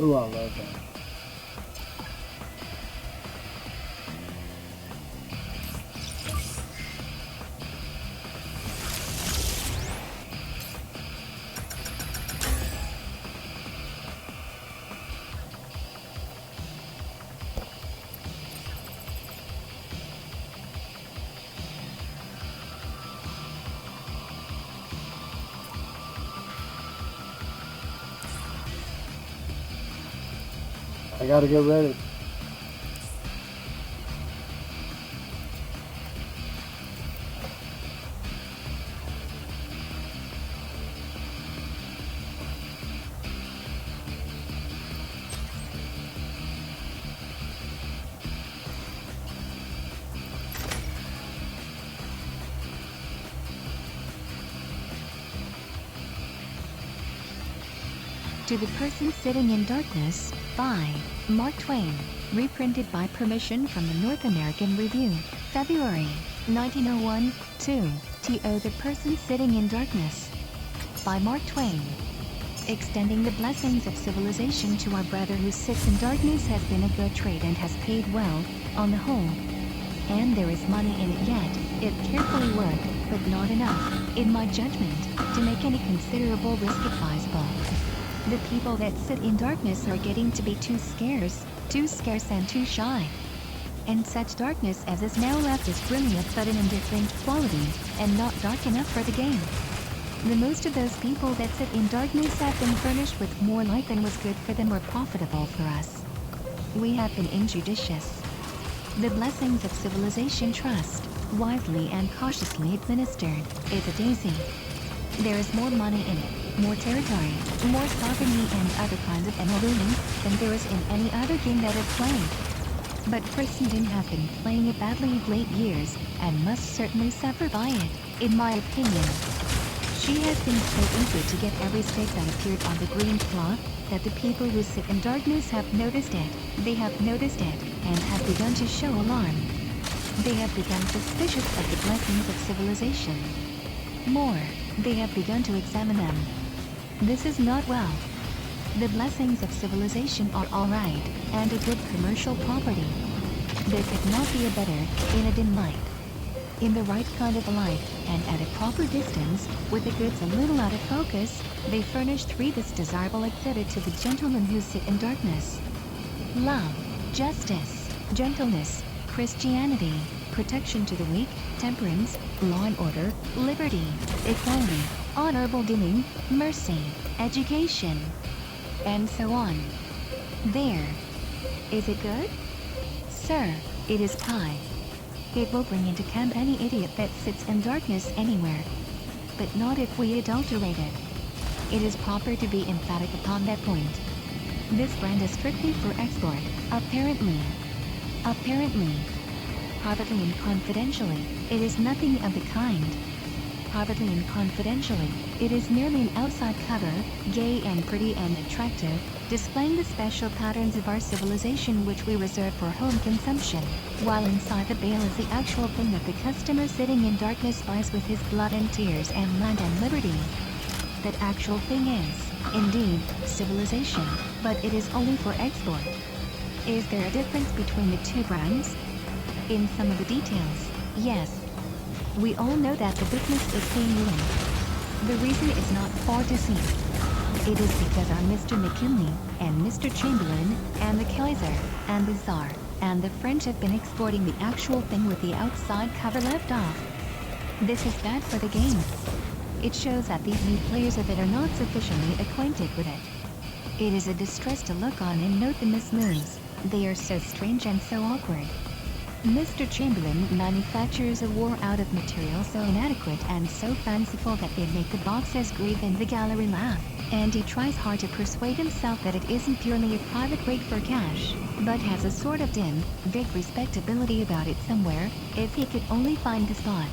Ooh, I love that. I gotta get ready. To the Person Sitting in Darkness, by Mark Twain. Reprinted by permission from the North American Review, February 1901, 2. To the Person Sitting in Darkness, by Mark Twain. Extending the blessings of civilization to our brother who sits in darkness has been a good trade and has paid well, on the whole. And there is money in it yet, if carefully worked, but not enough, in my judgment, to make any considerable risk advisable. The people that sit in darkness are getting to be too scarce and too shy. And such darkness as is now left is brilliant but an indifferent quality, and not dark enough for the game. The most of those people that sit in darkness have been furnished with more light than was good for them or profitable for us. We have been injudicious. The blessings of civilization trust, wisely and cautiously administered, is a daisy. There is more money in it, more territory, more sovereignty and other kinds of emeralding than there is in any other game that I've played. But Christendom has been playing it badly of late years, and must certainly suffer by it, in my opinion. She has been so eager to get every stake that appeared on the green cloth, that the people who sit in darkness have noticed it, they have noticed it, and have begun to show alarm. They have become suspicious of the blessings of civilization. More, they have begun to examine them. This is not well. The blessings of civilization are all right, and a good commercial property. There could not be a better, in a dim light. In the right kind of a light, and at a proper distance, with the goods a little out of focus, they furnish this desirable exhibit to the gentlemen who sit in darkness. Love, justice, gentleness, Christianity, protection to the weak, temperance, law and order, liberty, equality, honorable dealing, mercy, education, and so on. There. Is it good? Sir, it is pie. It will bring into camp any idiot that sits in darkness anywhere. But not if we adulterate it. It is proper to be emphatic upon that point. This brand is strictly for export, apparently. Apparently. Privately and confidentially, it is nothing of the kind. Privately and confidentially, it is merely an outside cover, gay and pretty and attractive, displaying the special patterns of our civilization which we reserve for home consumption, while inside the bale is the actual thing that the customer sitting in darkness buys with his blood and tears and land and liberty. That actual thing is, indeed, civilization, but it is only for export. Is there a difference between the two brands? In some of the details, yes. We all know that the business is paying little. The reason is not far to seek. It is because our Mr. McKinley, and Mr. Chamberlain, and the Kaiser, and the Tsar, and the French have been exporting the actual thing with the outside cover left off. This is bad for the game. It shows that these new players of it are not sufficiently acquainted with it. It is a distress to look on and note the mismoves. They are so strange and so awkward. Mr. Chamberlain manufactures a war out of material so inadequate and so fanciful that they make the boxes grieve and the gallery laugh, and he tries hard to persuade himself that it isn't purely a private rate for cash, but has a sort of dim, vague respectability about it somewhere, if he could only find the spot.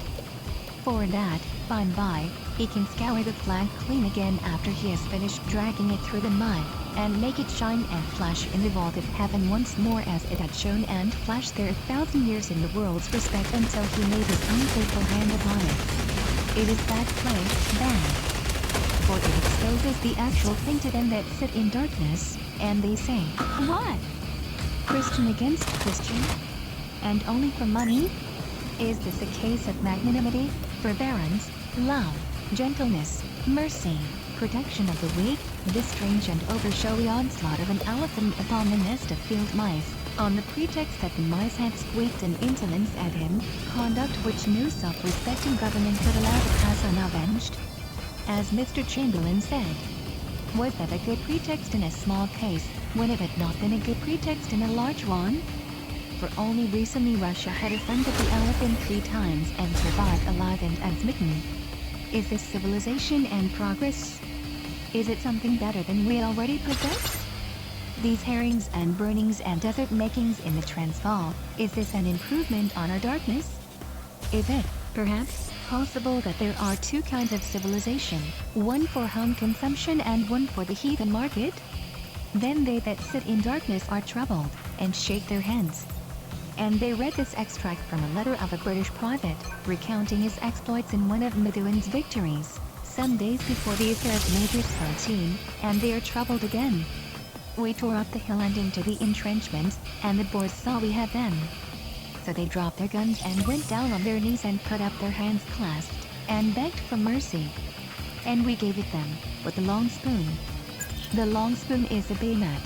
For that, by and by, he can scour the flag clean again after he has finished dragging it through the mud, and make it shine and flash in the vault of heaven once more as it had shone and flashed there 1,000 years in the world's respect until he laid his own faithful hand upon it. It is bad play, bad. for it exposes the actual thing to them that sit in darkness, and they say, "What? Christian against Christian? And only for money? Is this a case of magnanimity, forbearance, love, gentleness, mercy, protection of the weak, this strange and over-showy onslaught of an elephant upon the nest of field mice, on the pretext that the mice had squeaked an insolence at him, conduct which no self-respecting government could allow to pass unavenged?" As Mr. Chamberlain said, was that a good pretext in a small case, when it had not been a good pretext in a large one? For only recently Russia had offended the elephant 3 times and survived alive and unsmitten. Is this civilization and progress? Is it something better than we already possess? These herrings and burnings and desert makings in the Transvaal, is this an improvement on our darkness? Is it, perhaps, possible that there are 2 kinds of civilization, one for home consumption and one for the heathen market? Then they that sit in darkness are troubled, and shake their heads. And they read this extract from a letter of a British private, recounting his exploits in one of Meduan's victories, some days before the affair of Major Spontine, and they are troubled again. "We tore up the hill and into the entrenchments, and the Boers saw we had them. So they dropped their guns and went down on their knees and put up their hands clasped, and begged for mercy. And we gave it them, with the long spoon. The long spoon is a bayonet."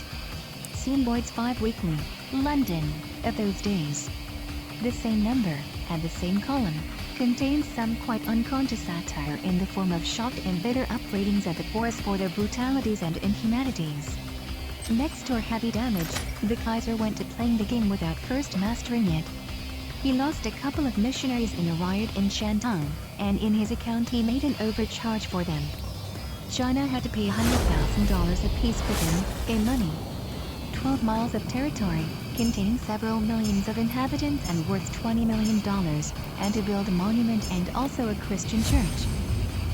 See Lloyd's 5 Weekly, London, of those days. The same number, and the same column, contains some quite unconscious satire in the form of shocked and bitter upbraidings of the Boers for their brutalities and inhumanities. Next to our heavy damage, the Kaiser went to playing the game without first mastering it. He lost a couple of missionaries in a riot in Shantung, and in his account he made an overcharge for them. China had to pay $100,000 apiece for them, in money. 12 miles of territory, containing several millions of inhabitants and worth $20 million, and to build a monument and also a Christian church.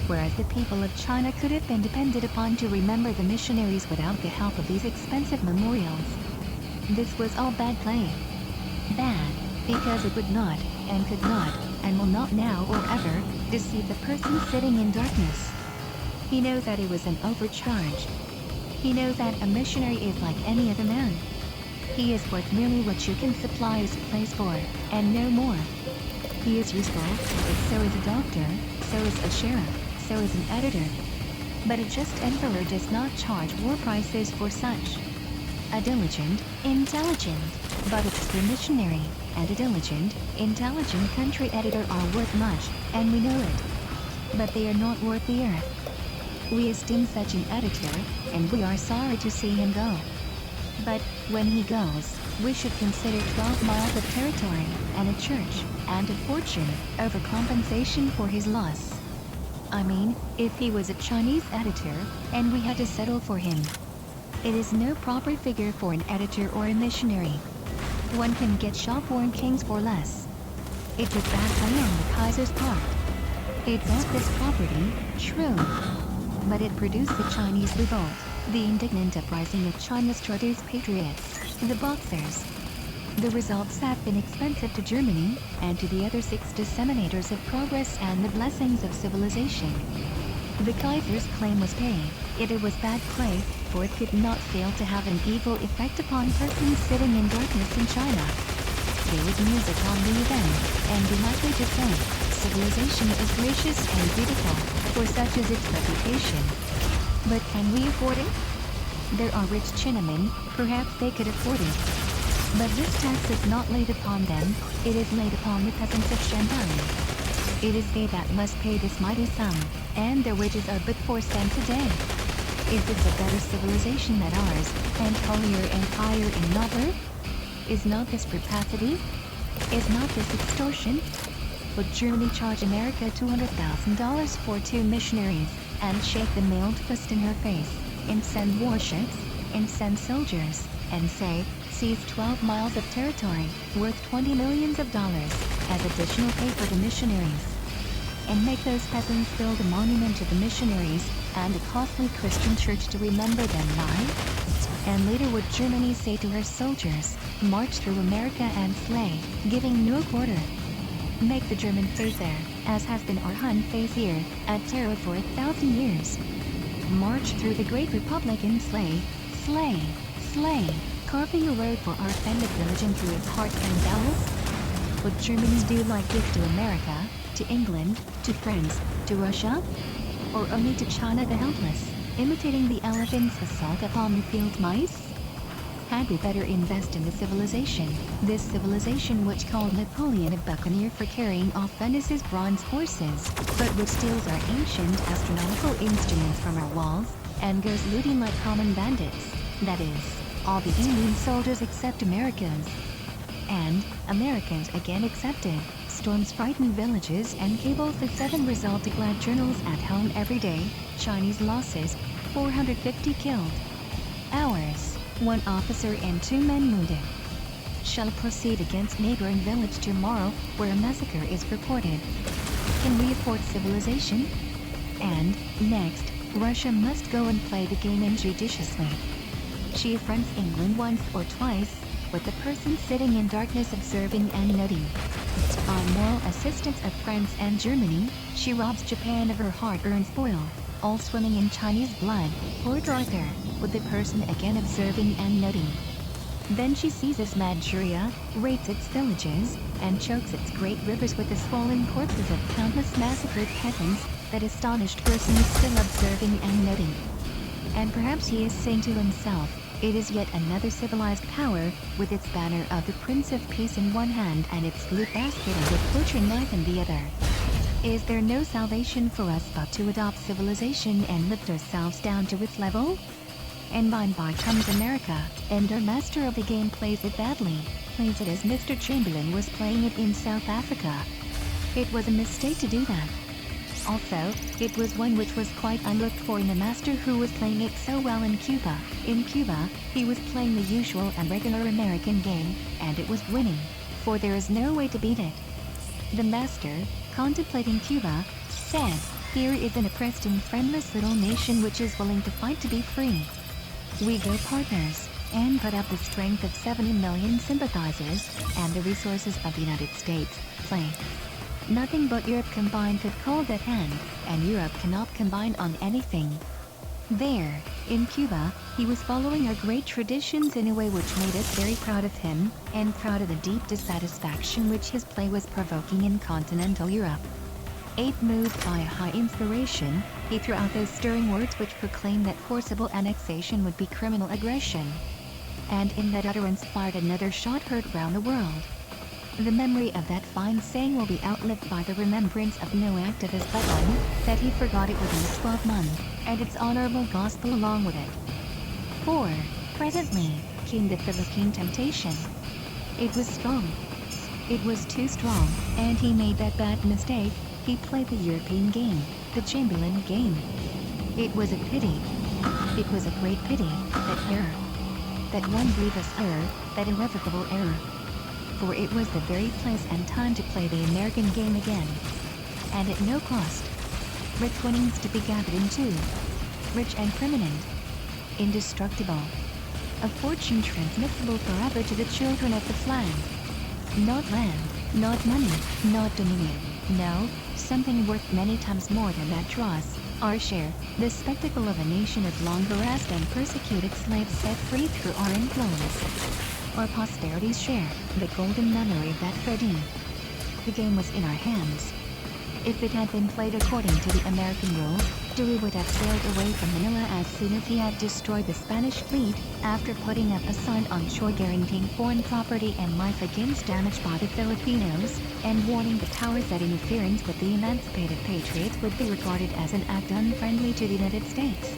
Whereas the people of China could have been depended upon to remember the missionaries without the help of these expensive memorials. This was all bad play. Bad, because it would not, and could not, and will not now or ever, deceive the person sitting in darkness. He knows that it was an overcharge. He knows that a missionary is like any other man. He is worth merely what you can supply his place for, and no more. He is useful, but so is a doctor, so is a sheriff, so is an editor. But a just emperor does not charge war prices for such. A diligent, intelligent, but obscure missionary, and a diligent, intelligent country editor are worth much, and we know it. But they are not worth the earth. We esteem such an editor, and we are sorry to see him go. But, when he goes, we should consider 12 miles of territory, and a church, and a fortune, over compensation for his loss. I mean, if he was a Chinese editor, and we had to settle for him. It is no proper figure for an editor or a missionary. One can get shop-worn kings for less. It was bad play on the Kaiser's part. It bought this property, true. But it produced the Chinese revolt, the indignant uprising of China's trustees patriots, the Boxers. The results have been expensive to Germany, and to the other 6 disseminators of progress and the blessings of civilization. The Kaiser's claim was paid, yet it was bad play, for it could not fail to have an evil effect upon persons sitting in darkness in China. They would muse upon the event, and be likely to say, civilization is gracious and beautiful, for such is its reputation. But can we afford it? There are rich Chinamen, perhaps they could afford it. But this tax is not laid upon them, it is laid upon the peasants of Shanghai. It is they that must pay this mighty sum, and their wages are but 4 cents a day. Is this a better civilization than ours, and holier and higher and nobler? Is not this rapacity? Is not this extortion? Would Germany charge America $200,000 for 2 missionaries, and shake the mailed fist in her face, and send warships, and send soldiers, and say, seize 12 miles of territory, worth $20 million, as additional pay for the missionaries? And make those peasants build a monument to the missionaries, and a costly Christian church to remember them by? And later would Germany say to her soldiers, march through America and slay, giving no quarter? Make the German faith there, as has been our Hun faith here, at terror for 1,000 years. march through the great republic and slay, slay, slay, carving a road for our offended religion through its heart and bowels? Would Germany do like this to America, to England, to France, to Russia? Or only to China the helpless, imitating the elephant's assault upon the field mice? Had we better invest in the civilization, this civilization which called Napoleon a buccaneer for carrying off Venice's bronze horses, but which steals our ancient astronomical instruments from our walls, and goes looting like common bandits, that is, all the alien soldiers except Americans. And, Americans again accepted, storms frightened villages and cables the 7 resolved to glad journals at home every day, Chinese losses, 450 killed. Ours, 1 officer and 2 men wounded. Shall proceed against neighboring village tomorrow, where a massacre is reported. Can we afford civilization? And, next, Russia must go and play the game injudiciously. She affronts England once or twice, with the person sitting in darkness observing and noting. By moral assistance of France and Germany, she robs Japan of her hard-earned spoil, all swimming in Chinese blood, Port Arthur, with the person again observing and noting. Then she seizes Manchuria, rapes its villages, and chokes its great rivers with the swollen corpses of countless massacred peasants, that astonished person is still observing and noting. And perhaps he is saying to himself, it is yet another civilized power, with its banner of the Prince of Peace in one hand and its loot basket and its butcher knife in the other. Is there no salvation for us but to adopt civilization and lift ourselves down to its level? And by and by comes America, and our master of the game plays it badly, plays it as Mr. Chamberlain was playing it in South Africa. It was a mistake to do that. Also, it was one which was quite unlooked for in a master who was playing it so well in Cuba. In Cuba, he was playing the usual and regular American game, and it was winning, for there is no way to beat it. The master, contemplating Cuba, said, here is an oppressed and friendless little nation which is willing to fight to be free. We go partners, and put up the strength of 70 million sympathizers, and the resources of the United States, play. Nothing but Europe combined could call that hand, and Europe cannot combine on anything. There, in Cuba, he was following our great traditions in a way which made us very proud of him, and proud of the deep dissatisfaction which his play was provoking in continental Europe. 8. Moved by a high inspiration, he threw out those stirring words which proclaimed that forcible annexation would be criminal aggression. And in that utterance fired another shot heard round the world. The memory of that fine saying will be outlived by the remembrance of no act of his but one, that he forgot it within a 12-month, and its honorable gospel along with it. 4. Presently, came the Philippine temptation. It was strong. It was too strong, and he made that bad mistake, he played the European game, the Chamberlain game. It was a pity. It was a great pity, that error. That one grievous error, that irrevocable error. For it was the very place and time to play the American game again. And at no cost. Rich winnings to be gathered in two. Rich and permanent. Indestructible. A fortune transmissible forever to the children of the flag. Not land, not money, not dominion. No, something worth many times more than that dross, our share, the spectacle of a nation of long harassed and persecuted slaves set free through our influence. Our posterity's share, the golden memory of that Ferdinand. The game was in our hands. If it had been played according to the American rules, Dewey would have sailed away from Manila as soon as he had destroyed the Spanish fleet, after putting up a sign on shore guaranteeing foreign property and life against damage by the Filipinos, and warning the powers that interference with the emancipated patriots would be regarded as an act unfriendly to the United States.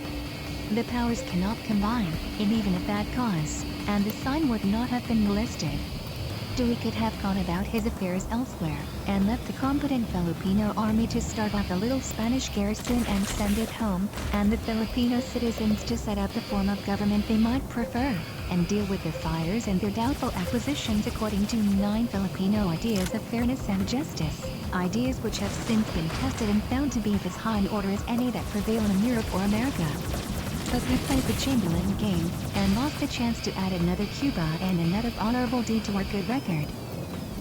The powers cannot combine, in even a bad cause, and the sign would not have been molested. Dewey could have gone about his affairs elsewhere, and left the competent Filipino army to start up a little Spanish garrison and send it home, and the Filipino citizens to set up the form of government they might prefer, and deal with their fires and their doubtful acquisitions according to 9 Filipino ideas of fairness and justice, ideas which have since been tested and found to be of as high an order as any that prevail in Europe or America. But we played the Chamberlain game, and lost the chance to add another Cuba and another honorable deed to our good record.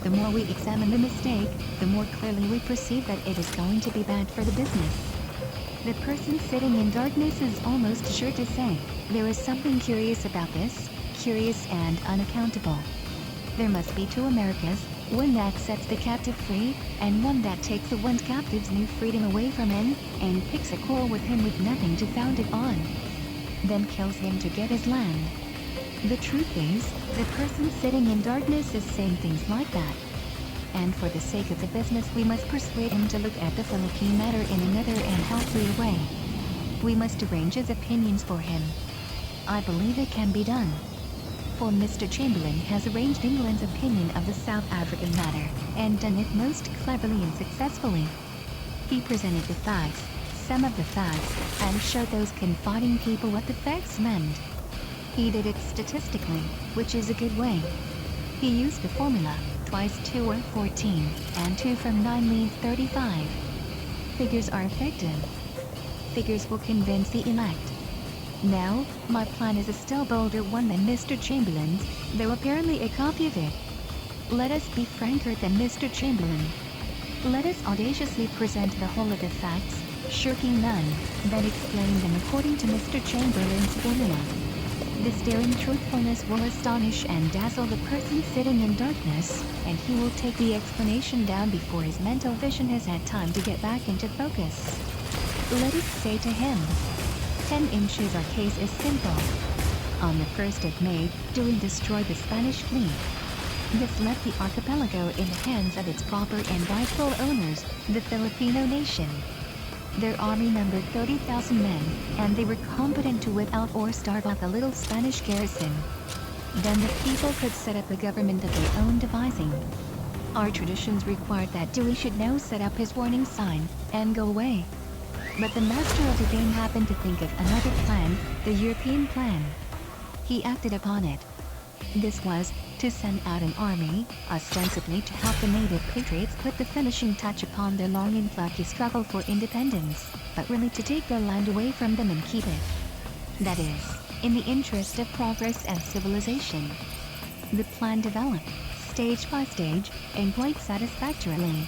The more we examine the mistake, the more clearly we perceive that it is going to be bad for the business. The person sitting in darkness is almost sure to say, there is something curious about this, curious and unaccountable. There must be two Americas, one that sets the captive free, and one that takes the one captive's new freedom away from him, and picks a quarrel with him with nothing to found it on. Then kills him to get his land. The truth is, the person sitting in darkness is saying things like that. And for the sake of the business we must persuade him to look at the Philippine matter in another and healthier way. We must arrange his opinions for him. I believe it can be done. For Mr. Chamberlain has arranged England's opinion of the South African matter, and done it most cleverly and successfully. He presented the facts, some of the facts, and showed those confiding people what the facts meant. He did it statistically, which is a good way. He used the formula, twice 2 are 14, and 2 from 9 leaves 35. Figures are effective. Figures will convince the elect. Now, my plan is a still bolder one than Mr. Chamberlain's, though apparently a copy of it. Let us be franker than Mr. Chamberlain. Let us audaciously present the whole of the facts, shirking none, then explain them according to Mr. Chamberlain's formula. This daring truthfulness will astonish and dazzle the person sitting in darkness, and he will take the explanation down before his mental vision has had time to get back into focus. Let us say to him, 10 inches our case is simple. On the 1st of May, Dewey destroyed the Spanish fleet. This left the archipelago in the hands of its proper and rightful owners, the Filipino nation. Their army numbered 30,000 men, and they were competent to whip out or starve out the little Spanish garrison. Then the people could set up a government of their own devising. Our traditions required that Dewey should now set up his warning sign, and go away. But the master of the game happened to think of another plan, the European plan. He acted upon it. This was, to send out an army, ostensibly to help the native patriots put the finishing touch upon their long and plucky struggle for independence, but really to take their land away from them and keep it. That is, in the interest of progress and civilization. The plan developed, stage by stage, and quite satisfactorily.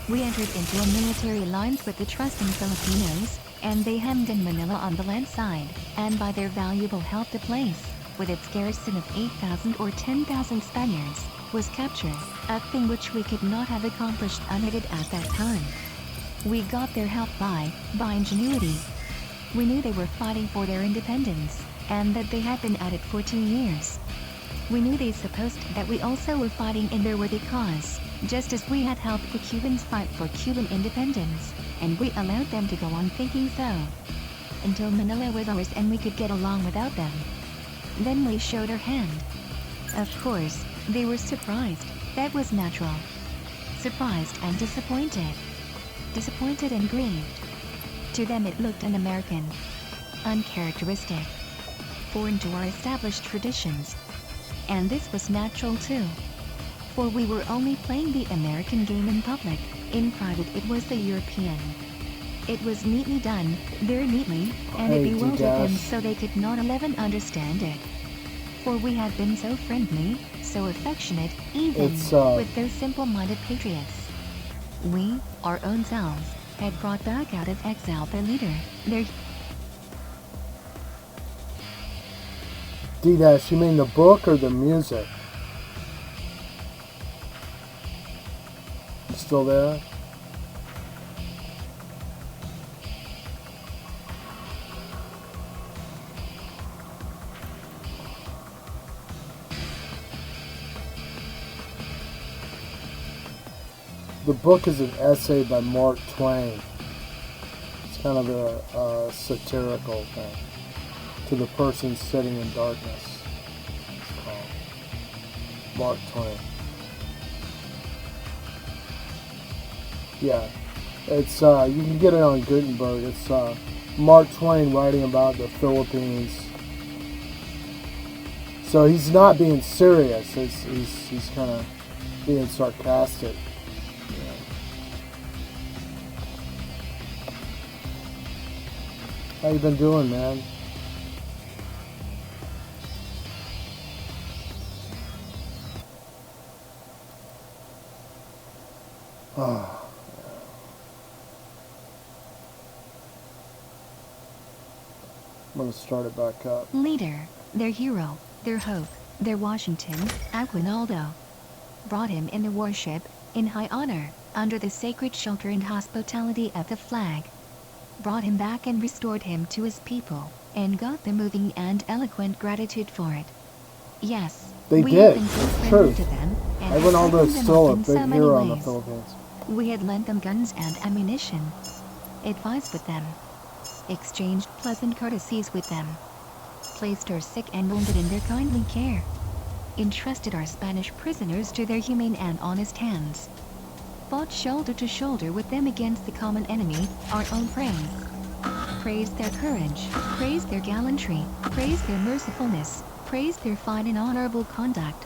We entered into a military alliance with the trusting Filipinos, and they hemmed in Manila on the land side, and by their valuable help the place, with its garrison of 8,000 or 10,000 Spaniards, was captured, a thing which we could not have accomplished unaided at that time. We got their help by ingenuity. We knew they were fighting for their independence, and that they had been at it for 2 years. We knew they supposed that we also were fighting in their worthy cause, just as we had helped the Cubans fight for Cuban independence, and we allowed them to go on thinking so. Until Manila was ours and we could get along without them. Then we showed our hand. Of course, they were surprised, that was natural. Surprised and disappointed. Disappointed and grieved. To them it looked un-American. Uncharacteristic. Foreign to our established traditions. And this was natural too. For we were only playing the American game in public, in private it was the European. It was neatly done, very neatly, and it bewildered them so they could not even understand it. For we had been so friendly, so affectionate, even with those simple-minded patriots. We, our own selves, had brought back out of exile their leader, their... D-Dash, you mean the book or the music? You still there? The book is an essay by Mark Twain. It's kind of a satirical thing. To the person sitting in darkness. It's called Mark Twain. Yeah, it's you can get it on Gutenberg. It's Mark Twain writing about the Philippines. So he's not being serious. He's kind of being sarcastic. How you been doing, man? Oh. I'm going to start it back up. Leader, their hero, their hope, their Washington, Aguinaldo. Brought him in a warship, in high honor, under the sacred shelter and hospitality of the flag. Brought him back and restored him to his people, and got their moving and eloquent gratitude for it. Yes, They we did. had been so It's friendly true. to them, and had Aguinaldo seconded is them still up a in big so many hero in the ways. Philippines. We had lent them guns and ammunition, advised with them, exchanged pleasant courtesies with them, placed our sick and wounded in their kindly care, entrusted our Spanish prisoners to their humane and honest hands, fought shoulder to shoulder with them against the common enemy, our own praise. Praised their courage, praised their gallantry, praised their mercifulness, praised their fine and honorable conduct.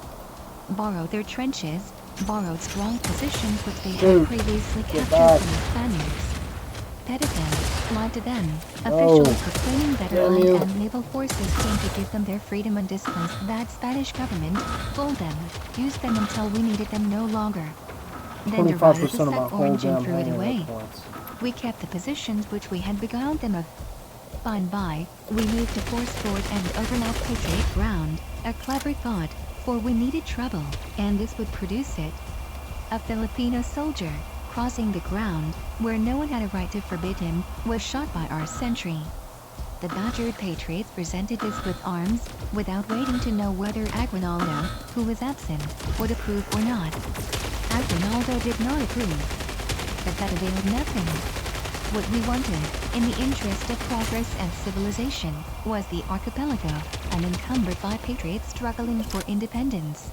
Borrowed their trenches, borrowed strong positions which they had previously captured back. from the Spaniards. Petted them, lied to them, No. officially proclaiming that our Damn land you. and naval forces came to give them their freedom and displaced that Spanish government, fooled them, used them until we needed them no longer. Then derived the 25% of my set whole orange and damn threw it hanging away. hit points. We kept the positions which we had beguiled them of. By and by, we moved to force forward and overlap Patriot ground, a clever thought, for we needed trouble, and this would produce it. A Filipino soldier, crossing the ground, where no one had a right to forbid him, was shot by our sentry. The badgered patriots presented us with arms, without waiting to know whether Aguinaldo, who was absent, would approve or not. Aguinaldo did not approve. But that availed nothing. What we wanted, in the interest of progress and civilization, was the archipelago, unencumbered by patriots struggling for independence.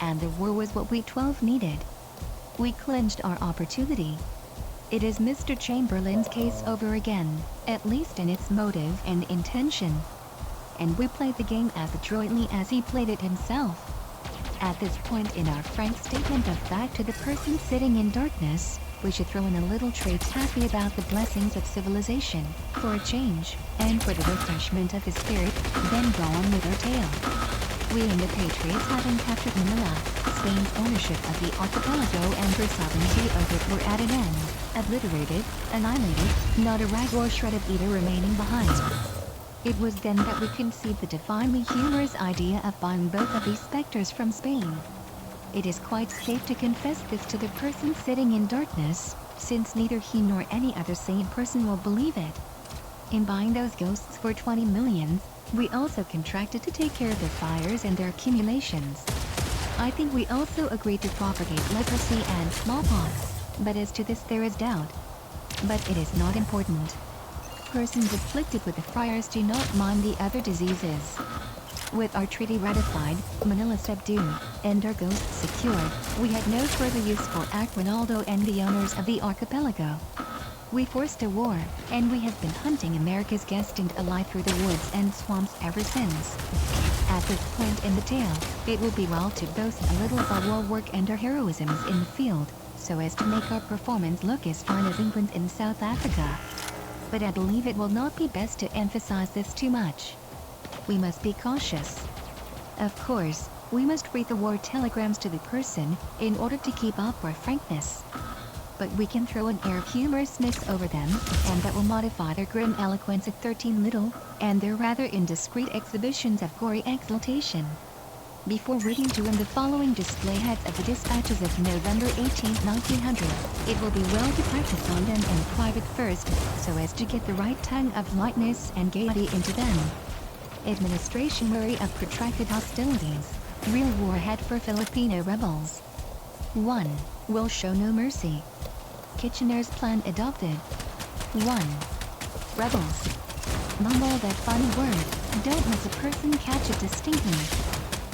And the war was what we 12 needed. We clinched our opportunity. It is Mr. Chamberlain's case over again, at least in its motive and intention. And we played the game as adroitly as he played it himself. At this point in our frank statement of fact to the person sitting in darkness, we should throw in a little trade taffy about the blessings of civilization, for a change, and for the refreshment of his spirit, then go on with our tale. We and the Patriots having captured Manila, Spain's ownership of the archipelago and her sovereignty over it were at an end, obliterated, annihilated, not a rag or shred of either remaining behind. It was then that we conceived the divinely humorous idea of buying both of these specters from Spain. It is quite safe to confess this to the person sitting in darkness, since neither he nor any other sane person will believe it. In buying those ghosts for 20 millions, we also contracted to take care of their fires and their accumulations. I think we also agreed to propagate leprosy and smallpox, but as to this there is doubt. But it is not important. Persons afflicted with the friars do not mind the other diseases. With our treaty ratified, Manila subdued, and our ghosts secured, we had no further use for Aguinaldo and the owners of the archipelago. We forced a war, and we have been hunting America's skinned ally through the woods and swamps ever since. At this point in the tale, it will be well to boast a little of our war work and our heroisms in the field, so as to make our performance look as fine as England's in South Africa. But I believe it will not be best to emphasize this too much. We must be cautious. Of course, we must read the war telegrams to the person, in order to keep up our frankness. But we can throw an air of humorousness over them, and that will modify their grim eloquence at 13 little, and their rather indiscreet exhibitions of gory exultation. Before reading to him the following display heads of the dispatches of November 18, 1900, it will be well to practice on them in private first, so as to get the right tone of lightness and gaiety into them. Administration wary of protracted hostilities. Real war ahead for Filipino rebels. 1. Will show no mercy. Kitchener's plan adopted. 1. Rebels. Mumble that funny word, don't miss a person, catch it distinctly.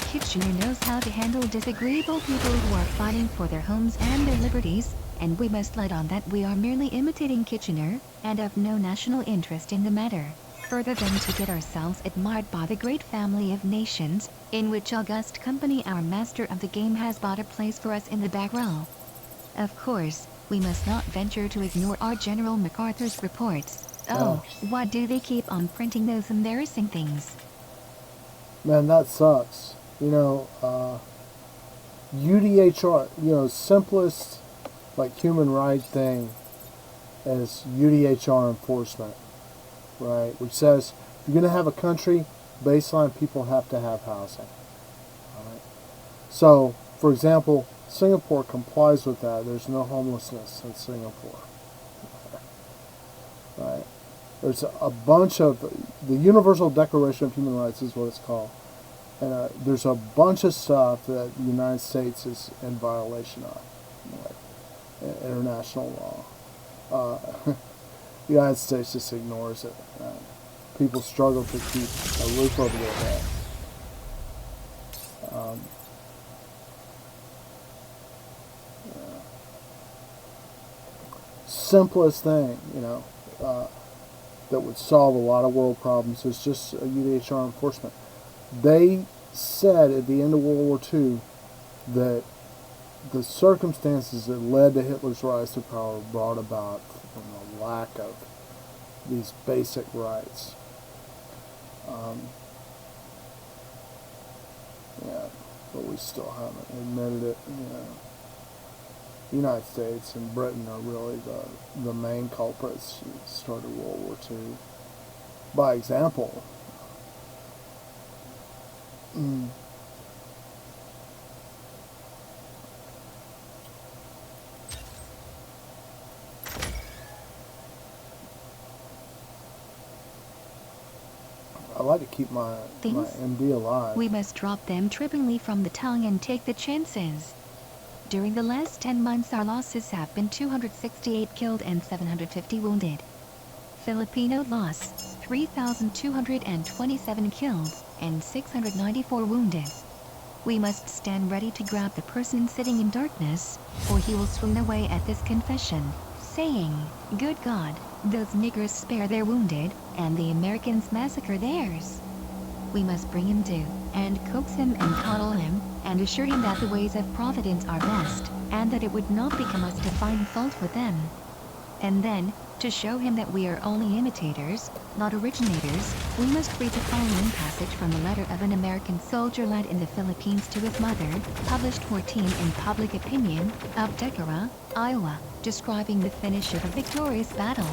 Kitchener knows how to handle disagreeable people who are fighting for their homes and their liberties, and we must let on that we are merely imitating Kitchener, and have no national interest in the matter, further than to get ourselves admired by the great family of nations, in which august company our master of the game has bought a place for us in the back row. Of course, we must not venture to ignore our General MacArthur's reports. Oh, why do they keep on printing those embarrassing things? Man, that sucks. You know, UDHR, simplest, like, human rights thing is UDHR enforcement, right? Which says you're going to have a country, baseline people have to have housing. All right? So, for example, Singapore complies with that. There's no homelessness in Singapore. Right? There's a bunch of, the Universal Declaration of Human Rights is what it's called. And there's a bunch of stuff that the United States is in violation of, like international law. The United States just ignores it. People struggle to keep a roof over their head. Simplest thing, that would solve a lot of world problems is just UDHR enforcement. They said at the end of World War II that the circumstances that led to Hitler's rise to power brought about from the lack of these basic rights. But we still haven't admitted it. The United States and Britain are really the main culprits who started World War II. By example, I like to keep my MD alive. We must drop them trippingly from the tongue and take the chances. During the last 10 months our losses have been 268 killed and 750 wounded. Filipino loss, 3,227 killed and 694 wounded. We must stand ready to grab the person sitting in darkness, or he will swoon away at this confession, saying, "Good God, those niggers spare their wounded, and the Americans massacre theirs." We must bring him to, and coax him and coddle him, and assure him that the ways of Providence are best, and that it would not become us to find fault with them. And then, to show him that we are only imitators, not originators, we must read the following passage from the letter of an American soldier lad in the Philippines to his mother, published 14 in Public Opinion, of Decorah, Iowa, describing the finish of a victorious battle.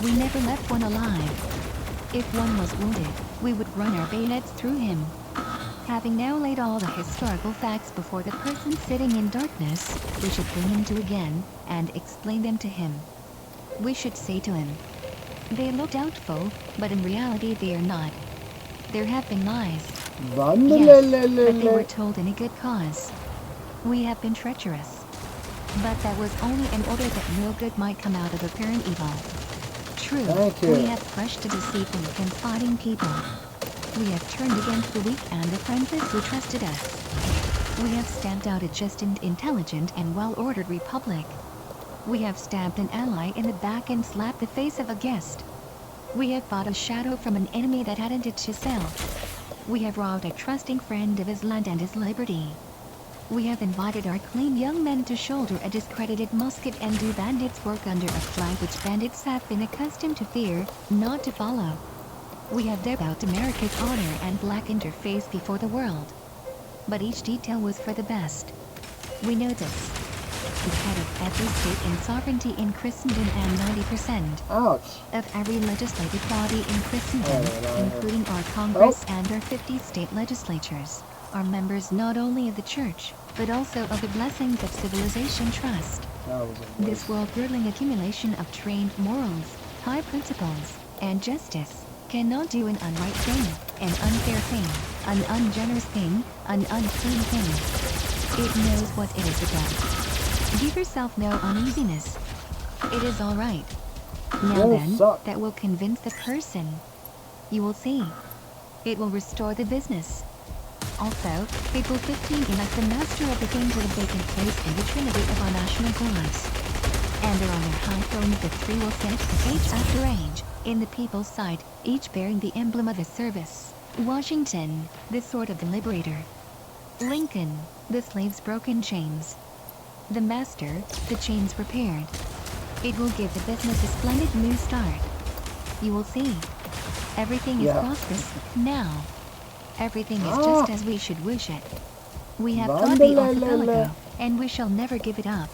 We never left one alive. If one was wounded, we would run our bayonets through him. Having now laid all the historical facts before the person sitting in darkness, we should bring him to again, and explain them to him. We should say to him, "They look doubtful, but in reality they are not. There have been lies. Yes, but they were told in a good cause. We have been treacherous. But that was only in order that no good might come out of apparent evil. True, we have crushed a deceitful and confiding people. We have turned against the weak and the friendless who trusted us. We have stamped out a just and intelligent and well-ordered republic. We have stabbed an ally in the back and slapped the face of a guest. We have fought a shadow from an enemy that hadn't it to sell. We have robbed a trusting friend of his land and his liberty. We have invited our clean young men to shoulder a discredited musket and do bandits' work under a flag which bandits have been accustomed to fear, not to follow. We have dug out America's honor and blackened her face before the world. But each detail was for the best. We know this. The head of every state in sovereignty in Christendom and 90% of every legislative body in Christendom, including our Congress and our 50 state legislatures, are members not only of the Church, but also of the Blessings of Civilization Trust. This world-girdling accumulation of trained morals, high principles, and justice cannot do an unright thing, an unfair thing, an ungenerous thing, an unclean thing. It knows what it is about. Give yourself no uneasiness. It is all right. Now then, that will convince the person. You will see. It will restore the business. Also, it will 15 elect the master of the game to the vacant place in the trinity of our national gods. And there on their high thrones the three will sit, age after age, in the people's sight, each bearing the emblem of his service. Washington, the sword of the liberator. Lincoln, the slave's broken chains. The master, the chains repaired. It will give the business a splendid new start. You will see. Everything is prosperous now. Everything is just as we should wish it. We have got the archipelago, and we shall never give it up.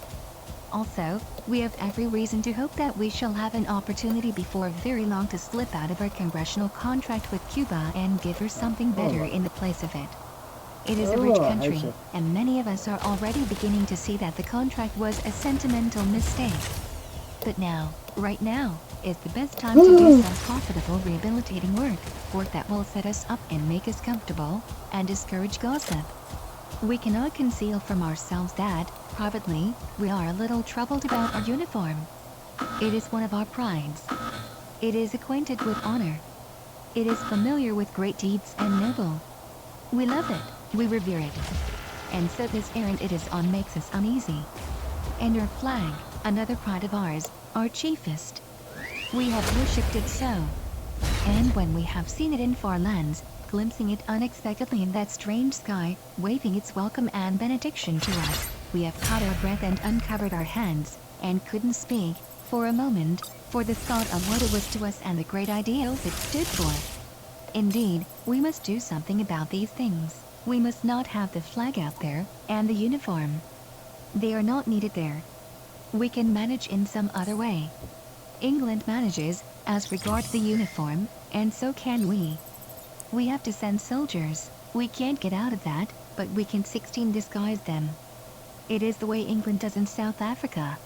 Also, we have every reason to hope that we shall have an opportunity before very long to slip out of our congressional contract with Cuba and give her something better in the place of it. It is a rich Oh, I country, see. and many of us are already beginning to see that the contract was a sentimental mistake. But now, right now, is the best time to do some profitable rehabilitating work that will set us up and make us comfortable, and discourage gossip. We cannot conceal from ourselves that, privately, we are a little troubled about our uniform. It is one of our prides. It is acquainted with honor. It is familiar with great deeds and noble. We love it, we revere it. And so this errand it is on makes us uneasy. And our flag, another pride of ours, our chiefest. We have worshipped it so. And when we have seen it in far lands, glimpsing it unexpectedly in that strange sky, waving its welcome and benediction to us, we have caught our breath and uncovered our hands, and couldn't speak, for a moment, for the thought of what it was to us and the great ideals it stood for. Indeed, we must do something about these things. We must not have the flag out there, and the uniform. They are not needed there. We can manage in some other way. England manages, as regards the uniform, and so can we. We have to send soldiers. We can't get out of that, but we can 16 disguise them. It is the way England does in South Africa.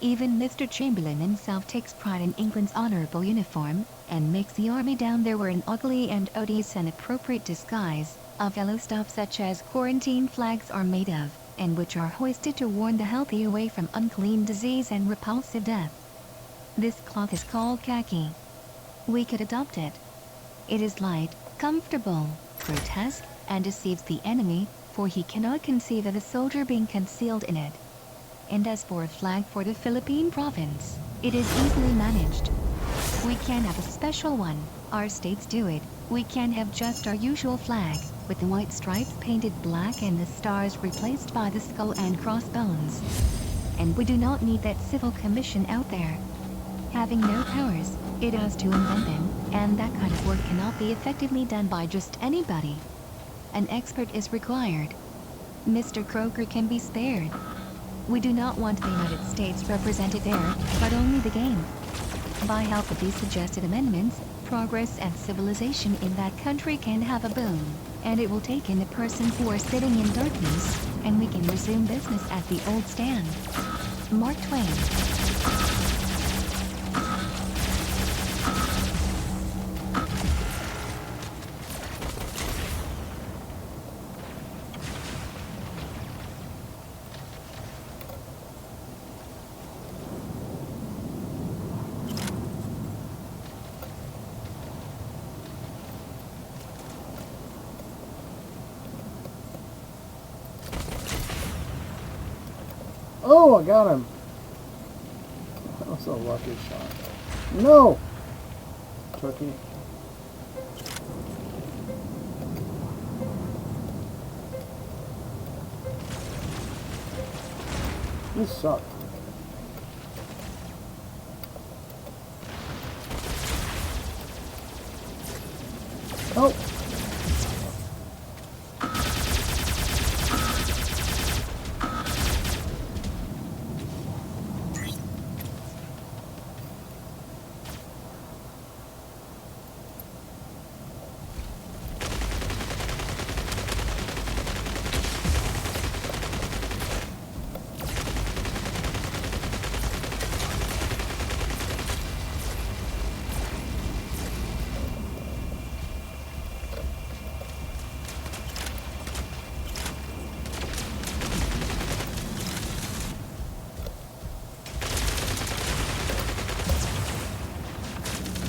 Even Mr. Chamberlain himself takes pride in England's honorable uniform, and makes the army down there wear an ugly and odious and appropriate disguise, of yellow stuff such as quarantine flags are made of, and which are hoisted to warn the healthy away from unclean disease and repulsive death. This cloth is called khaki. We could adopt it. It is light, comfortable, grotesque, and deceives the enemy, for he cannot conceive of a soldier being concealed in it. And as for a flag for the Philippine province, it is easily managed. We can have a special one, our states do it. We can have just our usual flag, with the white stripes painted black and the stars replaced by the skull and crossbones. And we do not need that civil commission out there. Having no powers, it has to invent them, and that kind of work cannot be effectively done by just anybody. An expert is required. Mr. Croker can be spared. We do not want the United States represented there, but only the game. By help of these suggested amendments, progress and civilization in that country can have a boom, and it will take in the persons who are sitting in darkness, and we can resume business at the old stand. Mark Twain. Oh, I got him. That was a lucky shot. No! Turkey. You suck. Oh!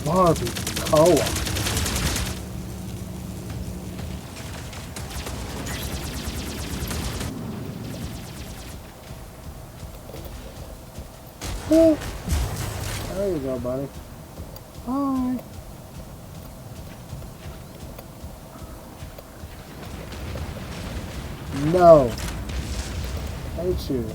Barbacoa. Oh, there you go, buddy. Bye. No. Hate you.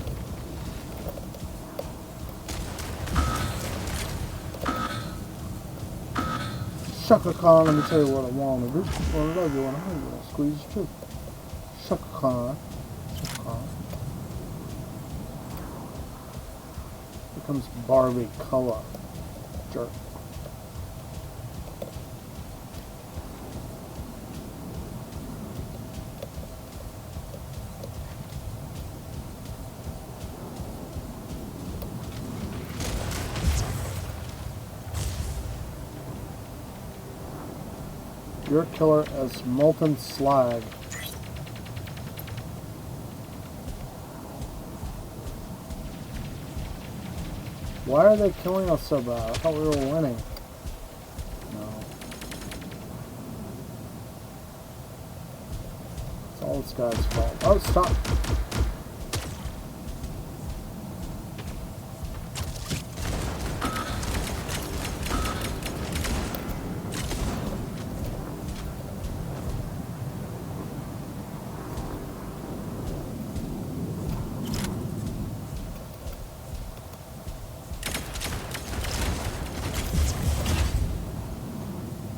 Shaka Khan, let me tell you what I want to do. What I love you, what I hate you, I squeeze you too. Shaka Khan. Shaka Khan. Becomes Barbie color. Jerk. Your killer as molten slag. Why are they killing us so bad? I thought we were winning. No. It's all this guy's fault. Oh, stop!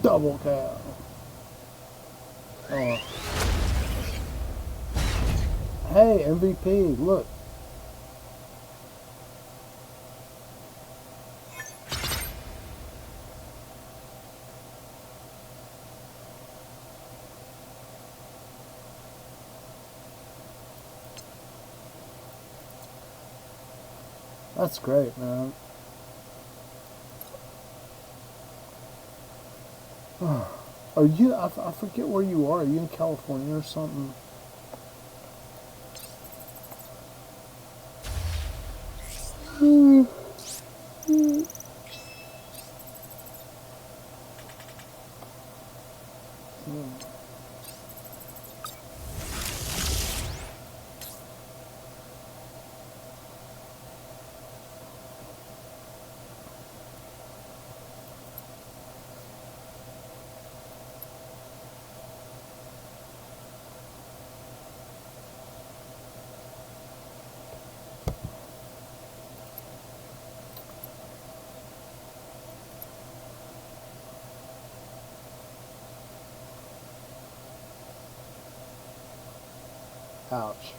Double cow. Oh. Hey, MVP, look. That's great, man. Are you, I forget where you are. Are you in California or something? Ouch.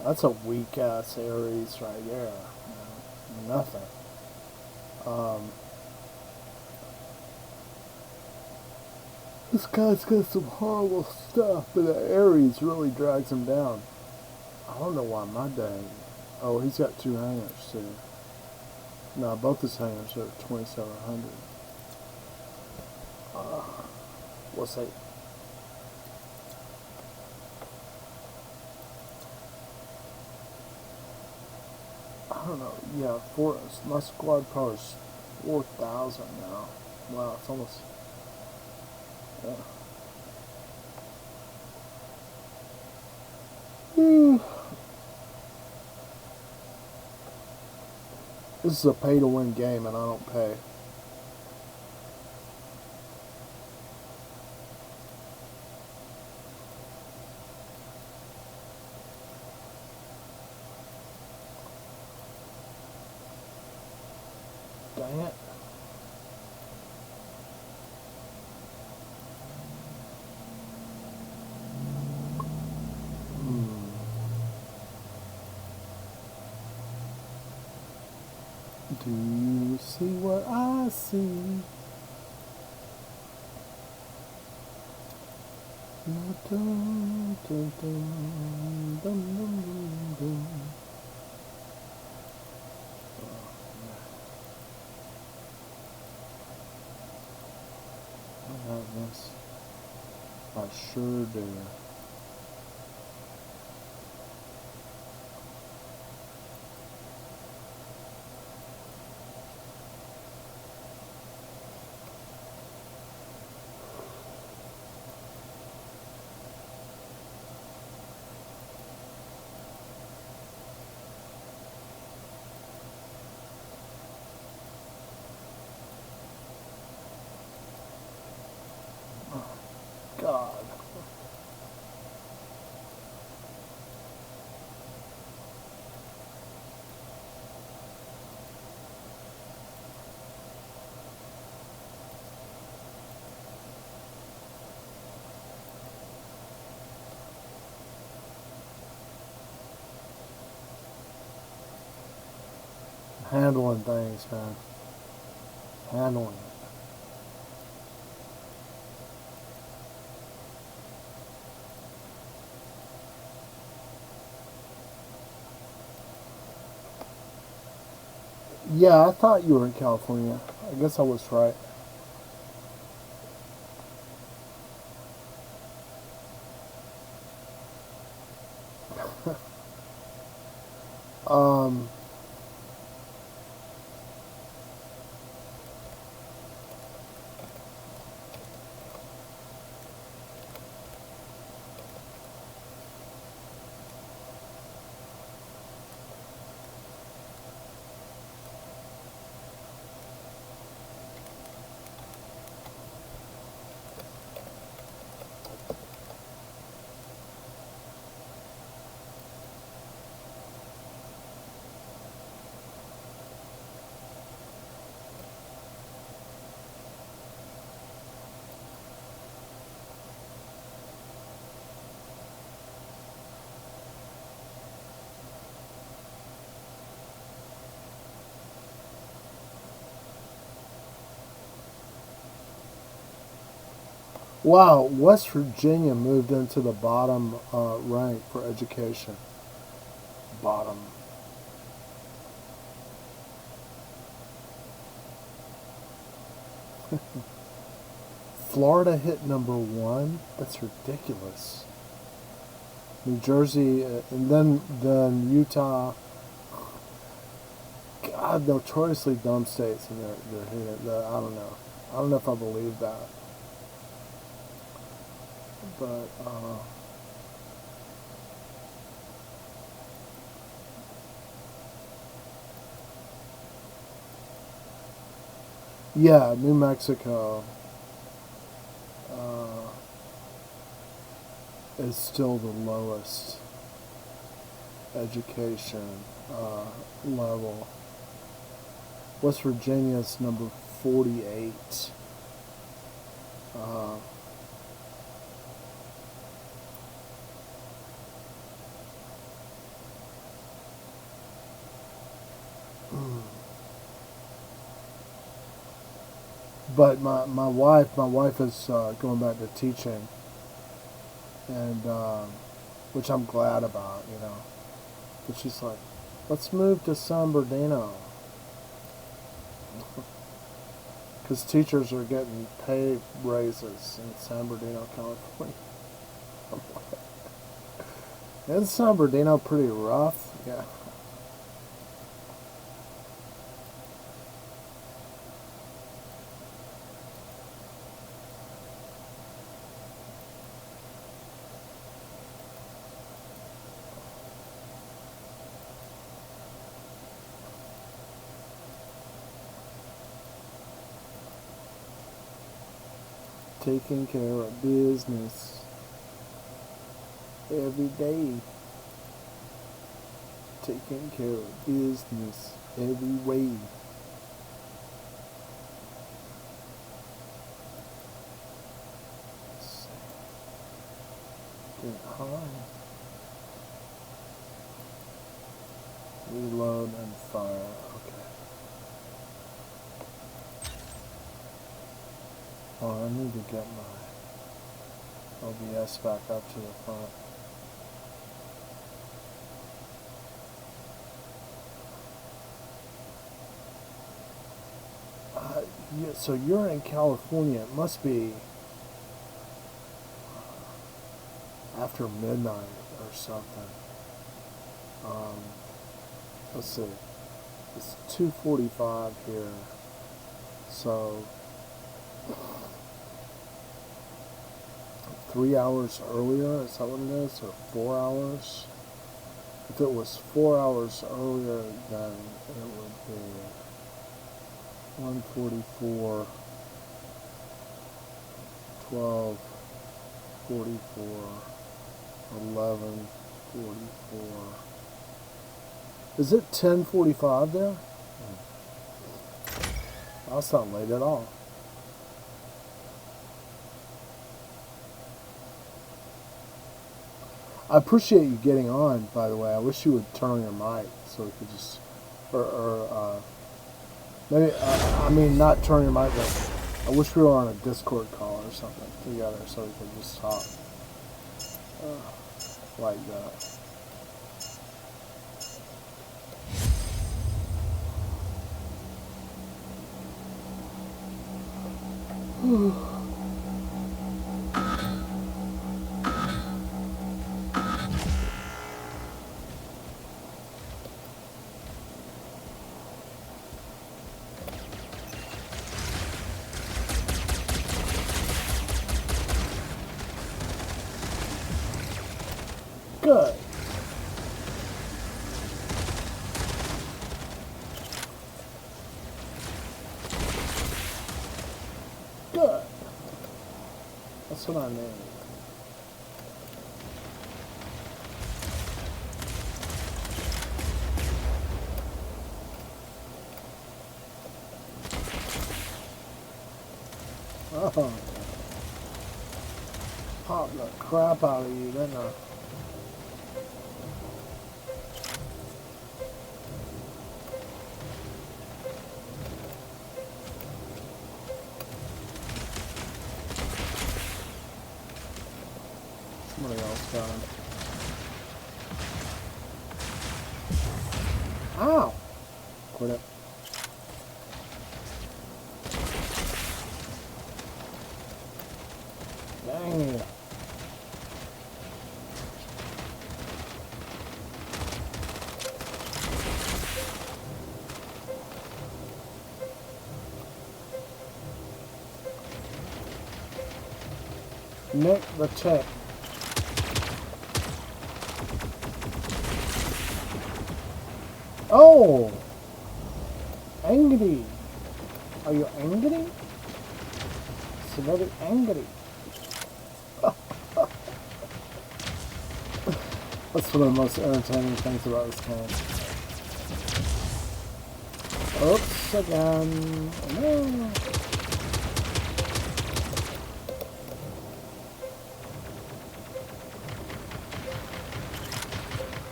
That's a weak ass Ares right there. You know, nothing. This guy's got some horrible stuff, but the Ares really drags him down. I don't know why my dang. Oh, he's got two hangers too. No, both his hangers are 2,700. We'll see. I don't know. Yeah, my squad power is 4,000 now. Wow, it's almost. Yeah. This is a pay-to-win game, and I don't pay. Dang it. Do you see what I see? Dun, dun, dun, dun, dun, dun, dun. I have this. I sure do. God. handling things, man. Handling it. Yeah, I thought you were in California. I guess I was right. Um, wow, West Virginia moved into the bottom rank for education. Bottom. Florida hit #1. That's ridiculous. New Jersey, and then Utah. God, notoriously dumb states, and they're hitting. I don't know. I don't know if I believe that, but yeah, New Mexico is still the lowest education level. West Virginia's number 48. Uh, but my wife is going back to teaching, and which I'm glad about, you know. But she's like, let's move to San Bernardino. Because teachers are getting pay raises in San Bernardino, California. Isn't San Bernardino pretty rough? Yeah. Taking care of business every day. Taking care of business every way. Get high. Reload and fire. Okay. Oh, I need to get my OBS back up to the front. Yeah, so you're in California. It must be after midnight or something. Let's see. It's 2:45 here. So 3 hours earlier, is that what it is? Or 4 hours? If it was 4 hours earlier, then it would be 1:44, 12:44, 11:44. Is it 10:45 there? That's not late at all. I appreciate you getting on, by the way. I wish you would turn on your mic so we could just or maybe I mean not turn your mic, but I wish we were on a Discord call or something together so we could just talk like that. Good. Good. That's what I mean. Oh. Pop the crap out of you, didn't I? Somebody else got him. Ow! Quit it. Dang it. Nick the Tech. Oh! Angry. Are you angry? It's very angry. That's one of the most entertaining things about this game. Oops, again. No.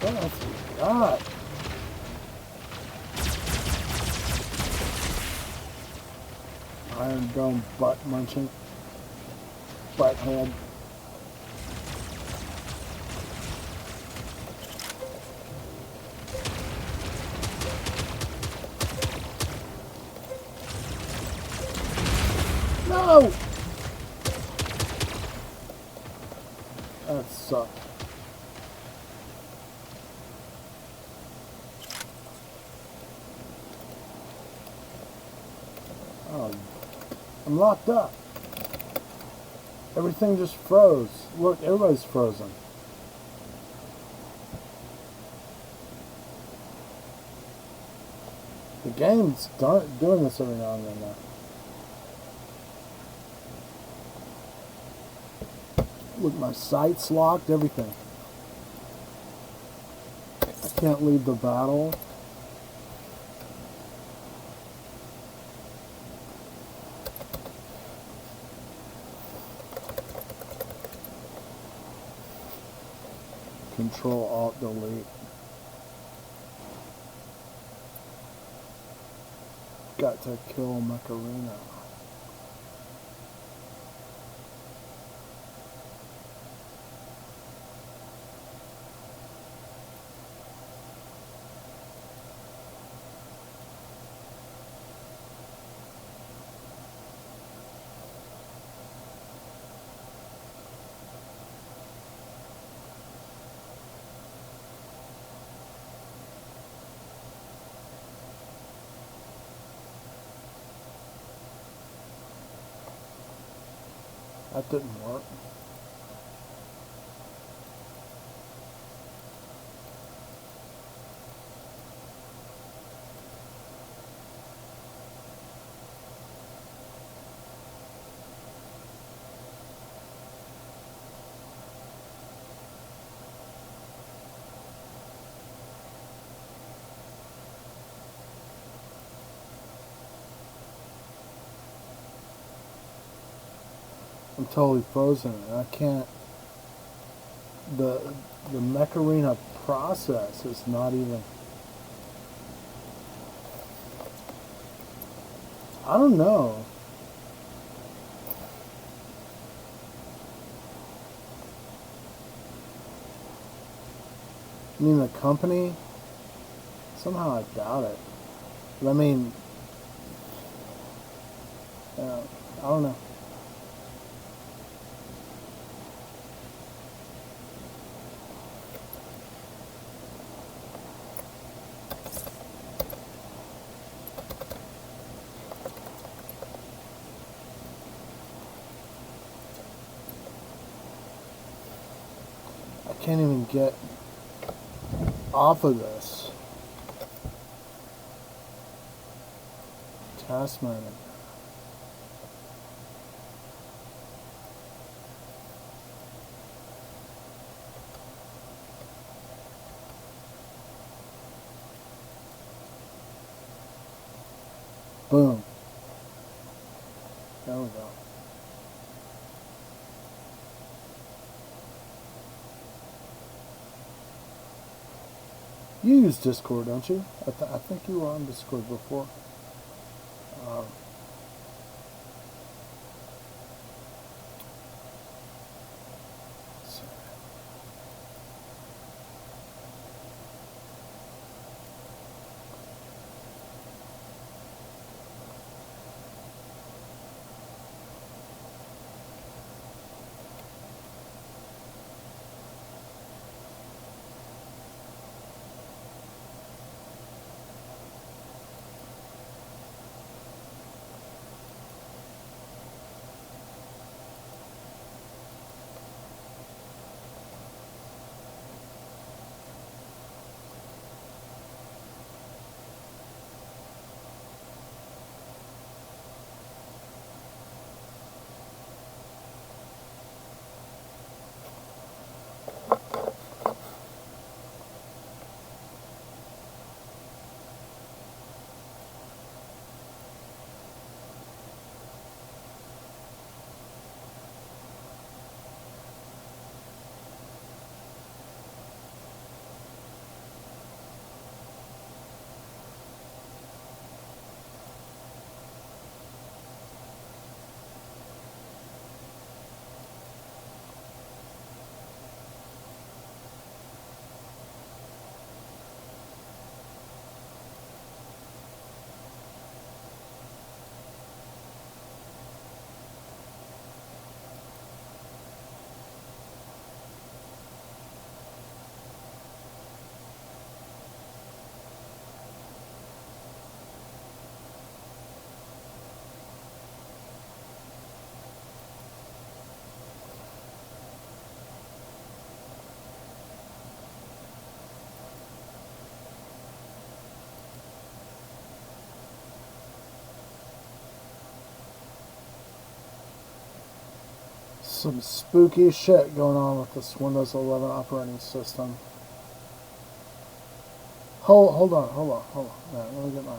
What else we got? Iron Dome butt munching. Butt head. No! That sucked. Oh, I'm locked up. Everything just froze. Look, everybody's frozen. The game's doing this every now and then now. Look, my sight's locked, everything. I can't leave the battle. Control Alt Delete. Got to kill Macarena. That didn't work. I'm totally frozen. I can't. The Macarena process is not even. I don't know. I mean, the company? Somehow I doubt it. But I mean, I don't know. I can't even get off of this. Task manager. Boom. There we go. You use Discord, don't you? I think you were on Discord before. Um, so- Some spooky shit going on with this Windows 11 operating system. Hold on. Man, let me get my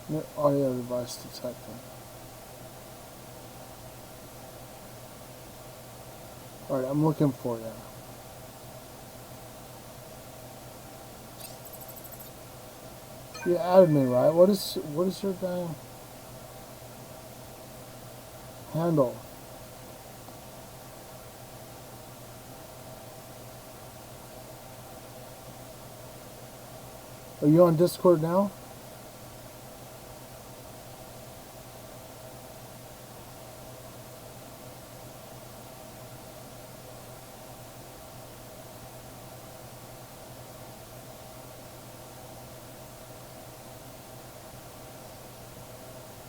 new audio device detected. Alright, I'm looking for you. You added me, right? What is your dang handle? Are you on Discord now?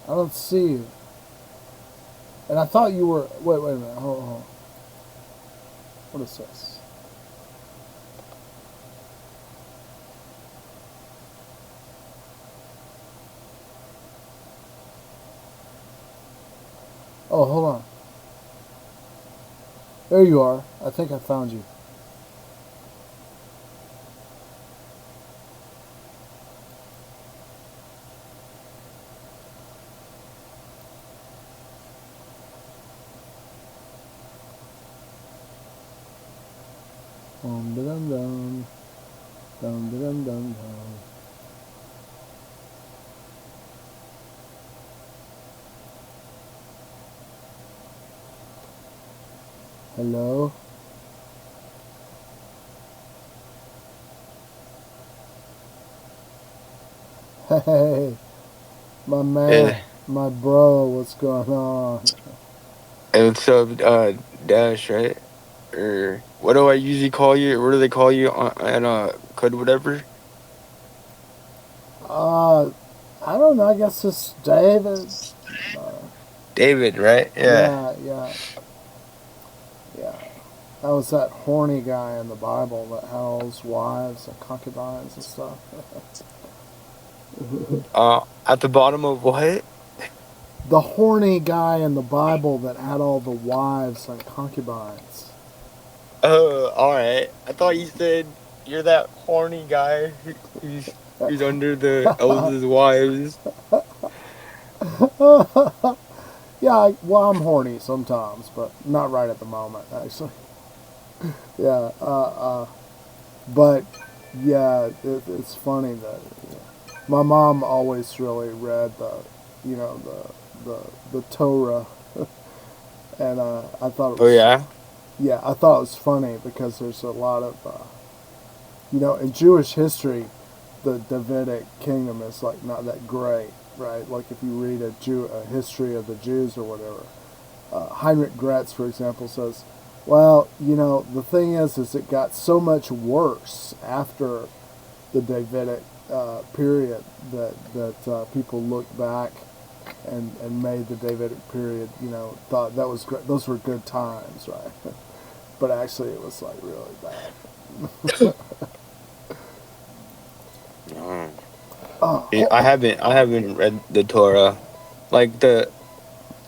I don't see you. And I thought you were... Wait a minute. Hold on. What is this? Oh, hold on. There you are. I think I found you. Dum. Dum dum dum dum. Hello? Hey, my man, Yeah. my bro, what's going on? And what's up, Dash, right? Or what do I usually call you? What do they call you on and code whatever? Uh, I don't know, I guess it's David. Uh, David, right? Yeah. yeah, yeah, yeah. That was that horny guy in the Bible that had all his wives and concubines and stuff. At the bottom of what? The horny guy in the Bible that had all the wives and concubines. Oh, all right. I thought you said you're that horny guy who's under the eldest wives. Yeah, well, I'm horny sometimes, but not right at the moment, actually. Yeah, but yeah, it's funny that my mom always really read you know, the Torah, and I thought it Oh was, yeah. yeah, I thought it was funny because there's a lot of, in Jewish history, the Davidic kingdom is like not that great, right? Like if you read a history of the Jews or whatever, Heinrich Gretz, for example, says, well, the thing is it got so much worse after the Davidic period that people look back and made the Davidic period, thought that was great. Those were good times, right? But actually, it was like really bad. Mm. Oh, I haven't read the Torah.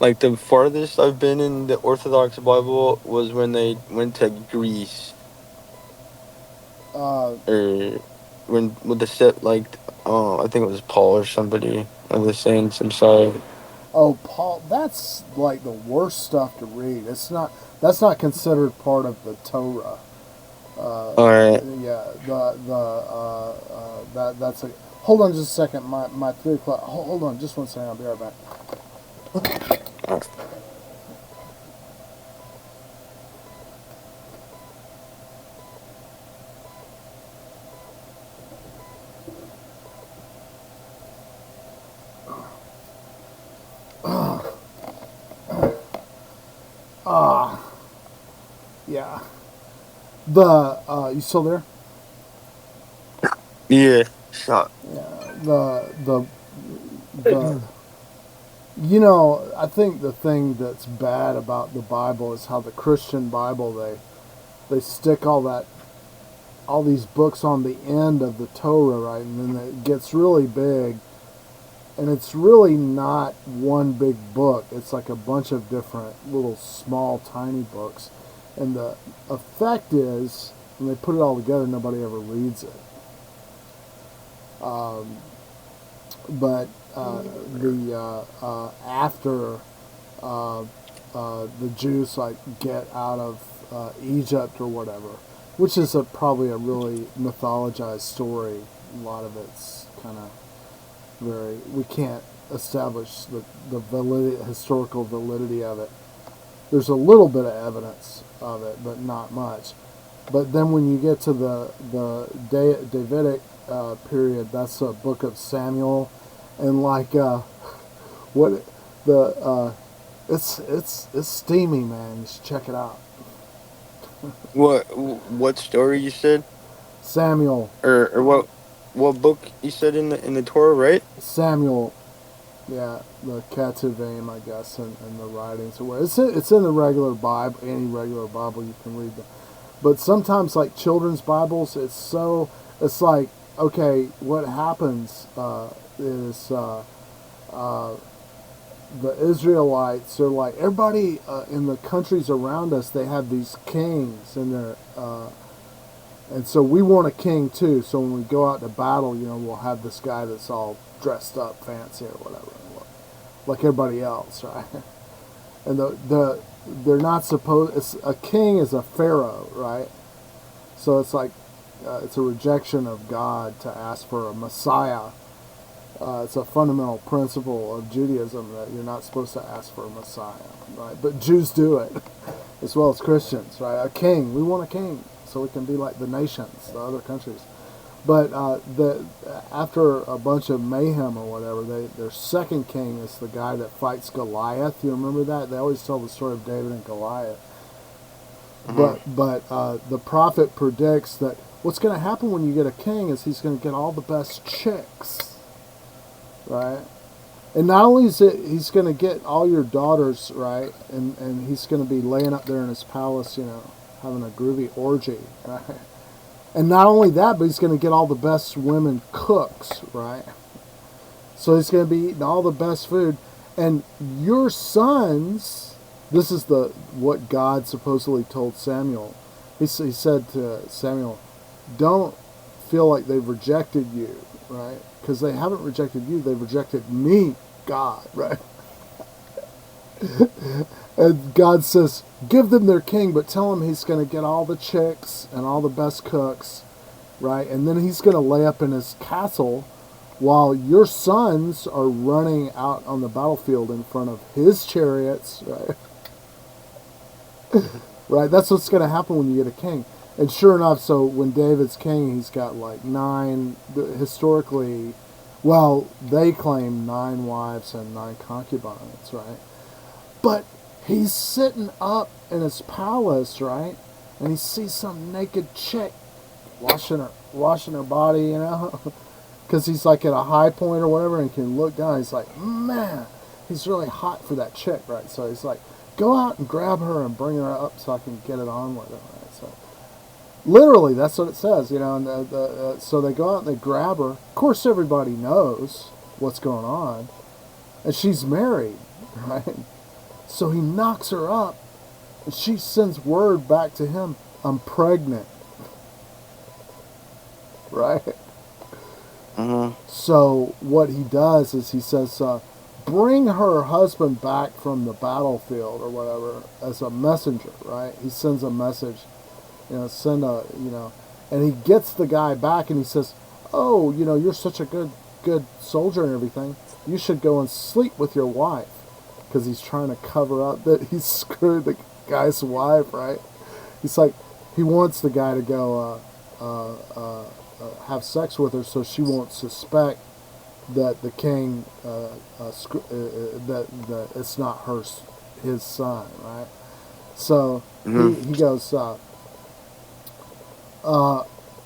Like the farthest I've been in the Orthodox Bible was when they went to Greece, uh, or when with the set like I think it was Paul or somebody of the saints. I'm sorry. oh, Paul, that's like the worst stuff to read. It's not. That's not considered part of the Torah. Uh, All right. yeah, that's a. Hold on just a second. My 3 o'clock. Hold on just one second. I'll be right back. Ah, yeah. You still there? Yeah. Shot. Yeah. The I think the thing that's bad about the Bible is how the Christian Bible they stick all these books on the end of the Torah, right? And then it gets really big, and it's really not one big book. It's like a bunch of different little small tiny books, and the effect is when they put it all together, nobody ever reads it. But the after the Jews like get out of Egypt or whatever, which is probably a really mythologized story. A lot of it's kind of we can't establish the historical validity of it. There's a little bit of evidence of it, but not much. But then when you get to the Davidic period, that's a book of Samuel, and like what it's steamy, man. You should check it out. What story you said, Samuel, or what book you said in the Torah, right? Samuel, yeah, the Ketuvim, I guess, and the writings or whatever. It's in the regular Bible, any regular Bible you can read them. But sometimes, like children's Bibles, it's like, okay, what happens is the Israelites are like, everybody in the countries around us, they have these kings, and so we want a king too. So when we go out to battle, we'll have this guy that's all dressed up, fancy or whatever, like everybody else, right? And they're not supposed. A king is a pharaoh, right? So it's like it's a rejection of God to ask for a Messiah. It's a fundamental principle of Judaism that you're not supposed to ask for a Messiah, right? But Jews do it, as well as Christians, right? A king. We want a king so we can be like the nations, the other countries. But after a bunch of mayhem or whatever, their second king is the guy that fights Goliath. You remember that? They always tell the story of David and Goliath. But the prophet predicts that what's going to happen when you get a king is he's going to get all the best chicks, right? And not only is it he's going to get all your daughters, right? And he's going to be laying up there in his palace, having a groovy orgy, right? And not only that, but he's going to get all the best women cooks, right? So he's going to be eating all the best food. And your sons, this is what God supposedly told Samuel. He said to Samuel, don't feel like they've rejected you, right? Because they haven't rejected you, they've rejected me, God, right? And God says, give them their king, but tell him he's going to get all the chicks and all the best cooks, right? And then he's going to lay up in his castle while your sons are running out on the battlefield in front of his chariots, right? Right? That's what's going to happen when you get a king. And sure enough, so when David's king, he's got like 9, historically, well, they claim 9 wives and 9 concubines, right? But he's sitting up in his palace, right? And he sees some naked chick washing her body, because he's like at a high point or whatever, and can look down. He's like, man, he's really hot for that chick, right? So he's like, go out and grab her and bring her up so I can get it on with her, right? So literally, that's what it says, And so they go out and they grab her. Of course, everybody knows what's going on, and she's married, right? So he knocks her up, and she sends word back to him, I'm pregnant. Right? Mm-hmm. So what he does is he says, bring her husband back from the battlefield or whatever as a messenger, right? He sends a message, and he gets the guy back and he says, oh, you're such a good soldier and everything. You should go and sleep with your wife. Because he's trying to cover up that he screwed the guy's wife, right? He's like, he wants the guy to go have sex with her so she won't suspect that the king, that it's not his son, right? So he goes,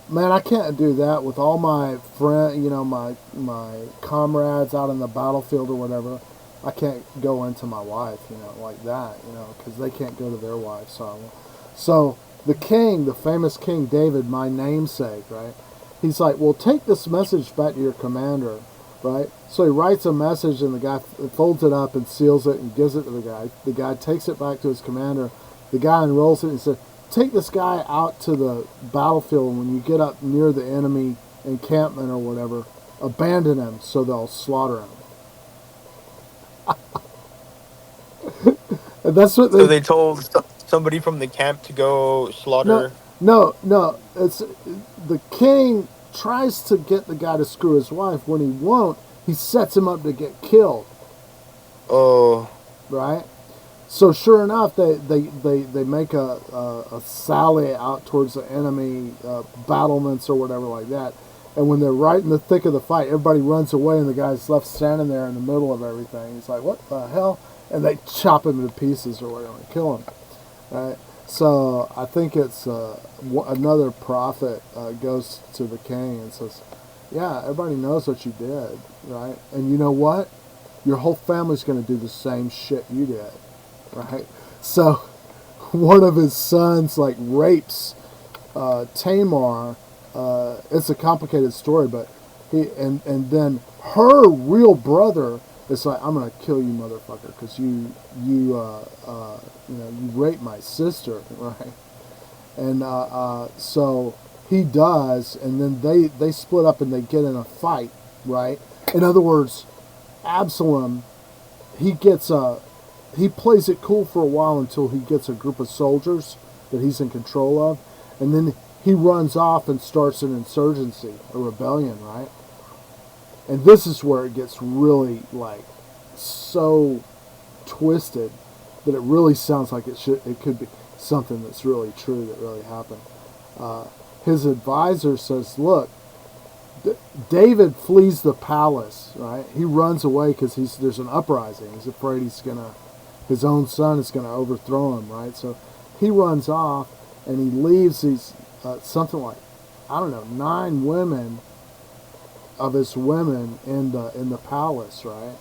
man, I can't do that with all my my comrades out in the battlefield or whatever. I can't go into my wife, like that, because they can't go to their wife. So the king, the famous King David, my namesake, right? He's like, well, take this message back to your commander, right? So he writes a message, and the guy folds it up and seals it and gives it to the guy. The guy takes it back to his commander. The guy unrolls it and says, take this guy out to the battlefield, and when you get up near the enemy encampment or whatever, abandon him so they'll slaughter him. And that's what So they told somebody from the camp to go slaughter. No. It's the king tries to get the guy to screw his wife. When he won't, he sets him up to get killed. Oh. Right. So sure enough, they make a sally out towards the enemy battlements or whatever like that. And when they're right in the thick of the fight, everybody runs away, and the guy's left standing there in the middle of everything. He's like, what the hell? And they chop him to pieces or whatever and kill him. Right? So I think it's another prophet goes to the king and says, yeah, everybody knows what you did, right? And you know what? Your whole family's going to do the same shit you did, right? So one of his sons, rapes Tamar. It's a complicated story, but and then her real brother is like, I'm gonna kill you, motherfucker, because you raped my sister, right? And so he does, and then they split up and they get in a fight, right? In other words, Absalom, he plays it cool for a while until he gets a group of soldiers that he's in control of, and then he runs off and starts an insurgency, a rebellion, right? And this is where it gets really like so twisted that it really sounds like it could be something that's really true that really happened. His advisor says, "Look, David flees the palace, right? He runs away because there's an uprising. He's afraid his own son is gonna overthrow him, right? So he runs off and he leaves these something like, I don't know, 9 women of his women in the palace, right?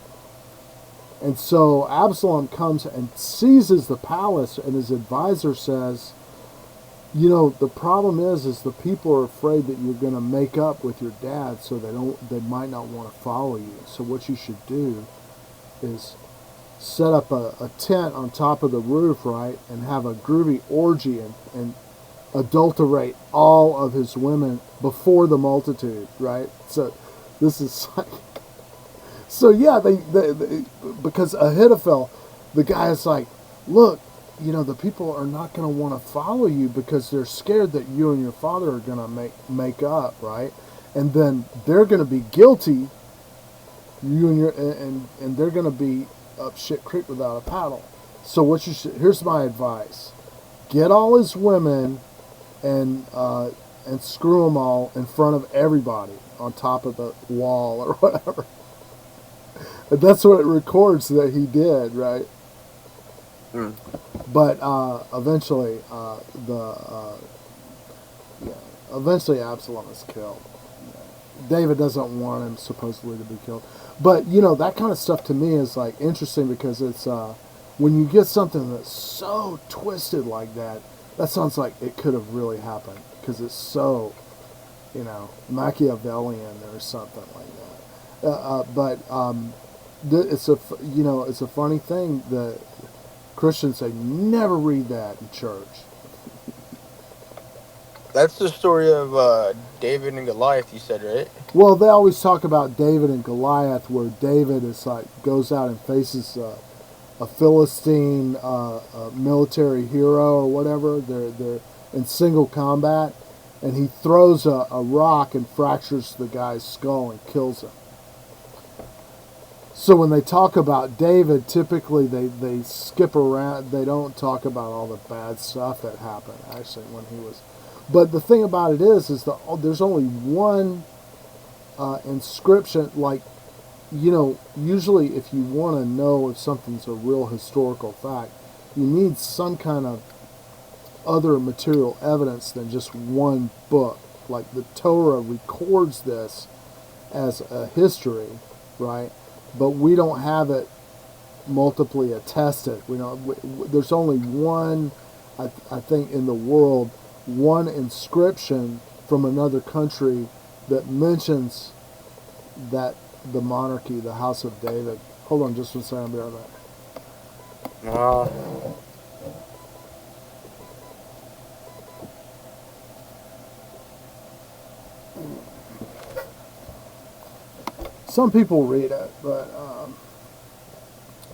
And so Absalom comes and seizes the palace, and his advisor says, you know, the problem is the people are afraid that you're going to make up with your dad, so they might not want to follow you. So what you should do is set up a tent on top of the roof, right, and have a groovy orgy and adulterate all of his women before the multitude, right? So this is like, so yeah, they because Ahithophel, the guy is like, look, you know, the people are not going to want to follow you because they're scared that you and your father are going to make up, right? And then they're going to be guilty, you and your and they're going to be up shit creek without a paddle. So what you should, here's my advice: get all his women and screw them all in front of everybody on top of the wall or whatever. And that's what it records that he did, right? Mm. But eventually, eventually Absalom is killed. David doesn't want him supposedly to be killed. But you know, that kind of stuff to me is like interesting because it's when you get something that's so twisted like that, that sounds like it could have really happened because it's so, you know, Machiavellian or something like that. It's a funny thing that Christians say never read that in church. That's the story of David and Goliath, you said, right? Well, they always talk about David and Goliath, where David is like goes out and faces a Philistine military hero or whatever. They're in single combat, and he throws a rock and fractures the guy's skull and kills him. So when they talk about David, typically they skip around. They don't talk about all the bad stuff that happened actually when he was. But the thing about it is there's only one inscription. Like, you know, usually if you want to know if something's a real historical fact, you need some kind of other material evidence than just one book. Like the Torah records this as a history, right? But we don't have it multiply attested. We don't. There's only one, I think, in the world, one inscription from another country that mentions that the monarchy, the House of David. Hold on, just 1 second. I'll be right back. Some people read it, but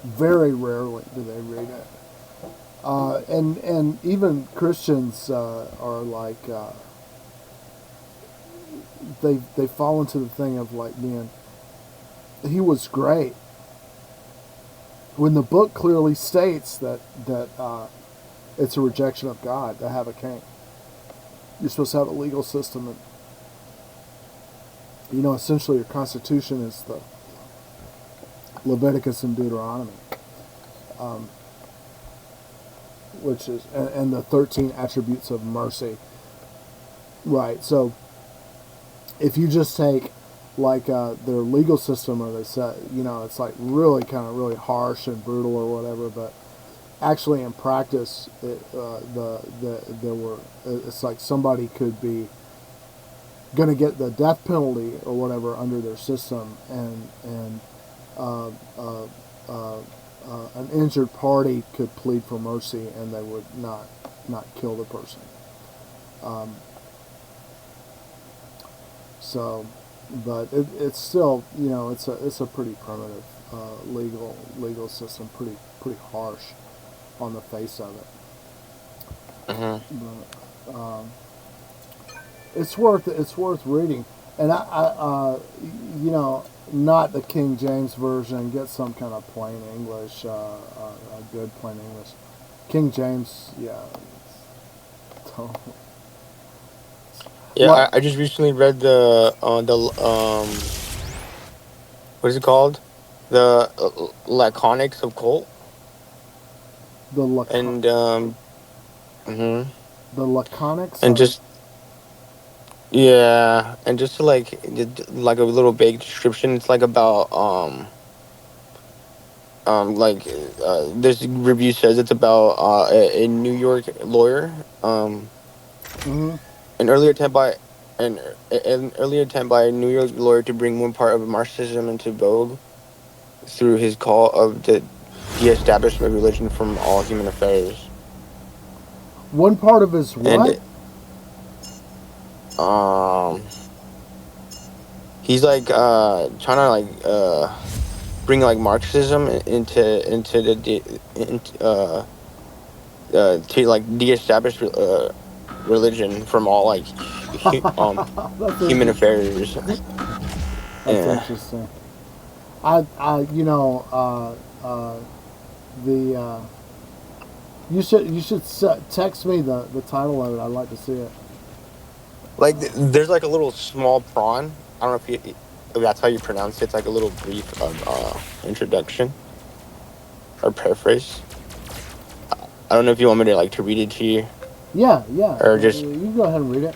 very rarely do they read it. And even Christians are like they fall into the thing of like being, he was great when the book clearly states that it's a rejection of God to have a king. You're supposed to have a legal system, and you know, essentially your constitution is the Leviticus and Deuteronomy, which is and the 13 attributes of mercy. Right. So if you just take like their legal system, or they say, you know, it's like really kind of really harsh and brutal or whatever, but actually in practice, it's like somebody could be going to get the death penalty or whatever under their system, and an injured party could plead for mercy, and they would not kill the person. So, but it's still, you know, it's a pretty primitive legal system, pretty harsh on the face of it. Mm-hmm. But, it's worth reading, and not the King James version. Get some kind of plain English, a good plain English. King James, yeah. Yeah, What I just recently read the what is it called? The Laconics of Colt, the laco- and mhm. the laconics And of just yeah, and just to like a little big description, it's like about like this review says it's about a New York lawyer, hmm an earlier attempt by an an earlier attempt by a New York lawyer to bring one part of Marxism into vogue through his call of the de-establishment of religion from all human affairs. one part of his what? And um he's like trying to bring like Marxism into the into to like de-establish religion from all like That's human interesting. affairs. That's Yeah. interesting. I the you should text me the title of it. I'd like to see it. Like there's like a little small prawn. I don't know if that's how you pronounce it. It's like a little brief of introduction or paraphrase. I don't know if you want me to like to read it to you Yeah, yeah. or just You can go ahead and read it.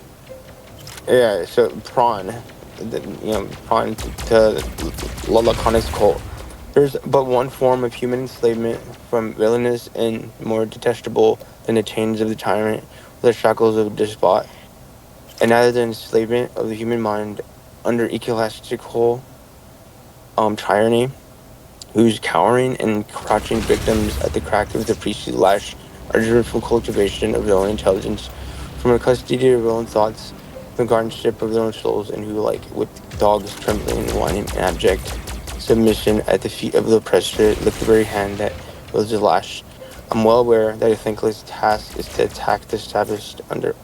yeah. So prawn, prawn to Lalaconic's cult. There's but one form of human enslavement from villainous and more detestable than the chains of the tyrant or the shackles of a despot, and neither the enslavement of the human mind under ecclesiastical tyranny, whose cowering and crouching victims at the crack of the priestly lash are driven from cultivation of their own intelligence, from the custody of their own thoughts, from the guardianship of their own souls, and who, like with dogs trembling and whining in abject submission at the feet of the oppressor, lick the very hand that wields the lash. I'm well aware that a thankless task is to attack the established under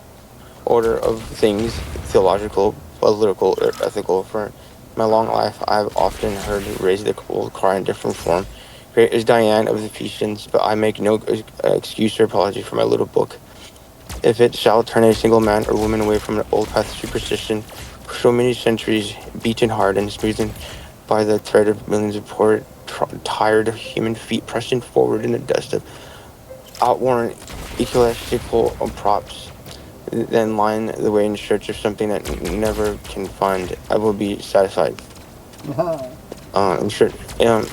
order of things, theological, political, or ethical. For my long life, I've often heard raise the old cry in different form. Great is Diane of the Ephesians, but I make no excuse or apology for my little book. If it shall turn a single man or woman away from an old path of superstition, for so many centuries beaten hard and smoothed by the tread of millions of poor, tired human feet pressing forward in the dust of outworn ecclesiastical props, then line the way in search of something that never can find, I will be satisfied. I'm sure.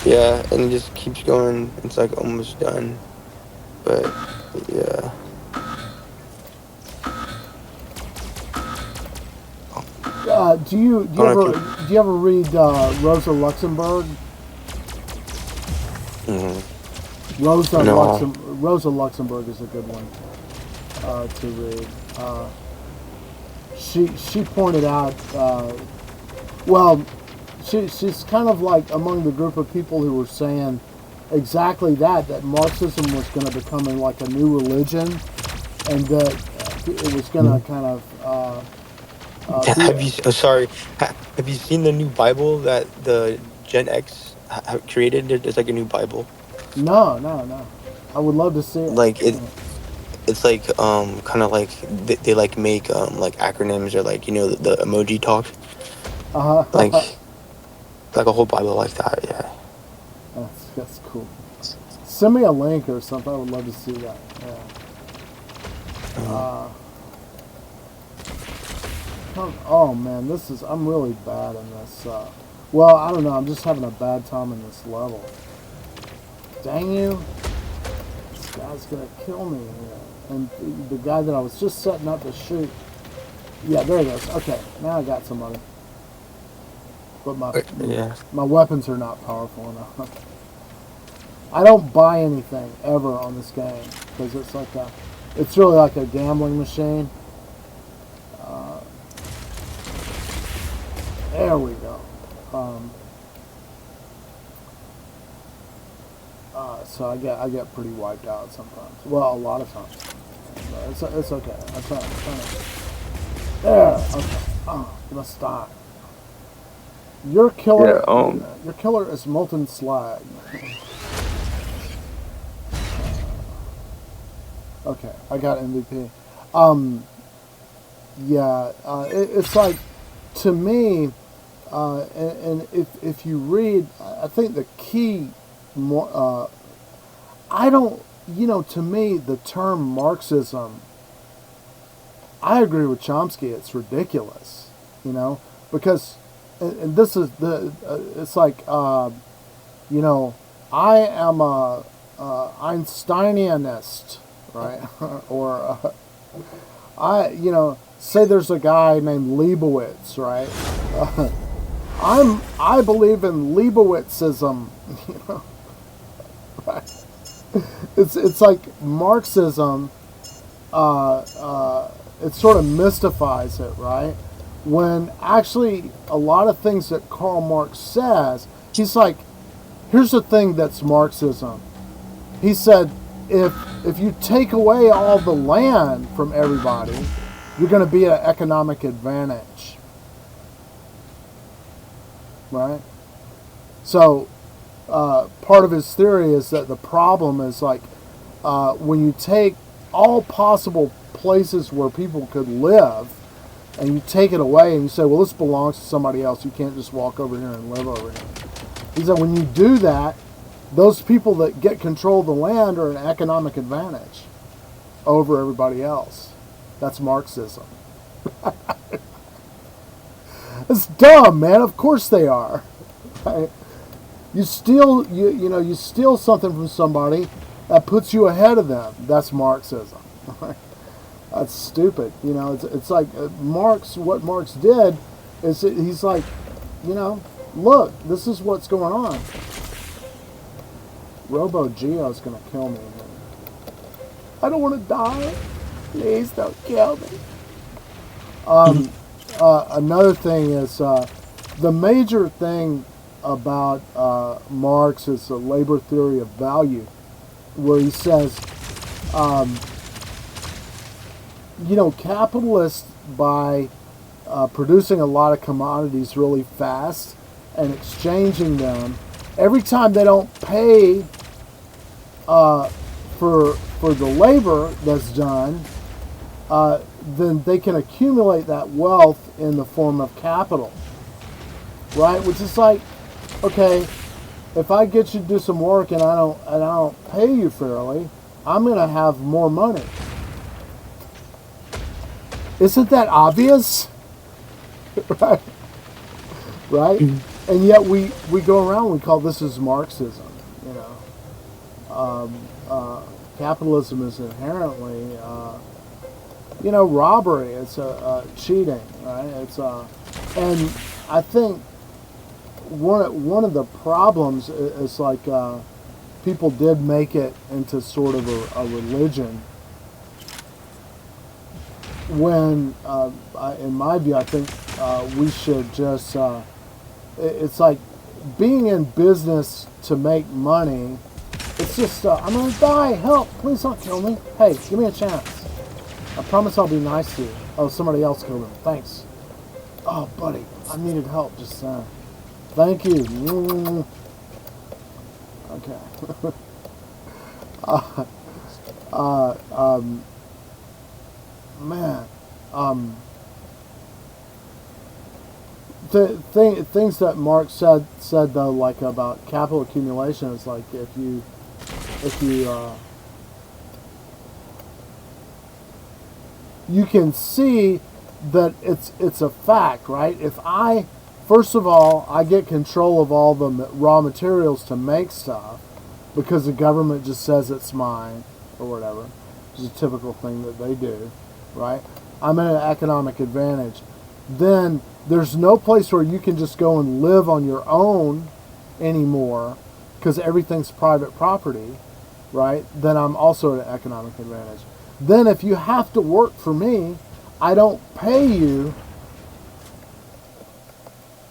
Yeah, and it just keeps going. It's like almost done, but yeah. I don't know if you. Do you ever read Rosa Luxemburg? Mm, no. Rosa Luxemburg is a good one to read. She pointed out. Well, she's kind of like among the group of people who were saying exactly that Marxism was going to become like a new religion, and that it was going to kind of be. Have you? Oh, sorry. Have you seen the new Bible that the Gen X have created? There's like a new Bible. No, no, no. I would love to see it. Like it's like kind of like they like make like acronyms or like the emoji talk, like Uh-huh. like a whole Bible like that. Yeah. That's cool. Send me a link or something. I would love to see that. Yeah. Um, Uh, oh man, I'm really bad in this. Well, I don't know. I'm just having a bad time in this level. Dang you! This guy's gonna kill me here. And the guy that I was just setting up to shoot. Yeah, there it is. Okay, now I got somebody. But yeah. my weapons are not powerful enough. I don't buy anything ever on this game because it's really like a gambling machine. Uh, there we go. So I get pretty wiped out sometimes. Well, a lot of times. But it's okay. I'm trying to There. Okay. Oh, you must stop. Your Yeah. killer. Your killer is molten slag. Okay, I got MVP. Yeah, it's like, to me, and if you read, I think the key, more, I don't, to me, the term Marxism, I agree with Chomsky. It's ridiculous, because, and this is it's like, I am a Einsteinianist, right? Or say there's a guy named Leibowitz, right? I believe in Leibowitzism, right? It's like Marxism. It sort of mystifies it, right? When actually a lot of things that Karl Marx says, he's like, here's the thing that's Marxism. He said, if you take away all the land from everybody, you're going to be at an economic advantage, right? So part of his theory is that the problem is like when you take all possible places where people could live and you take it away and you say, well, this belongs to somebody else. You can't just walk over here and live over here. He said when you do that, those people that get control of the land are an economic advantage over everybody else. That's Marxism. It's dumb, man. Of course they are. Right? You steal, you steal something from somebody that puts you ahead of them. That's Marxism. That's stupid. It's like Marx. What Marx did is he's like, look, this is what's going on. Robo Geo's gonna kill me. I don't want to die. Please don't kill me. Another thing is the major thing about Marx is the labor theory of value, where he says, capitalists, by producing a lot of commodities really fast and exchanging them, every time they don't pay for the labor that's done, then they can accumulate that wealth in the form of capital, right? Which is like, okay, if I get you to do some work and I don't pay you fairly, I'm going to have more money. Isn't that obvious? Right? Right? Mm-hmm. And yet we go around, we call this as Marxism. Capitalism is inherently, robbery. It's cheating, right? And I think one of the problems is like people did make it into sort of a religion. When, in my view, I think we should just, it's like being in business to make money. It's just, I'm going to die, help, please don't kill me. Hey, give me a chance. I promise I'll be nice to you. Oh, somebody else killed him, thanks. Oh, buddy, I needed help just then. Thank you. Okay. Man, things that Marx said though, like about capital accumulation, is like if you you can see that it's a fact, right? If first of all, I get control of all the raw materials to make stuff because the government just says it's mine or whatever, which is a typical thing that they do. Right? I'm at an economic advantage. Then there's no place where you can just go and live on your own anymore because everything's private property, right? Then I'm also at an economic advantage. Then if you have to work for me, I don't pay you,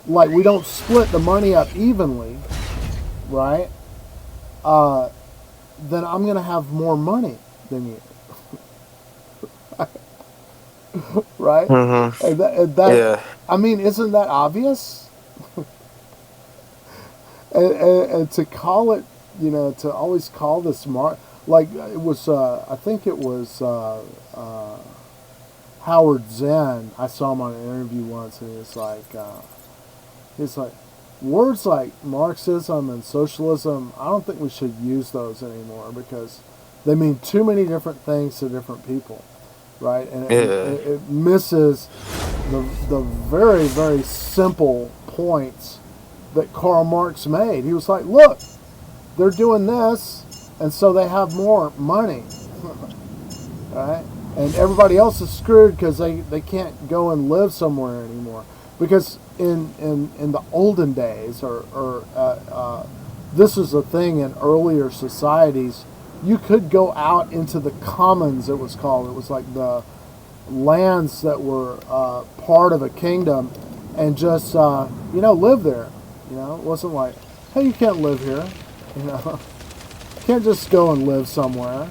like we don't split the money up evenly, right? Then I'm going to have more money than you. right? Mm-hmm. And that, Yeah. I mean, isn't that obvious? And to call it, to always call this like it was, I think it was Howard Zinn. I saw him on an interview once, and he's like, words like Marxism and socialism. I don't think we should use those anymore because they mean too many different things to different people, right? And Yeah. it misses the very, very simple points that Karl Marx made. He was like, look, they're doing this, and so they have more money, right? And everybody else is screwed because they can't go and live somewhere anymore. Because in the olden days, this was a thing in earlier societies, you could go out into the commons, it was called. It was like the lands that were part of a kingdom, and just live there. It wasn't like, hey, you can't live here. You can't just go and live somewhere.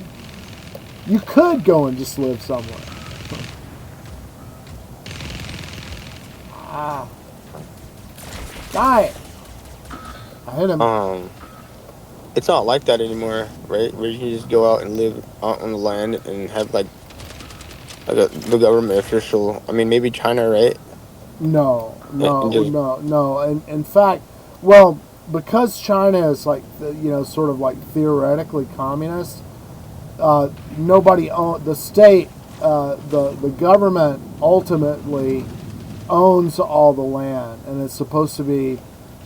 You could go and just live somewhere. Die. I hit him. It's not like that anymore, right? Where you can just go out and live out on the land and have the government official. I mean, maybe China, right? No, And no, just no, no. And in fact, well, because China is like, sort of like theoretically communist, nobody own the state, the government ultimately owns all the land, and it's supposed to be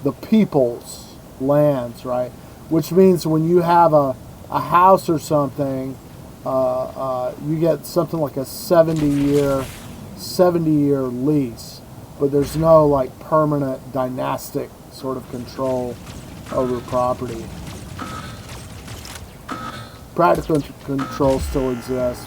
the people's lands, right? Which means when you have a house or something, you get something like a 70-year lease, but there's no like permanent dynastic sort of control over property. Practical control still exists,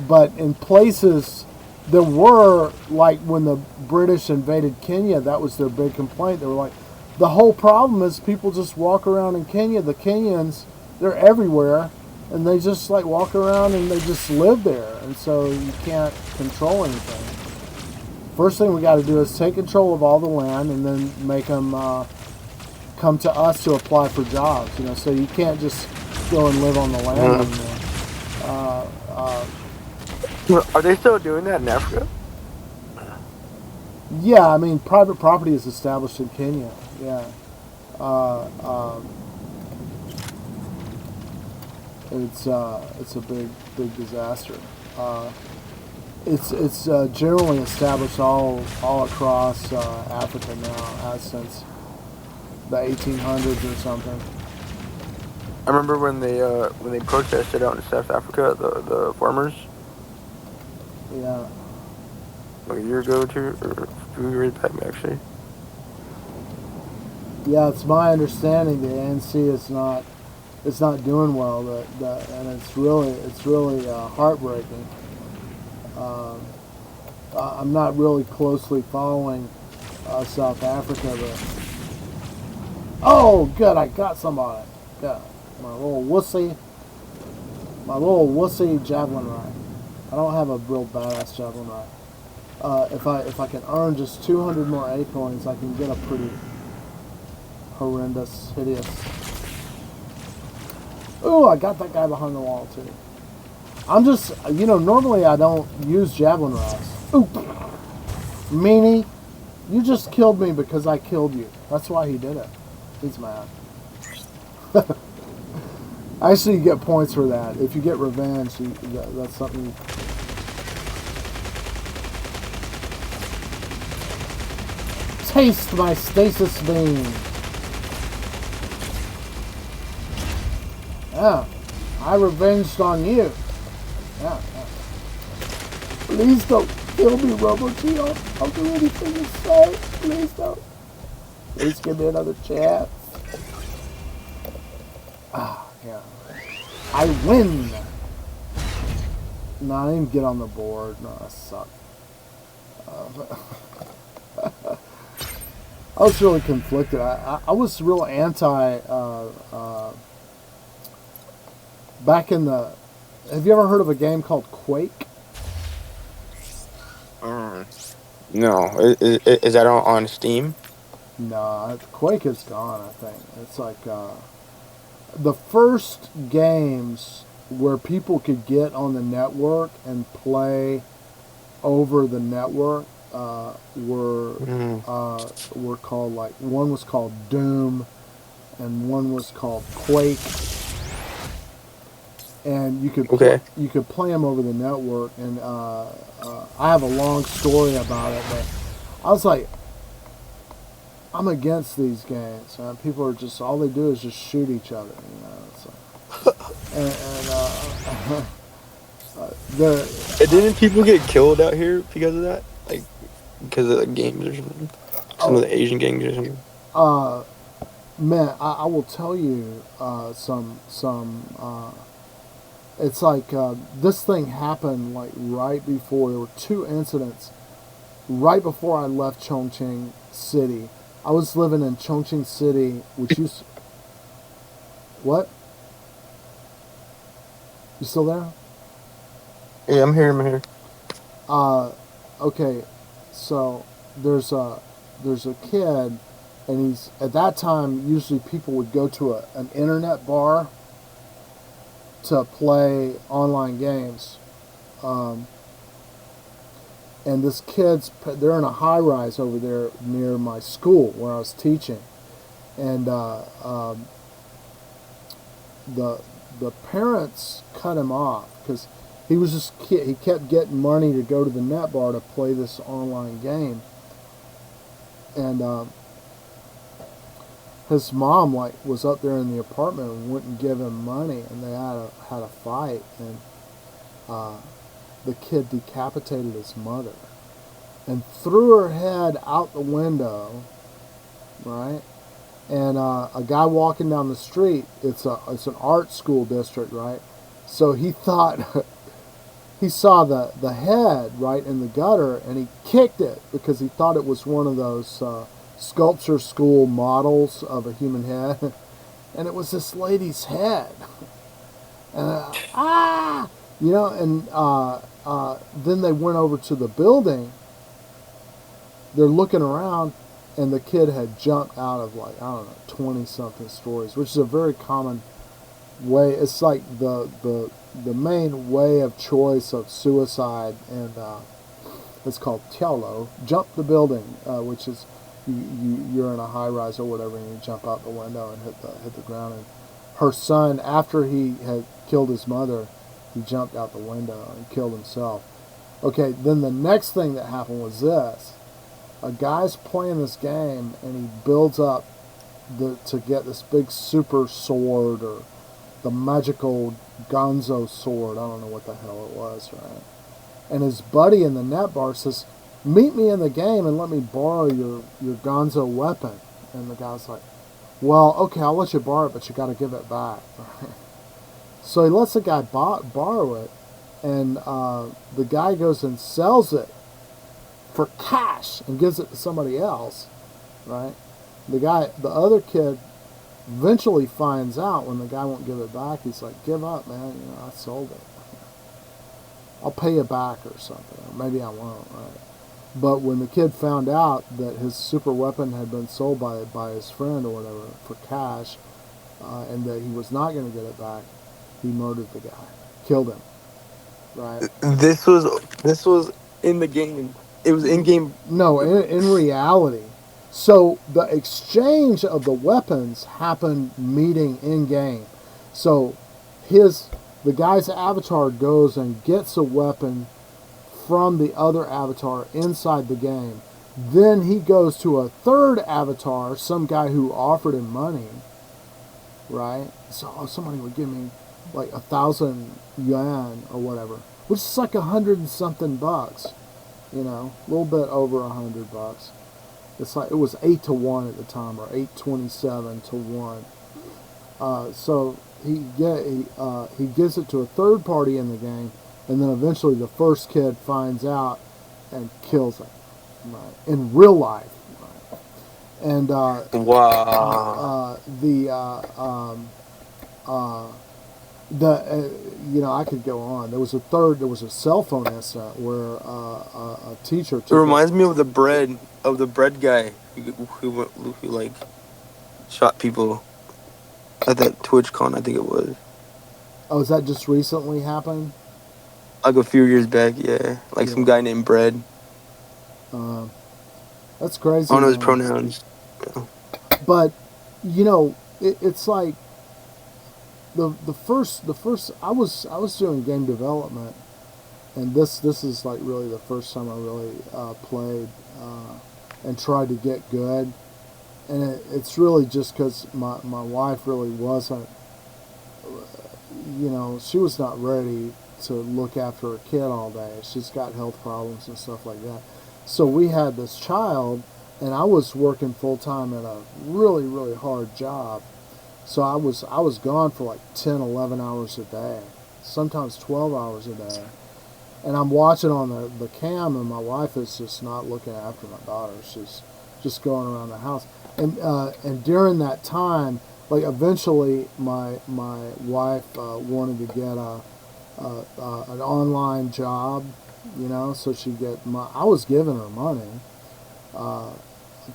but in places there were, like when the British invaded Kenya, that was their big complaint. They were like, the whole problem is people just walk around in Kenya. The Kenyans, they're everywhere, and they just like walk around and they just live there, and so you can't control anything. First thing we got to do is take control of all the land, and then make them come to us to apply for jobs. So you can't just go and live on the land anymore. are they still doing that in Africa? Yeah, I mean, private property is established in Kenya. Yeah, it's a big disaster. It's generally established all across Africa now, as since the 1800s or something. I remember when they protested out in South Africa, the farmers, Yeah. like a year ago or two, or a few years back actually. Yeah, it's my understanding the ANC is not doing well. And it's really heartbreaking. I'm not really closely following South Africa, but oh, good, I got somebody. Got my little wussy javelin rifle. I don't have a real badass javelin rifle. If I can earn just 200 more acorns, I can get a pretty horrendous, hideous. Ooh, I got that guy behind the wall too. I'm just, normally I don't use javelin rifles. Ooh, meanie, you just killed me because I killed you. That's why he did it. He's mad. Actually, you get points for that. If you get revenge, that's something. Taste my stasis beam. Yeah, I revenged on you. Yeah. Please don't kill me, Robo-G. I'll do anything you say. Please don't. Please give me another chance. Yeah. I win. No, I didn't even get on the board. No, I suck. I was really conflicted. I was real anti. Back in the Have you ever heard of a game called Quake? Mm, no, is that on Steam? Nah, Quake is gone. I think it's like the first games where people could get on the network and play over the network Mm, were called, like, one was called Doom and one was called Quake, and okay. you could play them over the network. And I have a long story about it, but I was like, I'm against these games. People are just, all they do is just shoot each other. It's like, and the And didn't people get killed out here because of that? Like because of the games or something? Some of oh the Asian gangs or something. uh, man, I will tell you some. It's like this thing happened like right before, there were two incidents right before I left Chongqing City. I was living in Chongqing City, which used, what? You still there? Yeah, I'm here. I'm here. Uh, okay, so there's a there's a kid, and he's, at that time, usually people would go to an internet bar to play online games. Um, and this kid's, they're in a high rise over there near my school where I was teaching, and the the parents cut him off because he kept getting money to go to the net bar to play this online game, and his mom, like, was up there in the apartment and wouldn't give him money, and they had a fight, and uh, the kid decapitated his mother and threw her head out the window, right? And a guy walking down the street, it's an art school district, right? So he thought he saw the head right in the gutter, and he kicked it because he thought it was one of those sculpture school models of a human head, and it was this lady's head. And and then they went over to the building. They're looking around, and the kid had jumped out of, like, I don't know, 20 something stories, which is a very common way. It's like the main way of choice of suicide, and it's called tiaolo, jump the building, which is you're in a high rise or whatever, and you jump out the window and hit the ground. And her son, after he had killed his mother, he jumped out the window and killed himself. Okay, then the next thing that happened was this: a guy's playing this game, and he builds up to get this big super sword, or the magical Gonzo sword. I don't know what the hell it was, right? And his buddy in the net bar says, "Meet me in the game and let me borrow your Gonzo weapon." And the guy's like, "Well, okay, I'll let you borrow it, but you got to give it back." So he lets the guy borrow it, and the guy goes and sells it for cash and gives it to somebody else, right? The other kid, eventually finds out when the guy won't give it back. He's like, "Give up, man. I sold it. I'll pay you back or something. Or maybe I won't," right? But when the kid found out that his super weapon had been sold by his friend or whatever for cash, and that he was not going to get it back, he murdered the guy, killed him, right? This was in the game. It was in game. No, in reality. So the exchange of the weapons happened meeting in game. So his the guy's avatar goes and gets a weapon from the other avatar inside the game. Then he goes to a third avatar, some guy who offered him money, right? So, somebody would give me like 1,000 yuan or whatever, which is like 100 and something bucks, a little bit over $100. It's like it was 8 to 1 at the time, or 827 to 1. So he gives it to a third party in the game, and then eventually the first kid finds out and kills him, right, in real life. Right? And Wow. the uh, I could go on. There was a cell phone incident where a teacher It took reminds me of the bread guy who like shot people at that TwitchCon. I think it was Oh, is that just recently happened? like a few years back. Yeah, like some Yeah. guy named Bread. Uh, that's I crazy, don't know his man. pronouns. Yeah. But it's like the first I was doing game development, and this is like really the first time I really played and tried to get good, and it's really just because my wife really wasn't, she was not ready to look after a kid all day. She's got health problems and stuff like that. So we had this child, and I was working full time at a really, really hard job. So I was gone for like 10, 11 hours a day, sometimes 12 hours a day. And I'm watching on the cam, and my wife is just not looking after my daughter. She's just going around the house. And during that time, like eventually, my wife wanted to get an online job, so she get my. I was giving her money uh,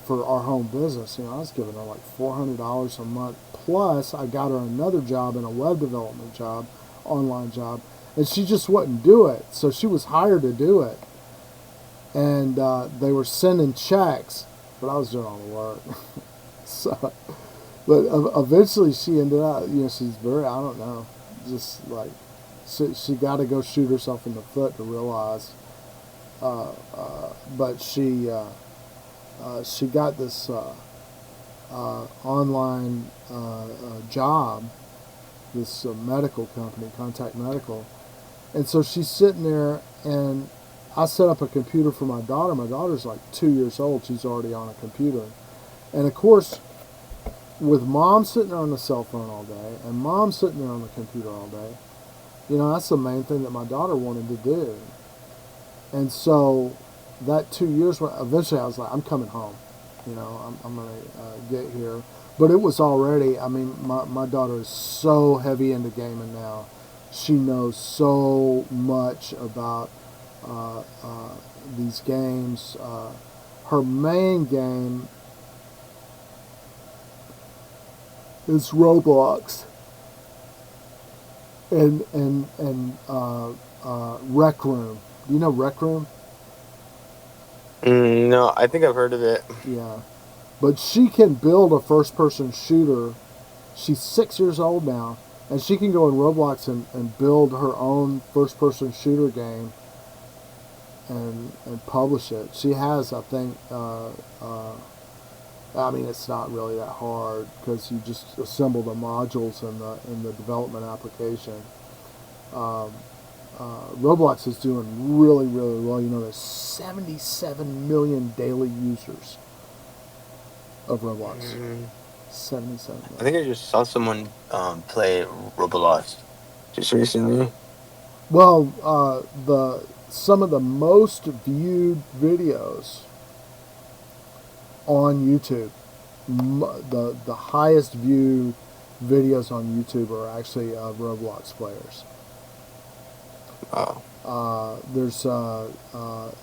for our home business. I was giving her like $400 a month. Plus, I got her another job in a web development job, online job, and she just wouldn't do it. So she was hired to do it, and they were sending checks, but I was doing all the work. So, but eventually she ended up, she's very, I don't know, just like she got to go shoot herself in the foot to realize. But she got this online job, this medical company, Contact Medical, and so she's sitting there, and I set up a computer for my daughter. My daughter's like 2 years old. She's already on a computer, and of course, with mom sitting there on the cell phone all day and mom sitting there on the computer all day, that's the main thing that my daughter wanted to do. And so that 2 years, eventually I was like, I'm coming home. I'm going to get here. But it was already, I mean, my daughter is so heavy into gaming now. She knows so much about these games. Her main game is Roblox and Rec Room. Do you know Rec Room? No, I think I've heard of it. Yeah. But she can build a first person shooter. She's 6 years old now, and she can go in Roblox and build her own first person shooter game and publish it. She has, I think, I mean, it's not really that hard because you just assemble the modules in the development application. Um, Roblox is doing really, really well. There's 77 million daily users of Roblox. 77 I million. think I just saw someone play Roblox just recently. Well, some of the most viewed videos on YouTube, the highest viewed videos on YouTube are actually Roblox players. Wow.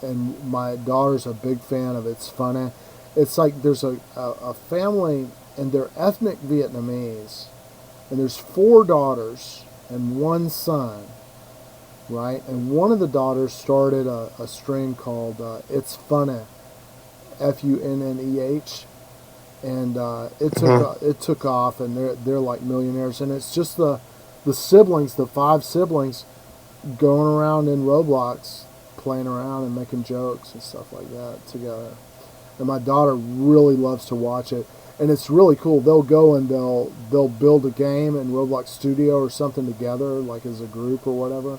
And my daughter's a big fan of It's Funny. It's like there's a family, and they're ethnic Vietnamese, and there's 4 daughters and 1 son, right? And one of the daughters started a stream called It's Funny, FUNNEH, and it took off, and they're like millionaires, and it's just the siblings, the 5 siblings, going around in Roblox, playing around and making jokes and stuff like that together. And my daughter really loves to watch it, and it's really cool. They'll go and they'll build a game in Roblox Studio or something together, like as a group or whatever.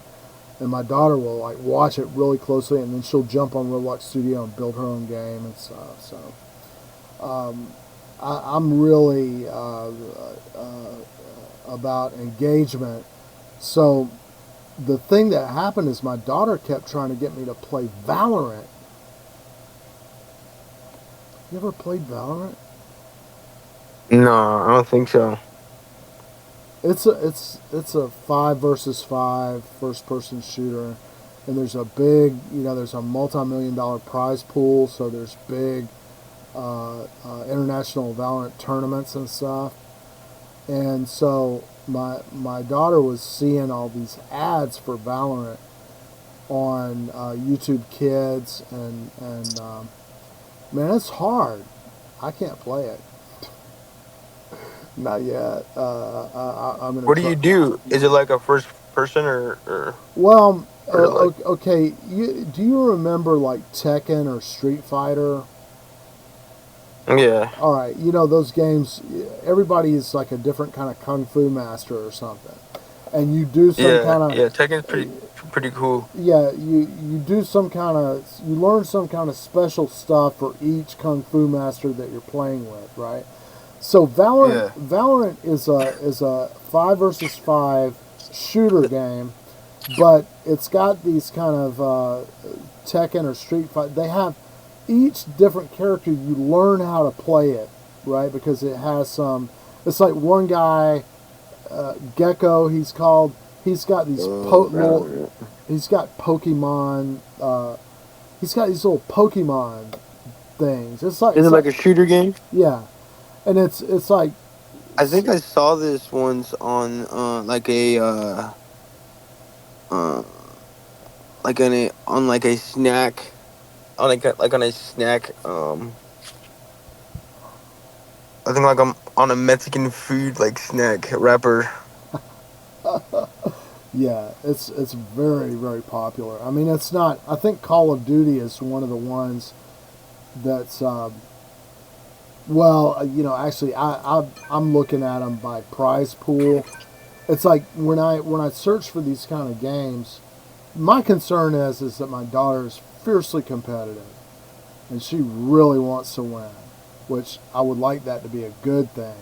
And my daughter will like watch it really closely, and then she'll jump on Roblox Studio and build her own game and stuff. So I'm really about engagement. So the thing that happened is my daughter kept trying to get me to play Valorant. You ever played Valorant? No, I don't think so. It's a 5 versus 5 first person shooter, and there's a big, there's a multi-million-dollar prize pool, so there's big international Valorant tournaments and stuff. And so my daughter was seeing all these ads for Valorant on YouTube Kids, and man, it's hard. I can't play it. Not yet. I'm gonna What do try. you do? Is it like a first person Well, or like okay. Do you remember like Tekken or Street Fighter? yeah All right, those games. Everybody is like a different kind of kung fu master or something, and you do some yeah kind of yeah Tekken's pretty cool. yeah. You do some kind of you learn some kind of special stuff for each kung fu master that you're playing with, right? So Yeah. Valorant is a 5 versus 5 shooter game, but it's got these kind of Tekken or Street Fighter. They have each different character. You learn how to play it, right? Because it has some. It's like one guy, Gecko. He's called. He's got these Valorant. He's got Pokemon. He's got these little Pokemon things. Is it like a shooter game? Yeah, and it's like I think I saw this once on like a uh like on like a snack on a snack I think like I'm on a Mexican food like snack wrapper. yeah, it's very very popular. I mean, it's not. I think Call of Duty is one of the ones that's. Well, actually, I'm looking at them by prize pool. It's like when I search for these kind of games, my concern is that my daughter is fiercely competitive, and she really wants to win, which I would like that to be a good thing.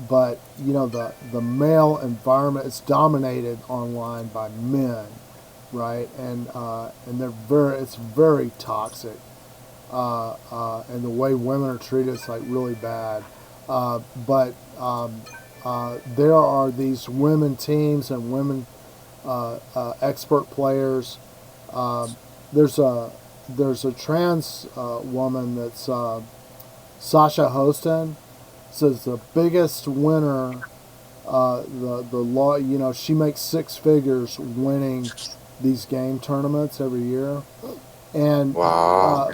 But the male environment is dominated online by men, right? And it's very toxic, and the way women are treated is like really bad. But there are these women teams and women expert players. Um, there's a trans woman that's Sasha Hostin. Says the biggest winner. The law. She makes 6 figures winning these game tournaments every year. And Wow.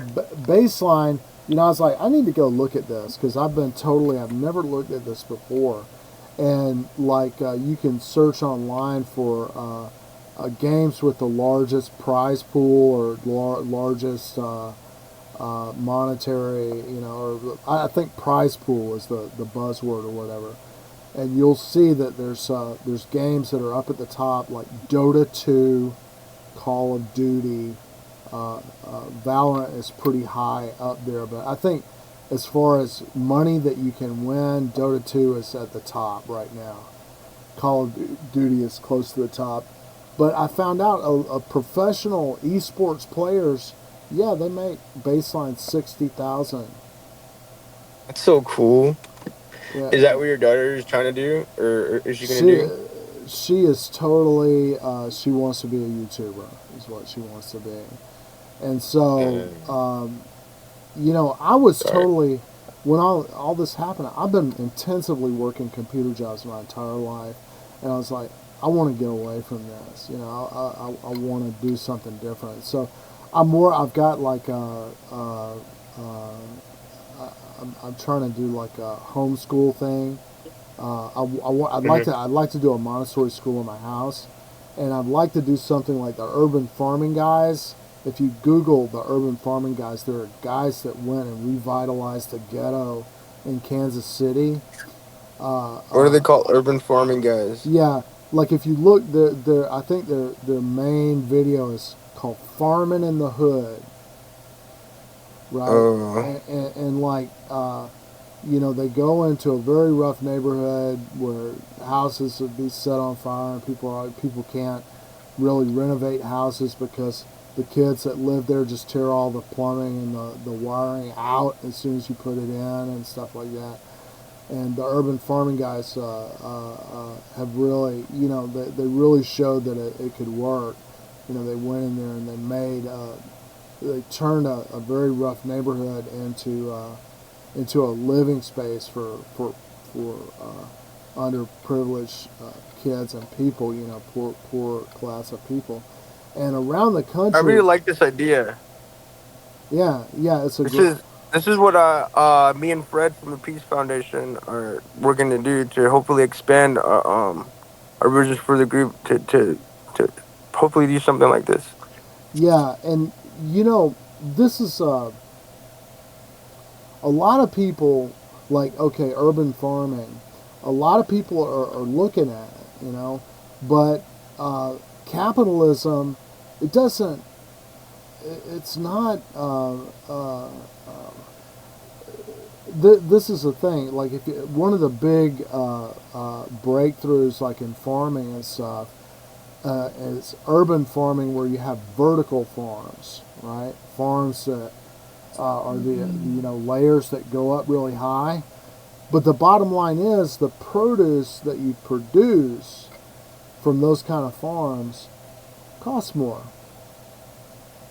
Baseline, I was like, I need to go look at this because I've never looked at this before. And like, you can search online for games with the largest prize pool or largest monetary, or I think prize pool is the buzzword or whatever. And you'll see that there's games that are up at the top like Dota 2, Call of Duty. Valorant is pretty high up there, but I think as far as money that you can win, Dota 2 is at the top right now. Call of Duty is close to the top. But I found out a professional esports players, yeah, they make baseline 60,000. That's so cool. Yeah, Is that what your daughter is trying to do, or is she gonna she do? she is totally she wants to be a YouTuber is what she wants to be, and so Mm, I was sorry. totally when all this happened. I've been intensively working computer jobs my entire life, and I was like, I want to get away from this. I want to do something different. So I've got like I'm trying to do like a homeschool thing. Hmm. I'd like to do a Montessori school in my house, and I'd like to do something like the urban farming guys. If you Google the urban farming guys, there are guys that went and revitalized the ghetto in Kansas City. Uh, What do they uh, call urban farming guys? yeah, like if you look, I think their main video is called "Farming in the Hood," right? Oh, And like they go into a very rough neighborhood where houses would be set on fire and people can't really renovate houses because the kids that live there just tear all the plumbing and the wiring out as soon as you put it in and stuff like that. and the urban farming guys have really, they really showed that it could work. They went in there and they turned a very rough neighborhood into a living space for underprivileged kids and people, poor class of people, and around the I really country. like this idea. Yeah, it's a This great. is this is what me and Fred from the Peace Foundation are working to do to hopefully expand our vision for the group to hopefully do something like this. Yeah, and this is a lot of people like, okay, urban farming. A lot of people are looking at it, but capitalism, it doesn't. It's not. This is the thing. Like, one of the big breakthroughs, like in farming and stuff, is urban farming, where you have vertical farms, right? Farms that are the layers that go up really high. But the bottom line is the produce that you produce from those kind of farms costs more.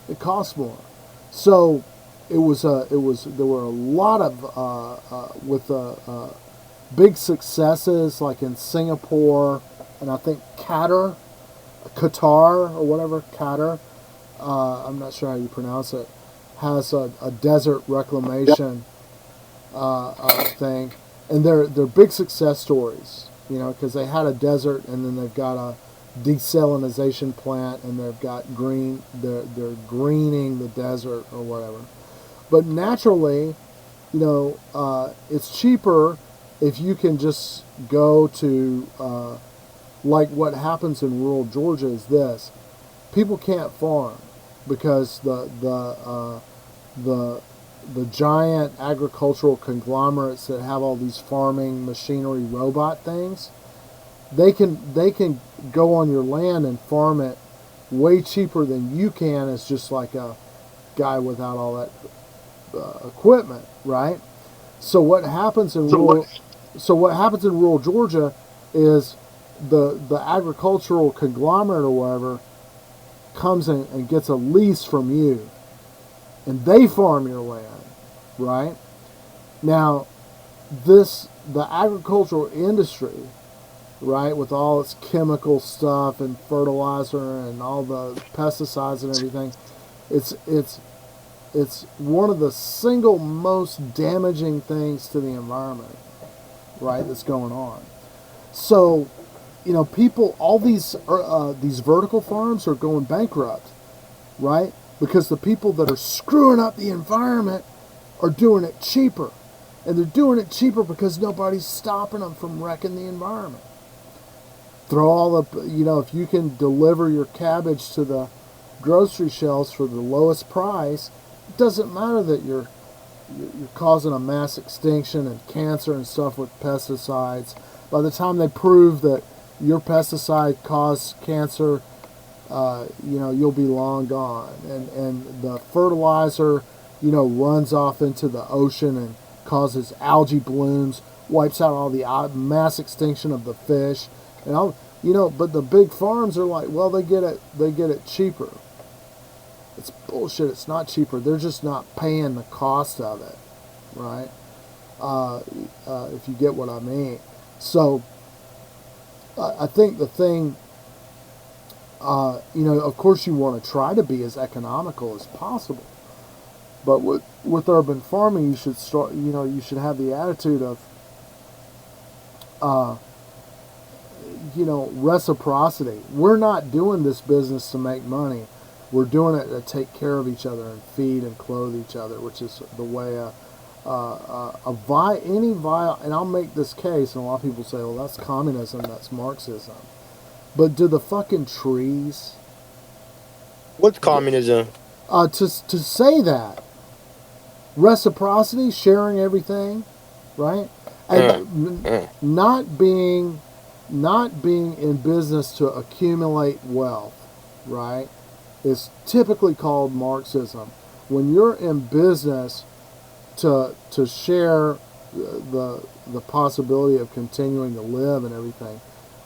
It costs more. So there were a lot of with big successes, like in Singapore, and I think Qatar or whatever, Qatar. I'm not sure how you pronounce it. Has a desert reclamation thing, and they're big success stories. Because they had a desert, and then they've got a desalinization plant, and they've got they're greening the desert or whatever. But naturally, it's cheaper if you can just go to like what happens in rural Georgia is this: people can't farm because the giant agricultural conglomerates that have all these farming machinery robot things, they can go on your land and farm it way cheaper than you can as just like a guy without all that equipment, right? So what happens in rural Georgia is the agricultural conglomerate or whatever comes in and gets a lease from you, and they farm your land, right? Now, the agricultural industry, right, with all its chemical stuff and fertilizer and all the pesticides and everything, it's one of the single most damaging things to the environment, right, that's going on. So, people, all these vertical farms are going bankrupt, right? Because the people that are screwing up the environment are doing it cheaper. And they're doing it cheaper because nobody's stopping them from wrecking the environment. Throw all the, if you can deliver your cabbage to the grocery shelves for the lowest price, it doesn't matter that you're causing a mass extinction and cancer and stuff with pesticides. By the time they prove that your pesticide caused cancer, you'll be long gone. And the fertilizer, runs off into the ocean and causes algae blooms, wipes out all the mass extinction of the fish, and all. But the big farms are like, well, they get it cheaper. It's bullshit. It's not cheaper. They're just not paying the cost of it, right? If you get what I mean. So I think the thing, of course, you want to try to be as economical as possible. But with urban farming, you should start. You should have the attitude of, reciprocity. We're not doing this business to make money. We're doing it to take care of each other and feed and clothe each other, which is the way and I'll make this case, and a lot of people say, well, that's communism, that's Marxism. But do the fucking trees... What's communism? To say that. Reciprocity, sharing everything, right? And not being in business to accumulate wealth, right, is typically called Marxism. When you're in business to share the possibility of continuing to live and everything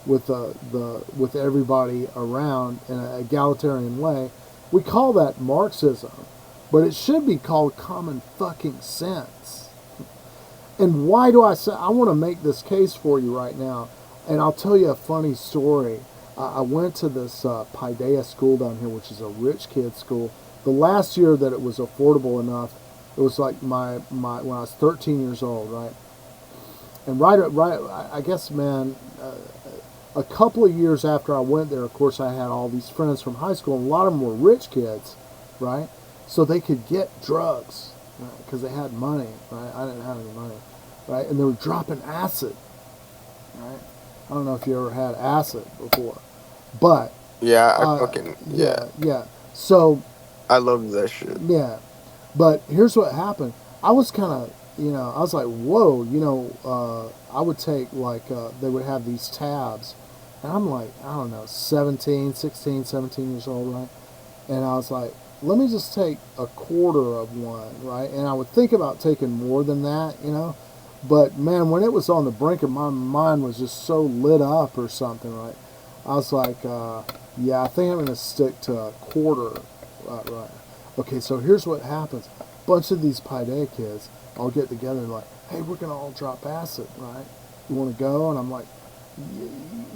with with everybody around in an egalitarian way. We call that Marxism, but it should be called common fucking sense. And why do I say I want to make this case for you right now? And I'll tell you a funny story. I went to this Paideia school down here, which is a rich kid school. The last year that it was affordable enough, it was like my when I was 13 years old, right? And right, I guess, man, a couple of years after I went there, of course, I had all these friends from high school, and a lot of them were rich kids, right? So they could get drugs, because they had money, right? I didn't have any money, right? And they were dropping acid, right? I don't know if you ever had acid before, but Yeah, I fucking yeah. So I love that shit. yeah, but here's what happened. I was kind of, I was like, whoa, I would take they would have these tabs, and I'm like, I don't know, 17 years old, right? And I was like, let me just take a quarter of one, right? And I would think about taking more than that, But man, when it was on the brink of my mind was just so lit up or something, right? I was like, yeah, I think I'm going to stick to a quarter, right? Okay, so here's what happens. A bunch of these Paideia kids all get together and like, hey, we're going to all drop acid, right? You want to go? And I'm like,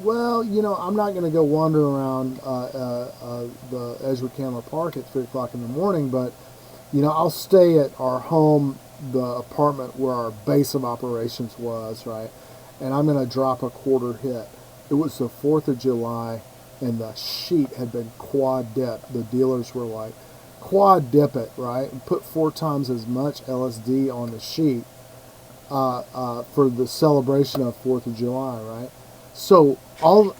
well, I'm not going to go wander around the Edgewood Candler Park at 3 o'clock in the morning, but, I'll stay at our home, the apartment where our base of operations was, right? And I'm going to drop a quarter hit. It was the 4th of July, and the sheet had been quad dipped. The dealers were like, quad dip it, right? And put 4 times as much LSD on the sheet for the celebration of 4th of July, right? So all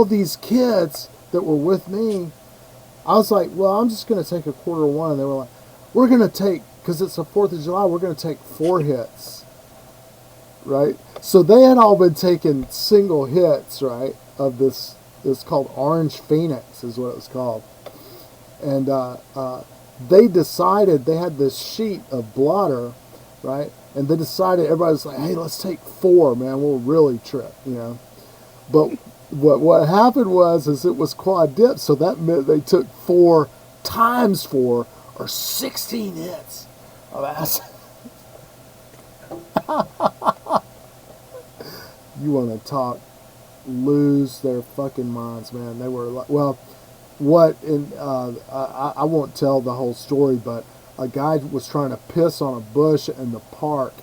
these kids that were with me, I was like, well, I'm just going to take a quarter of one. And they were like, we're going to take, because it's the 4th of July, we're going to take 4 hits, right? So they had all been taking single hits, right, of this. It's called Orange Phoenix is what it was called. And they decided, they had this sheet of blotter, right? And they decided, everybody was like, hey, let's take 4, man. We'll really trip, But what happened is it was quad dip, so that meant they took 4 times 4, or 16 hits of acid. You want to talk, lose their fucking minds, man. They were like, well, I won't tell the whole story, but a guy was trying to piss on a bush in the park,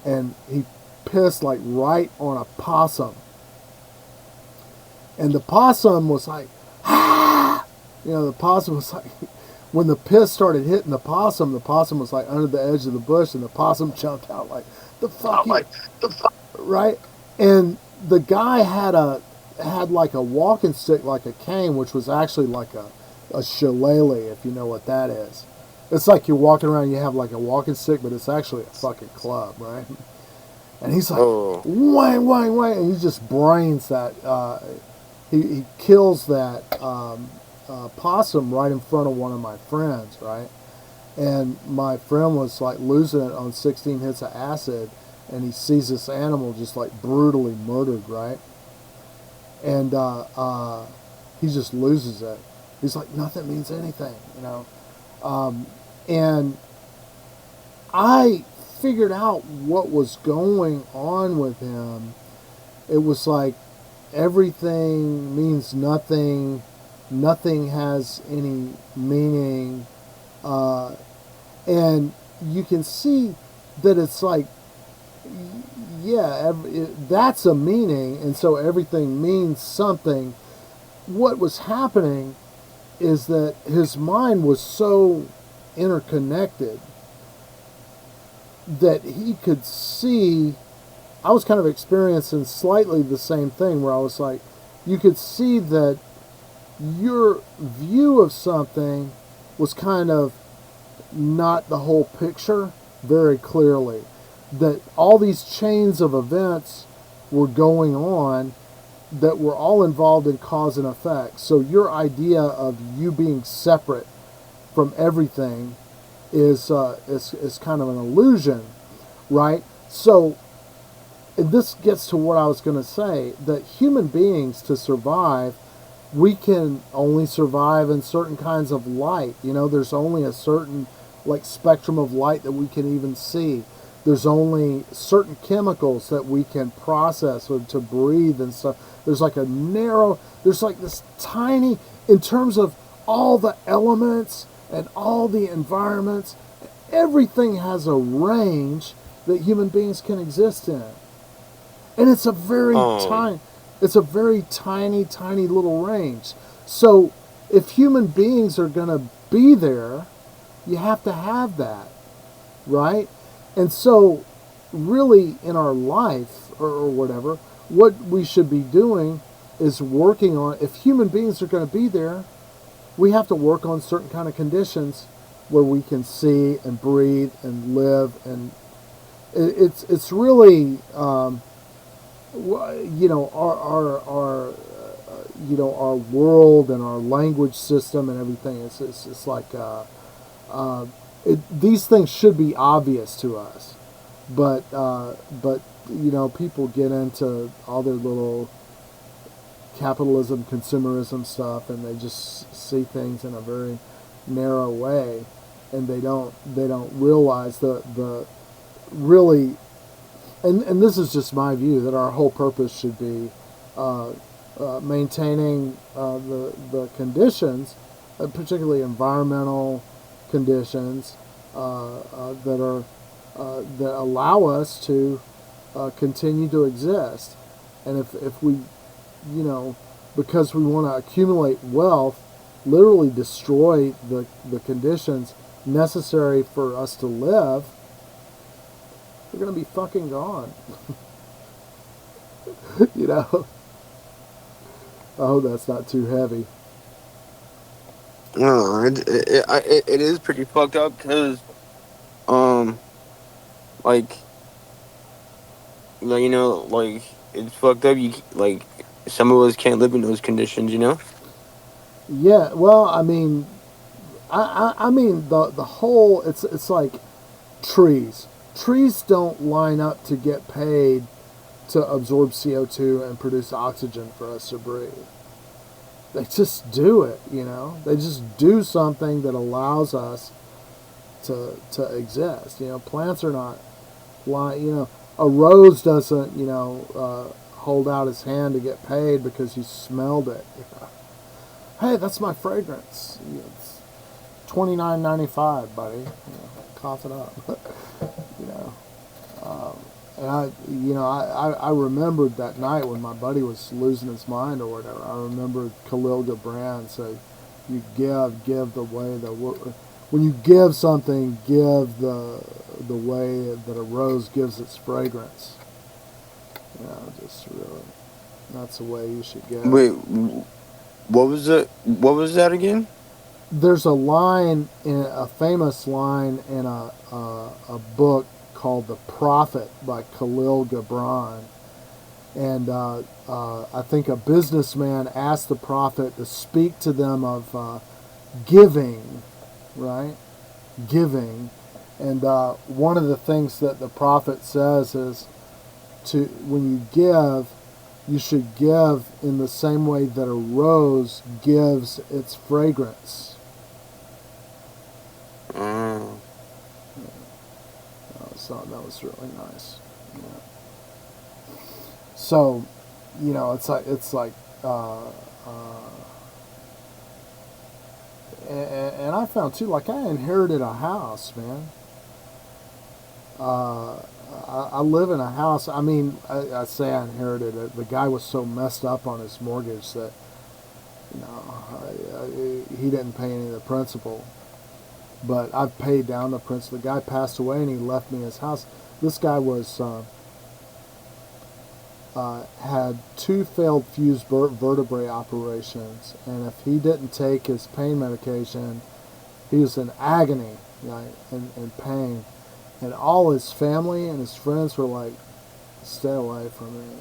and he pissed like right on a possum. And the possum was like, ah! The possum was like, when the piss started hitting the possum was like under the edge of the bush, and the possum jumped out like, right? And the guy had like a walking stick, like a cane, which was actually like a shillelagh, if you know what that is. It's like you're walking around, you have like a walking stick, but it's actually a fucking club, right? And he's like, wang, wang, wang, and he just brains that. He kills that possum right in front of one of my friends, right? And my friend was like losing it on 16 hits of acid, and he sees this animal just like brutally murdered, right? And he just loses it. He's like, nothing means anything, and I figured out what was going on with him. It was like everything means nothing. Nothing has any meaning. And you can see that it's like, yeah, that's a meaning, and so everything means something. What was happening is that his mind was so interconnected that he could see. I was kind of experiencing slightly the same thing, where I was like, you could see that your view of something was kind of not the whole picture very clearly. That all these chains of events were going on that were all involved in cause and effect. So your idea of you being separate from everything is kind of an illusion, right? So, and this gets to what I was going to say, that human beings, to survive, we can only survive in certain kinds of light. You know, there's only a certain like spectrum of light that we can even see. There's only certain chemicals that we can process or to breathe and stuff. There's like a narrow, there's like this tiny, in terms of all the elements and all the environments, everything has a range that human beings can exist in. And it's a very Um, tiny, it's a very tiny, tiny little range. So if human beings are going to be there, you have to have that, right? And so, really, in our life or whatever, what we should be doing is working on. If human beings are going to be there, we have to work on certain kind of conditions where we can see and breathe and live, and it's really our world and our language system and everything. It's like uh, these things should be obvious to us, but people get into all their little capitalism, consumerism stuff, and they just see things in a very narrow way, and they don't realize the really, and this is just my view, that our whole purpose should be uh, maintaining the conditions, particularly environmental conditions that allow us to continue to exist. And if we, because we want to accumulate wealth, literally destroy the conditions necessary for us to live, we're going to be fucking gone. you know? I hope that's not too heavy. no, it is pretty fucked up because, um, like, like it's fucked up. Like some of us can't live in those conditions. Yeah, well, I mean, I mean the whole, it's like trees. Trees don't line up to get paid to absorb CO2 and produce oxygen for us to breathe. They just do it, They just do something that allows us to exist. Plants are not a rose doesn't, hold out his hand to get paid because you smelled it. Hey, that's my fragrance. It's $29.95, buddy. Cough it up. you know. And I remembered that night when my buddy was losing his mind or whatever. I remembered Khalil Gibran say, "You give the way the when you give something, give the way that a rose gives its fragrance." Just really, that's the way you should give. Wait, what was it? What was that again? There's a famous line in a book called The Prophet by Khalil Gibran. And I think a businessman asked the prophet to speak to them of giving, right? Giving. And one of the things that the prophet says is when you give, you should give in the same way that a rose gives its fragrance. Uh, So that was really nice. So, it's like, and I found too, like, I inherited a house, man. Uh, I live in a house. I mean, I say I inherited it. The guy was so messed up on his mortgage that, he didn't pay any of the principal. But I've paid down the principal. The guy passed away and he left me his house. This guy had 2 failed fused vertebrae operations, and if he didn't take his pain medication, he was in agony, right, and pain. And all his family and his friends were like, "Stay away from me."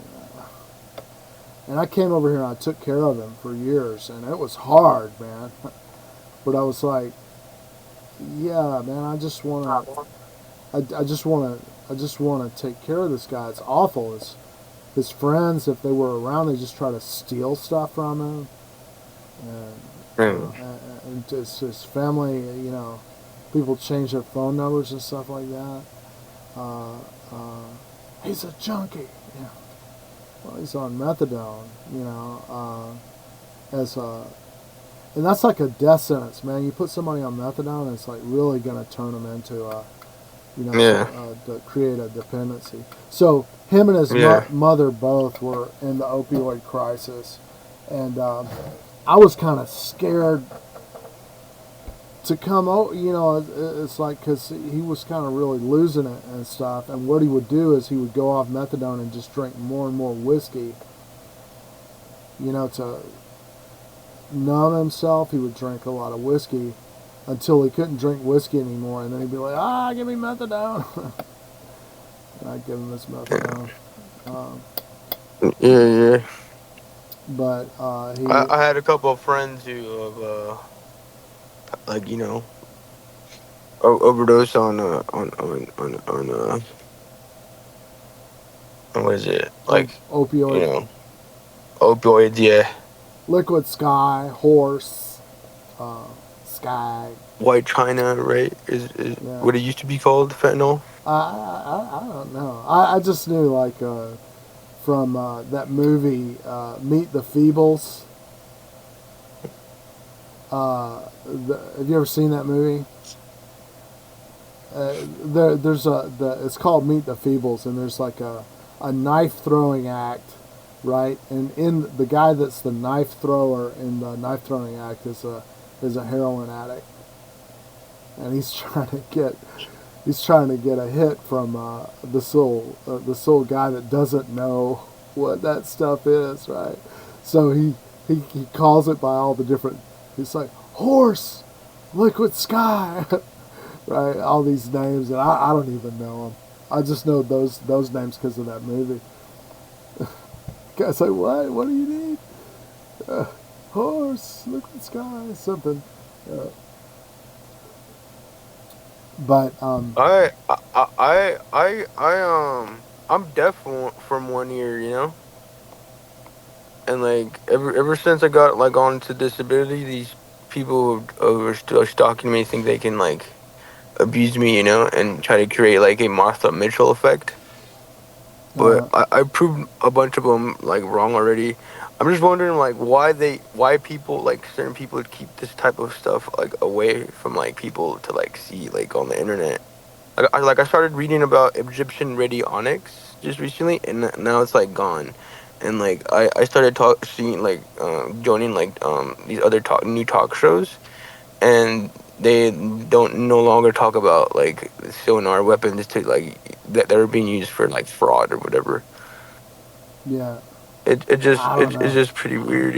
And I came over here and I took care of him for years, and it was hard, man. But I was like, "Yeah, man, I just wanna I just want to take care of this guy. It's awful. His friends, if they were around, they just try to steal stuff from him, Mm. and just his family. People change their phone numbers and stuff like that. Uh, uh, he's a junkie. Yeah. Well, he's on methadone. As a and that's like a death sentence, man. You put somebody on methadone, it's like really going to turn them into Yeah. to create a dependency. So him and his Yeah. mother both were in the opioid crisis, and I was kind of scared to come out. It's like because he was kind of really losing it and stuff. And what he would do is he would go off methadone and just drink more and more whiskey. To numb himself, he would drink a lot of whiskey until he couldn't drink whiskey anymore, and then he'd be like, give me methadone. And I'd give him his methadone. Yeah. But I had a couple of friends who have like overdose on what is it, like, you opioid, know opioids. Yeah. liquid sky, horse, sky. White China, right? Is Yeah. what it used to be called, fentanyl. I don't know. I just knew from that movie Meet the Feebles. Have you ever seen that movie? It's called Meet the Feebles, and there's like a knife throwing act, right? And in the guy that's the knife thrower in the knife throwing act is a heroin addict, and he's trying to get a hit from this little guy that doesn't know what that stuff is, right? So he calls it by all the different. He's like horse, liquid sky, right? All these names, and I don't even know them. I just know those names because of that movie. Guy's like, what? What do you need? Horse, liquid sky, something. But I'm deaf from one ear, and like ever since I got like onto disability, these people who are still stalking me think they can like abuse me, and try to create like a Martha Mitchell effect. But I proved a bunch of them like wrong already. I'm just wondering like why people, like certain people, would keep this type of stuff like away from like people to like see like on the internet. I started reading about Egyptian radionics just recently, and now it's like gone. And like I started seeing like joining like these other new talk shows, and they don't no longer talk about like sonar weapons to like that are being used for like fraud or whatever. yeah, I don't It's know. just pretty weird.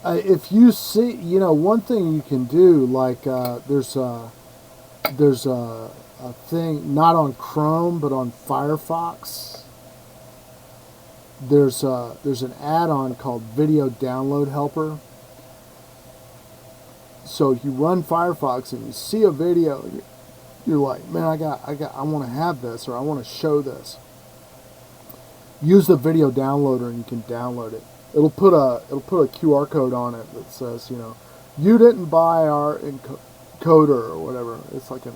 If you see, one thing you can do, like there's a thing not on Chrome but on Firefox. There's an add-on called Video Download Helper. So you run Firefox and you see a video, you're like, man, I want to have this, or I want to show this. Use the video downloader and you can download it. It'll put a QR code on it that says, you didn't buy our encoder or whatever. It's like a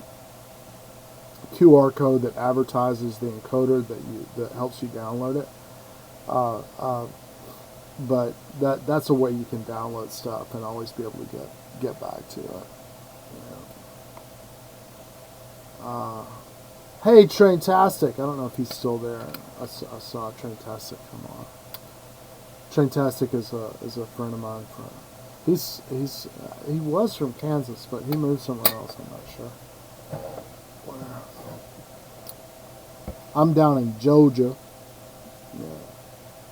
QR code that advertises the encoder that helps you download it. But that's a way you can download stuff and always be able to get back to it. Hey, Traintastic. I don't know if he's still there. I saw Traintastic come on. Traintastic is a friend of mine. He was from Kansas, but he moved somewhere else. I'm not sure. Where? I'm down in Georgia. Yeah.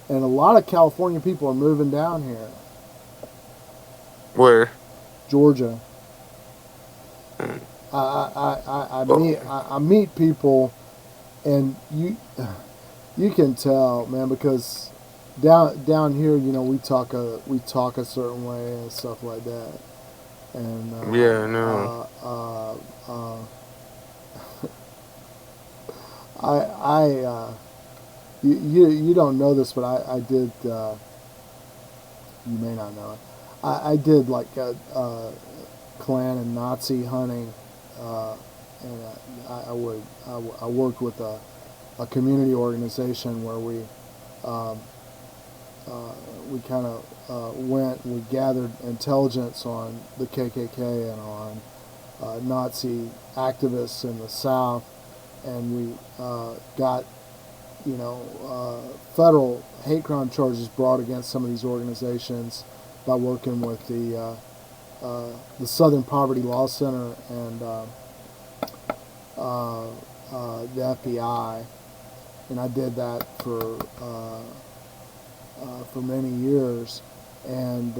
And a lot of California people are moving down here. Where? Georgia. Mm. I meet people, and you can tell, man, because down here, we talk a certain way and stuff like that, and Yeah, no. You don't know this, but I did. You may not know it. I did like Klan and Nazi hunting, and I worked with a community organization where um, we kind of we gathered intelligence on the KKK and on Nazi activists in the South, and we got federal hate crime charges brought against some of these organizations by working with the Southern Poverty Law Center and the FBI, and I did that for many years, and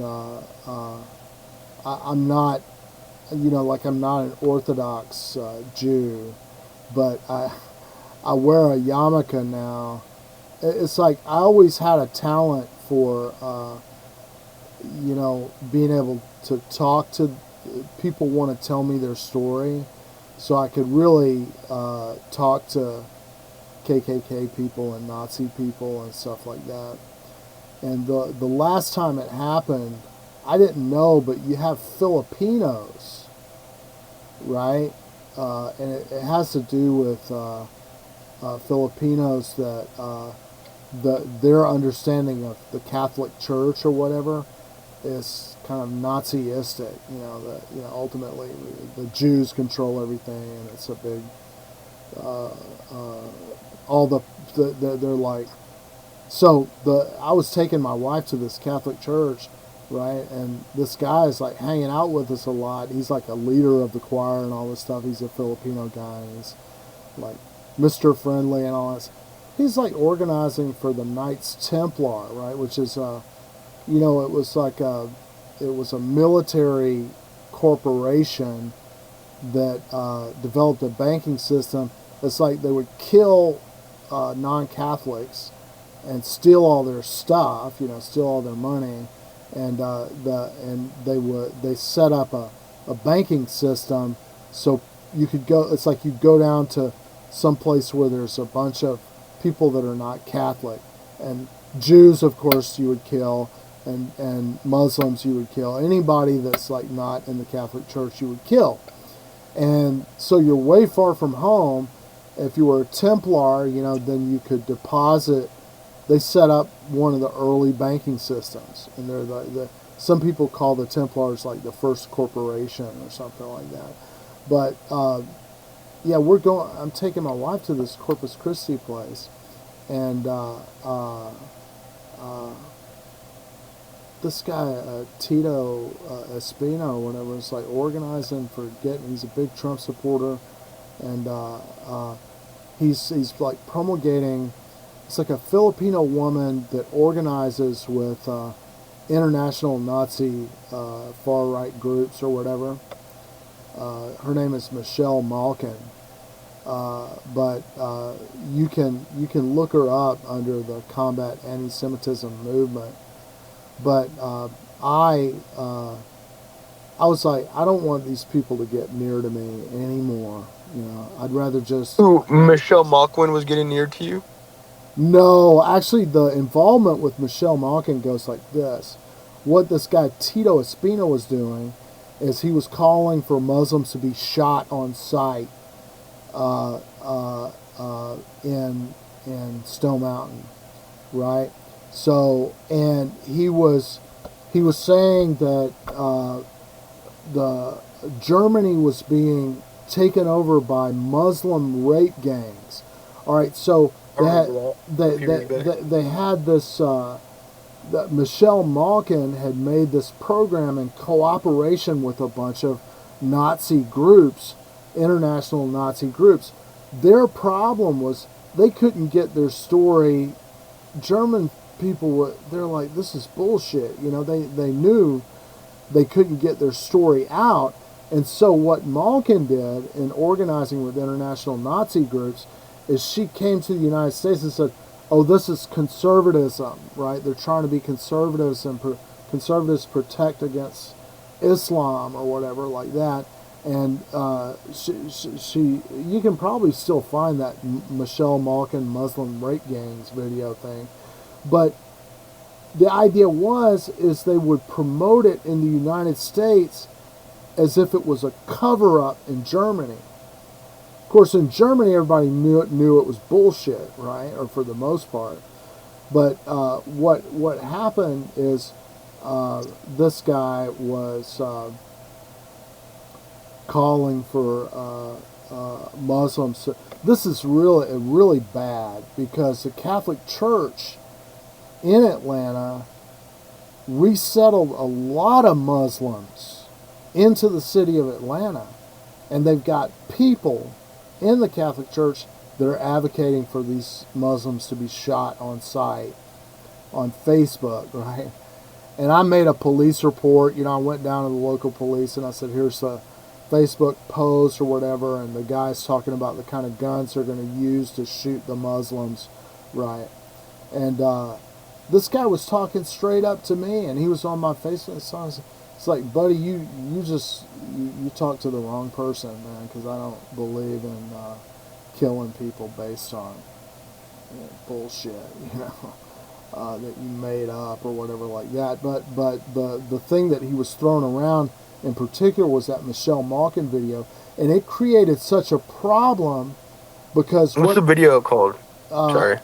I'm not, like I'm not an Orthodox Jew, but I wear a yarmulke now. It's like I always had a talent for, being able to talk to people, want to tell me their story, so I could really talk to KKK people and Nazi people and stuff like that. And the last time it happened, I didn't know, but you have Filipinos, right? And it has to do with Filipinos that their understanding of the Catholic Church or whatever is kind of Naziistic. Ultimately the Jews control everything, and it's a big they're like. So I was taking my wife to this Catholic church, right? And this guy is like hanging out with us a lot. He's like a leader of the choir and all this stuff. He's a Filipino guy. And he's like Mr. Friendly and all this. He's like organizing for the Knights Templar, right? Which is, it was like it was a military corporation that developed a banking system. It's like they would kill non-Catholics and steal all their stuff, steal all their money, and they set up a banking system so you could go. It's like you go down to some place where there's a bunch of people that are not Catholic, and Jews, of course, you would kill, and Muslims you would kill. Anybody that's like not in the Catholic Church you would kill, and so you're way far from home. If you were a Templar, then you could deposit. They set up one of the early banking systems, and they're some people call the Templars like the first corporation or something like that. But I'm taking my wife to this Corpus Christi place, and this guy Tito Espino or whatever is like organizing for getting. He's a big Trump supporter, and he's like promulgating. It's like a Filipino woman that organizes with international Nazi far-right groups or whatever. Her name is Michelle Malkin, but you can look her up under the Combat Anti-Semitism movement. But I was like, I don't want these people to get near to me anymore. I'd rather just. Ooh, Michelle Malkin was getting near to you? No, actually, the involvement with Michelle Malkin goes like this. What this guy Tito Espino was doing is he was calling for Muslims to be shot on sight in Stone Mountain, right? So, and he was saying that the Germany was being taken over by Muslim rape gangs. All right, so. They had this. That Michelle Malkin had made this program in cooperation with a bunch of Nazi groups, international Nazi groups. Their problem was they couldn't get their story. German people they're like, this is bullshit. They knew they couldn't get their story out, and so what Malkin did in organizing with international Nazi groups is she came to the United States and said, oh, this is conservatism, right? They're trying to be conservatives, and conservatives protect against Islam or whatever like that. And she you can probably still find that Michelle Malkin Muslim rape gangs video thing, but the idea is they would promote it in the United States as if it was a cover up in Germany. Of course, in Germany, everybody knew it was bullshit, right? Or for the most part. But what happened is this guy was calling for Muslims. This is really bad because the Catholic Church in Atlanta resettled a lot of Muslims into the city of Atlanta, and they've got people in the Catholic Church that are advocating for these Muslims to be shot on sight on Facebook, right? And I made a police report. I went down to the local police and I said, here's the Facebook post or whatever, and the guy's talking about the kind of guns they're going to use to shoot the Muslims, right? And this guy was talking straight up to me, and he was on my Facebook. So it's like, buddy, you talked to the wrong person, man, because I don't believe in killing people based on bullshit, that you made up or whatever like that. But the thing that he was throwing around in particular was that Michelle Malkin video, and it created such a problem because What's the video called? Sorry.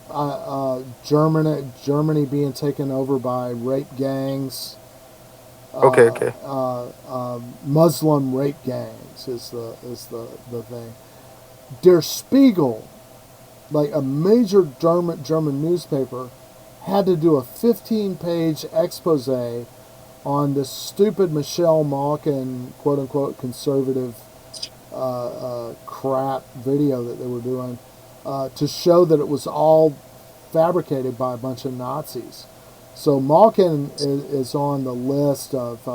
Germany being taken over by rape gangs. Okay. Muslim rape gangs is the thing. Der Spiegel, like a major German newspaper, had to do a 15-page expose on this stupid Michelle Malkin, quote-unquote, conservative crap video that they were doing to show that it was all fabricated by a bunch of Nazis. So Malkin is on the list of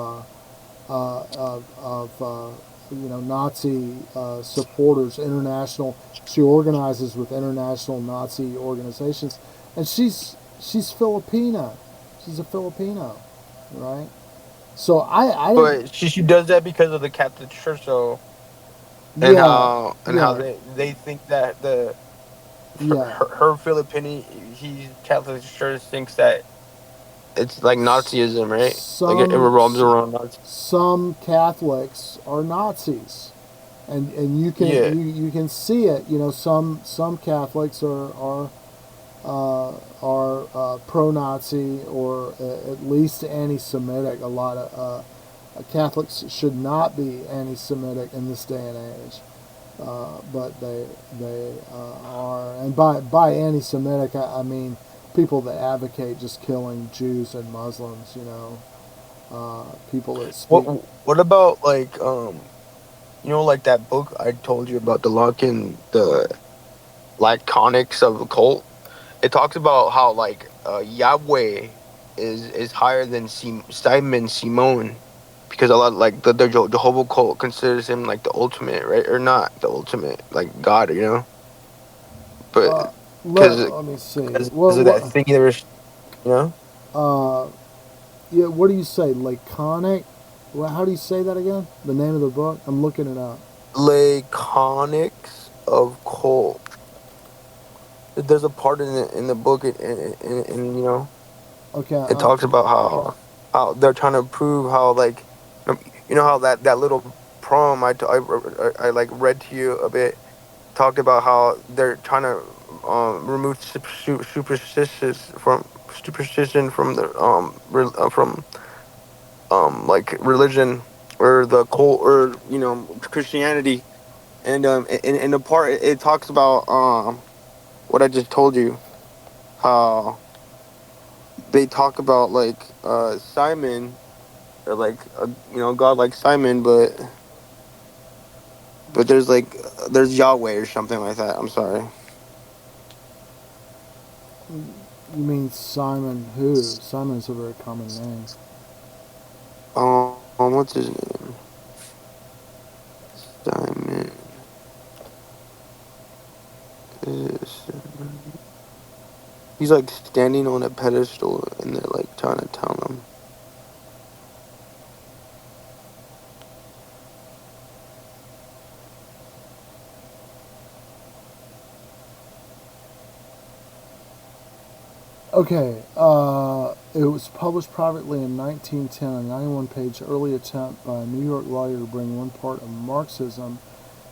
Nazi supporters, international. She organizes with international Nazi organizations, and she's Filipina. She's a Filipino, right? So I But she does that because of the Catholic Church, though, and how they think that her Filipino Catholic Church thinks that it's like Nazism, right? Like it revolves around Nazis. Some Catholics are Nazis, and you can you can see it. Some Catholics are pro-Nazi or at least anti-Semitic. A lot of Catholics should not be anti-Semitic in this day and age, but they are. And by anti-Semitic, I mean people that advocate just killing Jews and Muslims. People that speak. What about like like that book I told you about, the Laconics of the cult? It talks about how like Yahweh is higher than Simon Simon, because a lot like the Jehovah cult considers him like the ultimate, right? Or not the ultimate, like God, but let me see. because of that thing there was, Yeah, what do you say? Laconic? Well, how do you say that again? The name of the book? I'm looking it up. Laconics of cult. There's a part in the book, and Okay. it talks about how they're trying to prove how, like, how that little poem I like read to you a bit, talked about how they're trying to remove superstition from the from like religion or the cult or Christianity, and in the part it talks about what I just told you, how they talk about like Simon, or like God like Simon, but there's Yahweh or something like that. I'm sorry. You mean Simon who? Simon's a very common name. What's his name? Simon. He's like standing on a pedestal, and they're like trying to tell him. Okay, it was published privately in 1910, a 91-page early attempt by a New York lawyer to bring one part of Marxism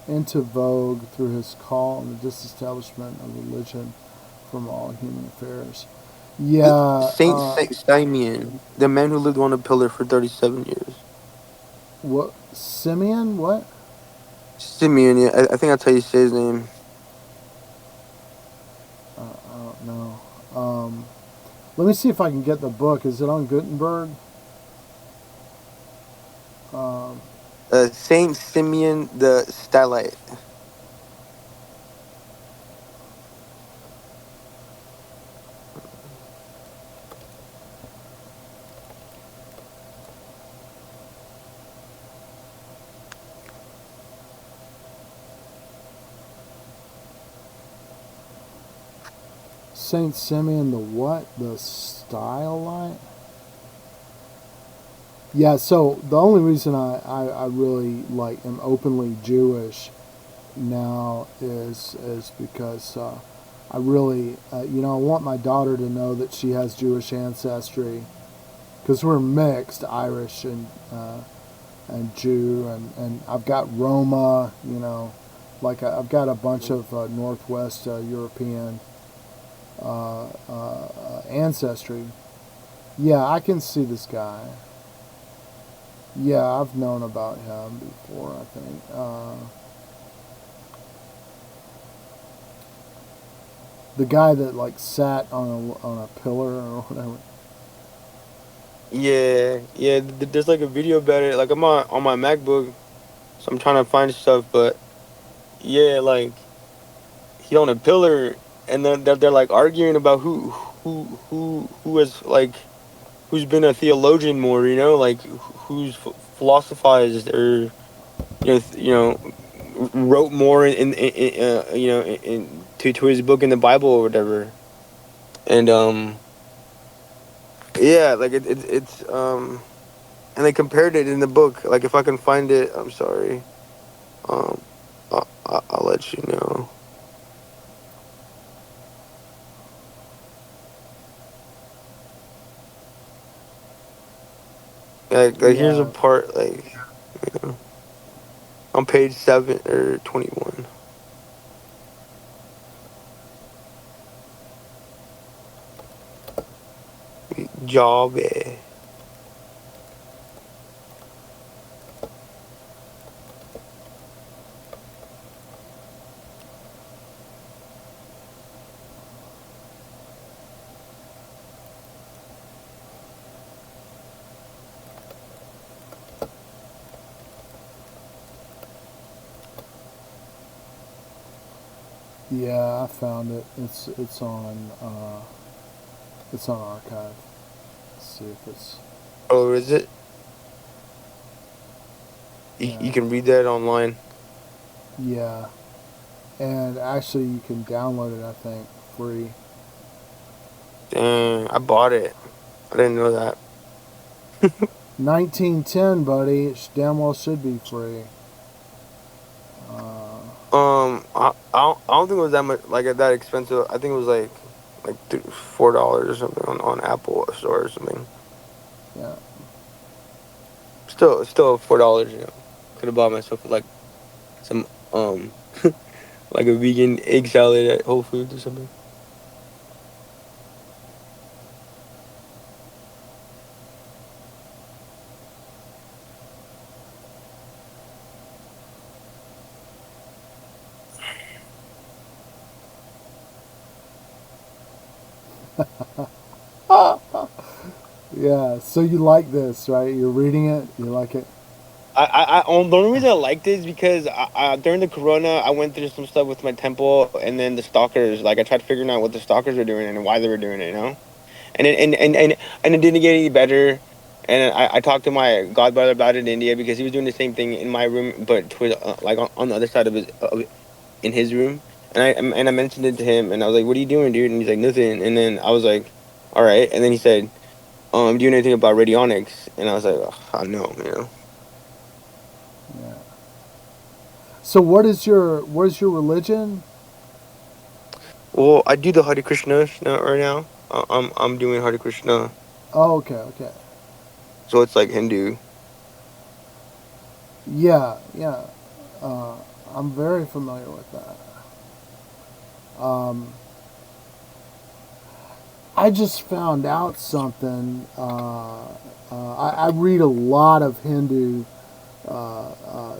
into vogue through his call on the disestablishment of religion from all human affairs. Yeah, Saint Simeon, the man who lived on a pillar for 37 years. what? Simeon? What? Simeon, yeah, I think that's how you say his name. I don't know. Let me see if I can get the book. Is it on Gutenberg? Um, Saint Simeon the Stylite. Saint Simeon the what? The Stylite? Yeah, so the only reason I really like am openly Jewish now is because I really I want my daughter to know that she has Jewish ancestry because we're mixed Irish and Jew and I've got Roma, like I've got a bunch of Northwest European ancestry. Yeah, I can see this guy. Yeah, I've known about him before, I think. The guy that like sat on a pillar or whatever. Yeah, yeah. There's like a video about it. Like I'm on my MacBook, so I'm trying to find stuff. But yeah, like he on a pillar, and then they're like arguing about who has like who's been a theologian more. Like who's philosophized or wrote more to his book in the Bible or whatever. And yeah, like it's. And they compared it in the book. Like if I can find it, I'm sorry. Um, I'll let you know. Like here's a Yeah, part you know, on page 7 or 21. Job. yeah, I found it. It's on archive. Let's see if it's Oh, is it? You yeah can read that online. yeah, and actually you can download it. I think free. Dang, I bought it. I didn't know that. 1910, buddy. It damn well should be free. Uh, I don't think it was that much like that expensive. I think it was like $4 or something on Apple Store or something. yeah. Still $4. Could have bought myself like some like a vegan egg salad at Whole Foods or something. Yeah. So you like this, right? You're reading it. You like it. The only reason I liked it is because during the corona I went through some stuff with my temple, and then the stalkers, like I tried figuring out what the stalkers were doing and why they were doing it. And it didn't get any better. And I talked to my godbrother about it in India because he was doing the same thing in my room, but like on the other side in his room. And I mentioned it to him, and I was like, "What are you doing, dude?" And he's like, "Nothing." And then I was like, "All right." And then he said, "Do you know anything about radionics?" And I was like, oh, "I know." Yeah. So what is your religion? Well, I do the Hare Krishna right now. I'm doing Hare Krishna, Oh, okay, okay. so it's like Hindu. Yeah, yeah. Uh, I'm very familiar with that. Um, I just found out something. I read a lot of Hindu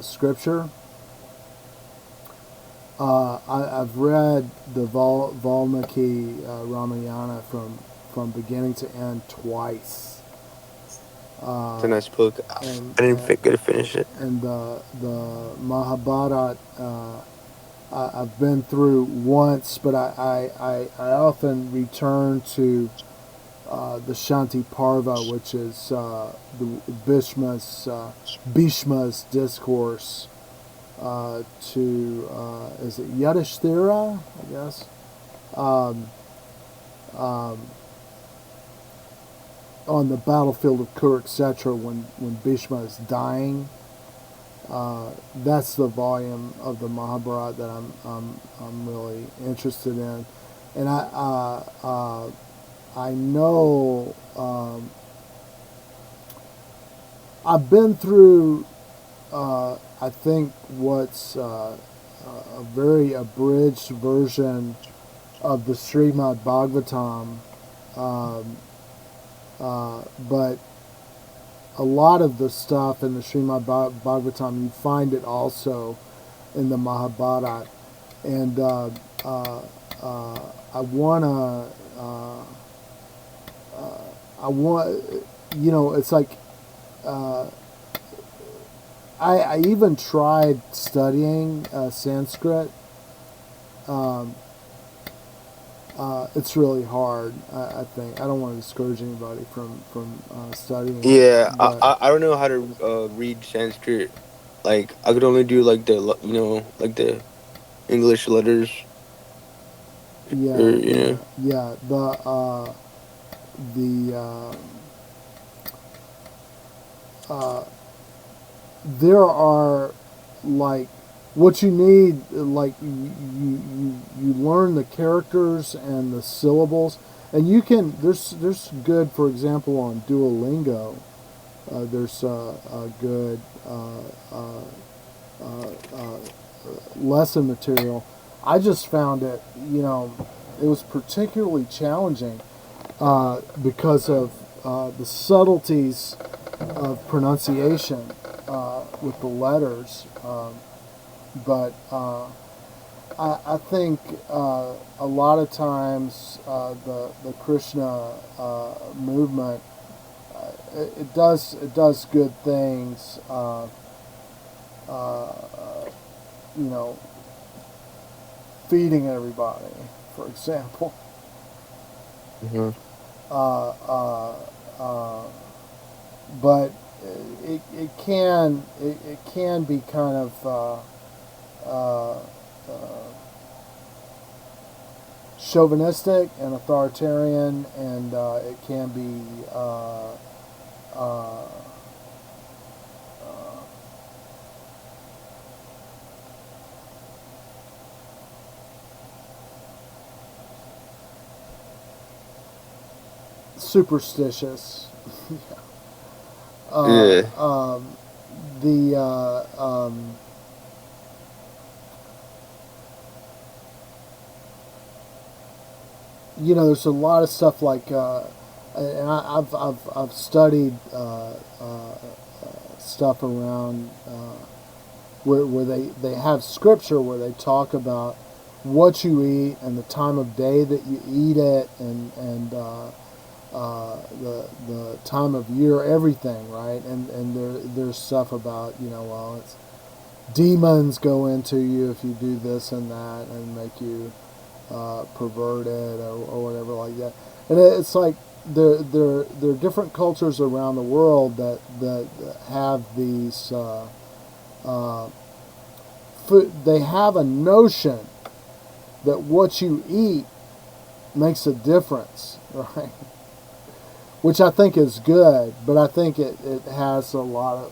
scripture. I've read the Valmiki Ramayana from beginning to end twice. It's a Uh, nice book. and I didn't and, get to finish it. and the Mahabharata I've been through once, but I often return to the Shanti Parva, which is the Bhishma's discourse to is it Yudhishthira, I guess, um, um, on the battlefield of Kurukshetra when Bhishma is dying. That's the volume of the Mahabharata that I'm really interested in, and I know I've been through I think what's a very abridged version of the Srimad Bhagavatam, um, but a lot of the stuff in the Srimad Bhagavatam, you find it also in the Mahabharata. And I wanna, I want, it's like, uh, I even tried studying Sanskrit. Um, it's really hard, I think. I don't want to discourage anybody from studying it, Yeah, but I don't know how to read Sanskrit. Like I could only do like like the English letters or yeah, yeah, yeah. The uh, there are like what you need, like you learn the characters and the syllables, and you can there's good, for example, on Duolingo. There's a good uh, lesson material. I just found it, it was particularly challenging because of the subtleties of pronunciation with the letters. But I think a lot of times the Krishna movement it does good things. Uh, you know, feeding everybody, for example. Mhm. Uh, uh, uh, but it can be kind of chauvinistic and authoritarian, and it can be uh, superstitious. uh, Yeah. um, the there's a lot of stuff like, and I've studied stuff around where they have scripture where they talk about what you eat and the time of day that you eat it, and the time of year, everything, right? And there's stuff about, well, it's demons go into you if you do this and that and make you perverted, or whatever like that. And it's like there are different cultures around the world that have these they have a notion that what you eat makes a difference, right? Which I think is good, but I think it has a lot of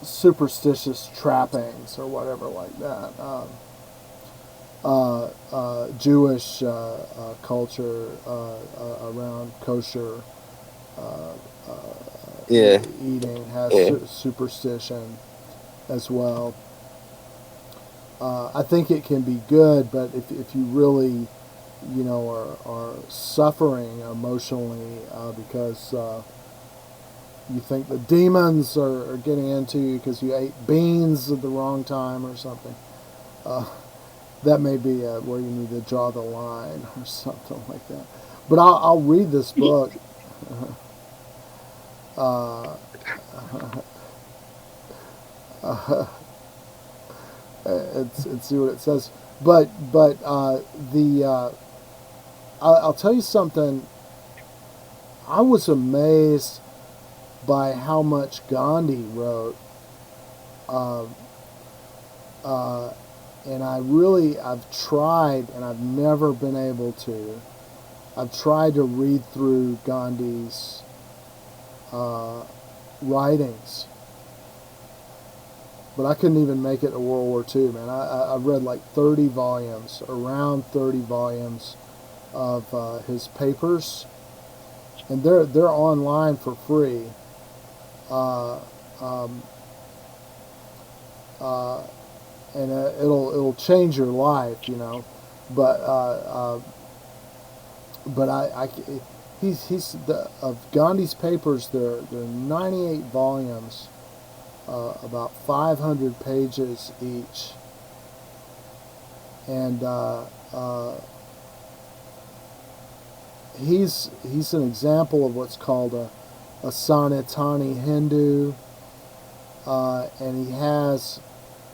superstitious trappings or whatever like that. Jewish culture around kosher uh, Yeah, eating has yeah. superstition as well. I think it can be good, but if you really, are suffering emotionally because you think the demons are getting into you because you ate beans at the wrong time or something, uh, that may be where you need to draw the line or something like that. But I'll read this book. Uh, and see what it says. But I'll tell you something. I was amazed by how much Gandhi wrote, uh, uh, and I've tried and I've never been able to. I've tried to read through Gandhi's uh, writings, but I couldn't even make it to World War II, man. I've read like 30 volumes, around 30 volumes of his papers, and they're online for free. Uh, um, uh, and it'll change your life, But but he's of Gandhi's papers. There are 98 volumes, about 500 pages each, and he's an example of what's called a Sanatani Hindu, and he has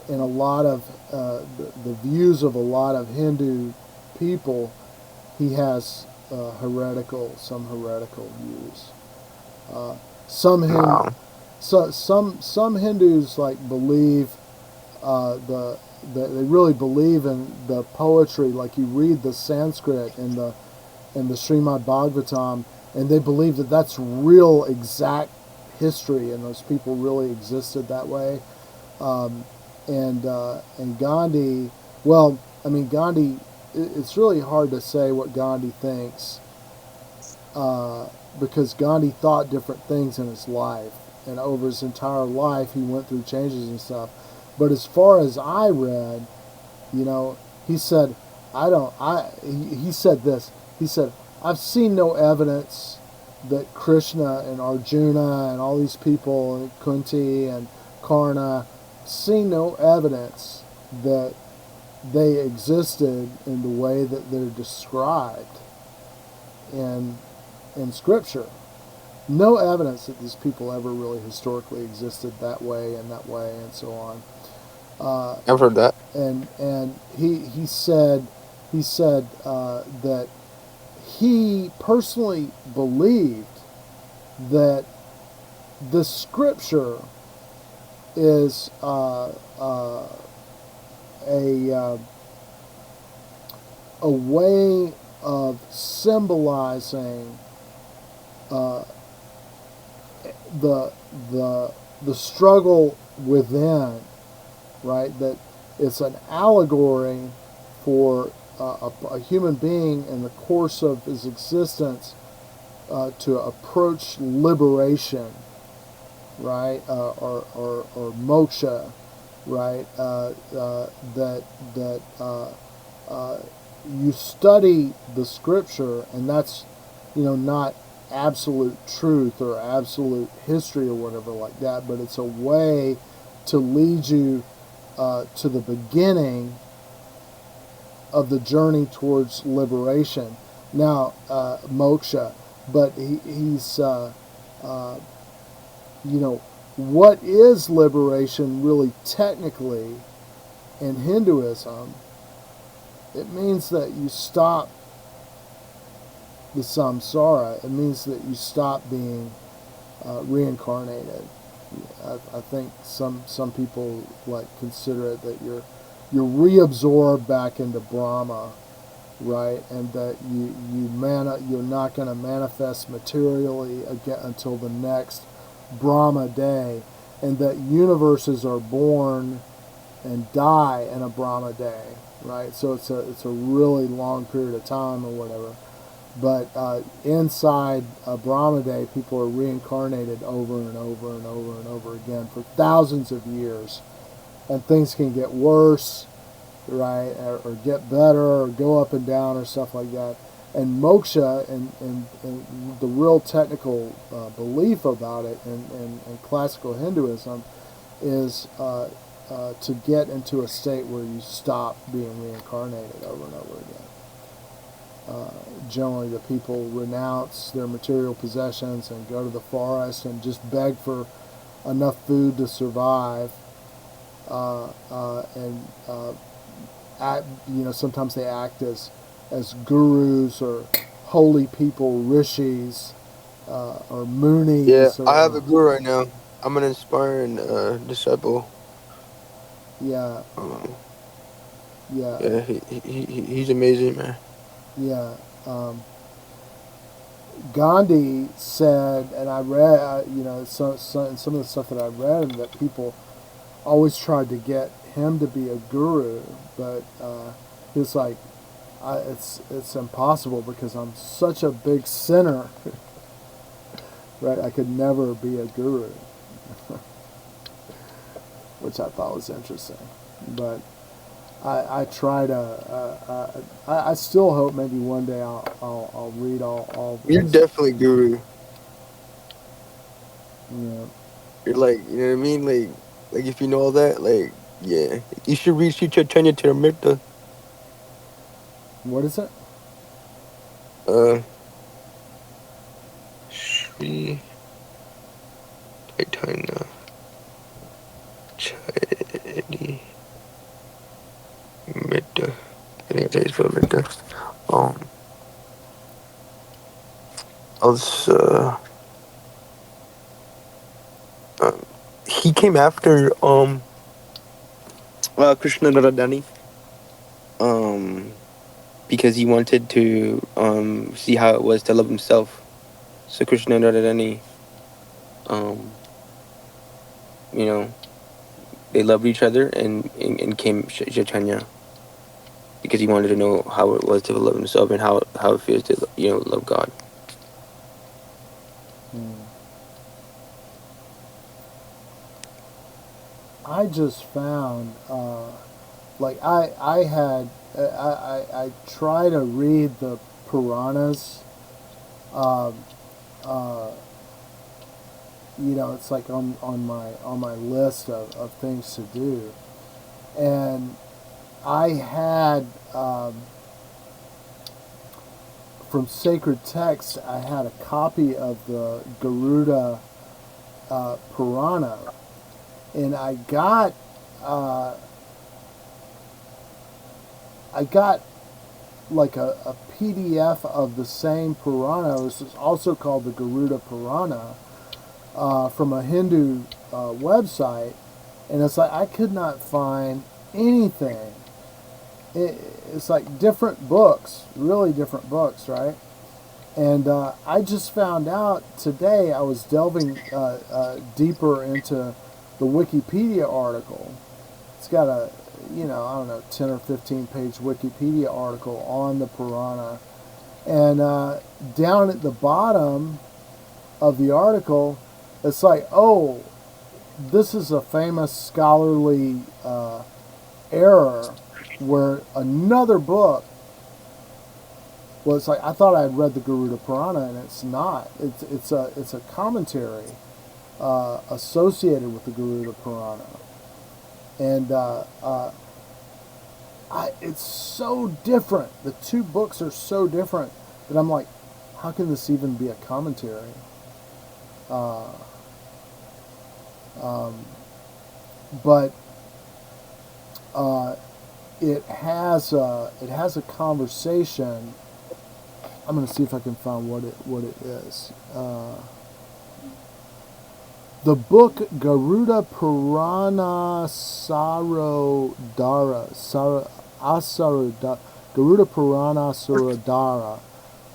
in a lot of the views of a lot of Hindu people, he has some heretical views. Uh, some Hin, Wow. some Hindus like believe they really believe in the poetry. Like you read the Sanskrit in the Srimad Bhagavatam, and they believe that that's real exact history, and those people really existed that way. Um, and Gandhi, well, I mean Gandhi. It's really hard to say what Gandhi thinks because Gandhi thought different things in his life, and over his entire life he went through changes and stuff. But as far as I read, he said, I don't. He said this. He said, I've seen no evidence that Krishna and Arjuna and all these people, and Kunti and Karna, seen no evidence that they existed in the way that they're described in Scripture. No evidence that these people ever really historically existed that way and so on. I've heard that. And he said that he personally believed that the Scripture is a a way of symbolizing uh, the the struggle within, right? That it's an allegory for a human being in the course of his existence to approach liberation, right? Or moksha, right? That you study the scripture, and that's not absolute truth or absolute history or whatever like that, but it's a way to lead you to the beginning of the journey towards liberation. Now, moksha, but he's what is liberation really technically in Hinduism? It means that you stop the samsara. It means that you stop being reincarnated. I think some people consider it that you're reabsorbed back into Brahma, right? And that you're not going to manifest materially again until the next Brahma day, and that universes are born and die in a Brahma day, right? So it's a really long period of time or whatever. But inside a Brahma day, people are reincarnated over and over and over and over again for thousands of years, and things can get worse, right, or get better, or go up and down, or stuff like that. And moksha, and the real technical belief about it in classical Hinduism, is to get into a state where you stop being reincarnated over and over again. Generally, the people renounce their material possessions and go to the forest and just beg for enough food to survive. Sometimes they act as gurus or holy people, rishis, or munis. Yeah, Or, I have a guru right now. I'm an inspiring disciple. yeah, Um, yeah, yeah, he's amazing, man. yeah. Gandhi said, and I read, some of the stuff that I read, that people always tried to get him to be a guru, but it's like, it's impossible because I'm such a big sinner, right? I could never be a guru, which I thought was interesting. But I try to. I still hope maybe one day I'll read all You're these. definitely guru. You know, You're like, you know what I mean? Like if you know all that, like, yeah, you should read Sri Chaitanya Charitamrita. what is it? Uh, Sri Chaitanya Charitamrita. I think it's for Metta. I was, he came after Krishna Radhani, because he wanted to see how it was to love himself. So Krishna Radhani, you know, they loved each other and came Chaitanya, because he wanted to know how it was to love himself and how it feels to love God. I just found, like I try to read the Puranas. Um, it's like on my list of things to do, and I had, from sacred text, I had a copy of the Garuda Purana, and I got like a PDF of the same Purana. This is also called the Garuda Purana, from a Hindu website, and it's like I could not find anything. It's like different books, really different books, right? And I just found out today, I was delving deeper into the Wikipedia article. It's got a, I don't know, 10 or 15 page Wikipedia article on the Purana. And down at the bottom of the article, it's like, oh, this is a famous scholarly error where another book, well, it's like, I thought I had read the Garuda Purana, and it's not. It's a commentary associated with the Garuda Purana. And it's so different. The two books are so different that I'm like, how can this even be a commentary? But it has a conversation. I'm going to see if I can find what it is. The book Garuda Purana Garuda Purana Sarodhara,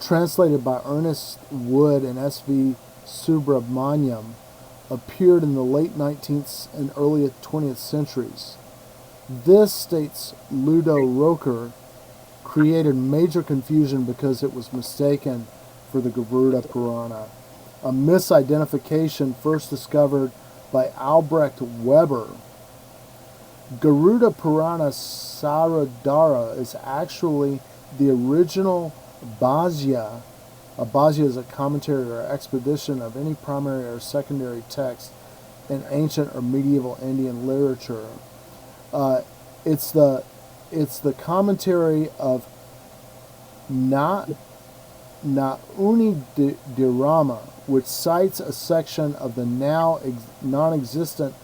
translated by Ernest Wood and S.V. Subramaniam, appeared in the late 19th and early 20th centuries. This, states Ludo Roker, created major confusion because it was mistaken for the Garuda Purana, a misidentification first discovered by Albrecht Weber. Garuda Purana Saradhara is actually the original Bhāsya. A Bhāsya is a commentary or expedition of any primary or secondary text in ancient or medieval Indian literature. Uh, it's the commentary of Nauni Dharma, which cites a section of the now non-existent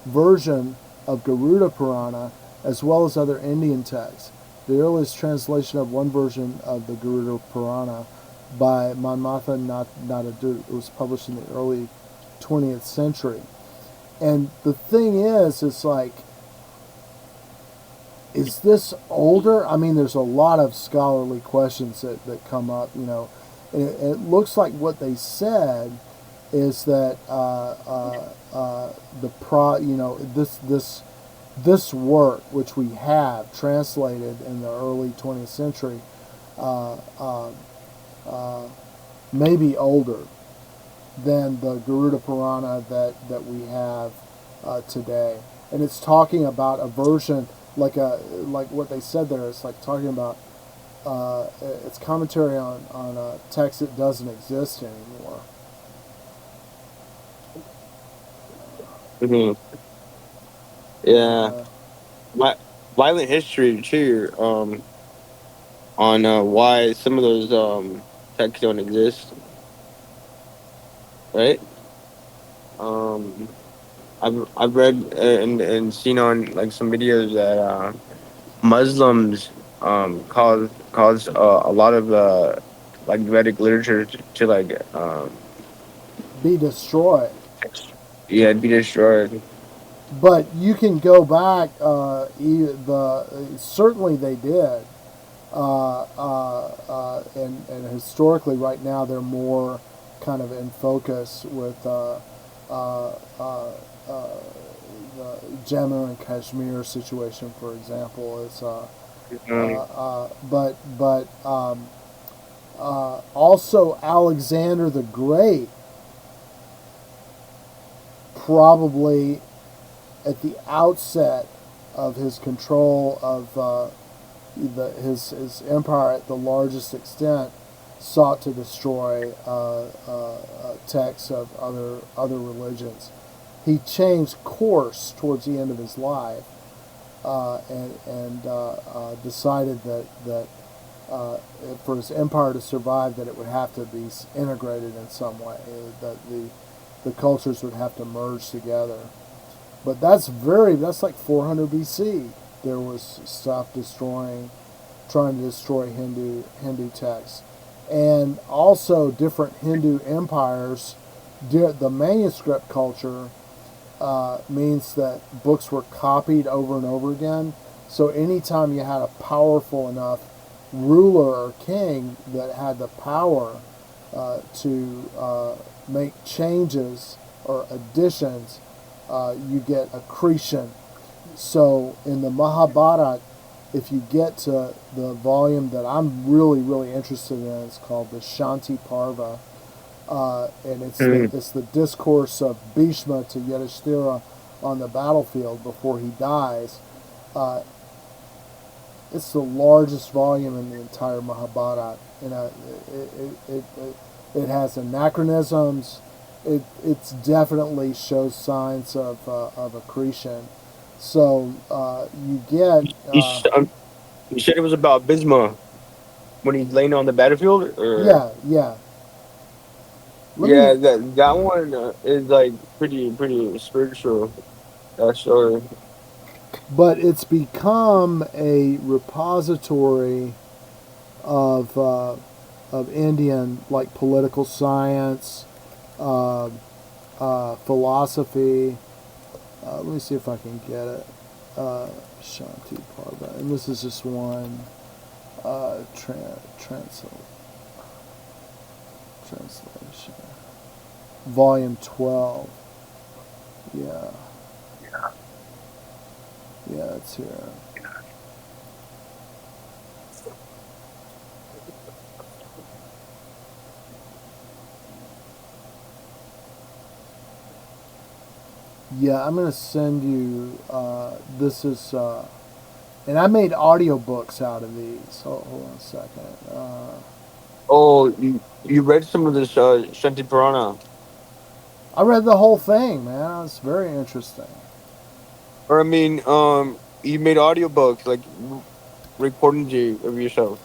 version of Garuda Purana, as well as other Indian texts. The earliest translation of one version of the Garuda Purana by Manmatha Nadadut was published in the early 20th century. And the thing is like, is this older? I mean, there's a lot of scholarly questions that come up, you know. It looks like what they said is that this work, which we have translated in the early 20th century, uh, uh, may be older than the Garuda Purana that we have today. And it's talking about a version like what they said there. It's like talking about it's commentary on a text that doesn't exist anymore. Hmm. Yeah, Uh, my violent history too. On why some of those texts don't exist, right? Um, I've read and seen on like some videos that Muslims cause a lot of like Vedic literature to like be destroyed. yeah, be destroyed. But you can go back. Certainly they did, and historically, right now they're more kind of in focus with uh, uh, the Jammu and Kashmir situation, for example. Is Um, Also Alexander the Great probably at the outset of his control of his empire at the largest extent, sought to destroy texts of other religions. He changed course towards the end of his life, and decided that for his empire to survive, that it would have to be integrated in some way, that the cultures would have to merge together. But that's like 400 BC. There was stuff trying to destroy Hindu texts, and also different Hindu empires. The manuscript culture means that books were copied over and over again. So anytime you had a powerful enough ruler or king that had the power to make changes or additions, you get accretion. So in the Mahabharata, if you get to the volume that I'm really interested in, it's called the Shanti Parva, and mm, it's the discourse of Bhishma to Yudhishthira on the battlefield before he dies. Uh, it's the largest volume in the entire Mahabharata. You know, it has anachronisms. It's definitely shows signs of accretion. So you get you, you said it was about Bisma when he's laying on the battlefield, or yeah. Let yeah, me that one is like pretty spiritual. That story. But it's become a repository of Indian like political science, uh, philosophy. Let me see if I can get it. Shanti Parva, and this is just one translation. Volume 12. Yeah, Yeah, it's here. Yeah, I'm gonna send you. This is, and I made audiobooks out of these. Hold on a second. Oh, you read some of this Shanti Purana, I read the whole thing, man. It's very interesting. or I mean, you made audiobooks like recordings of yourself.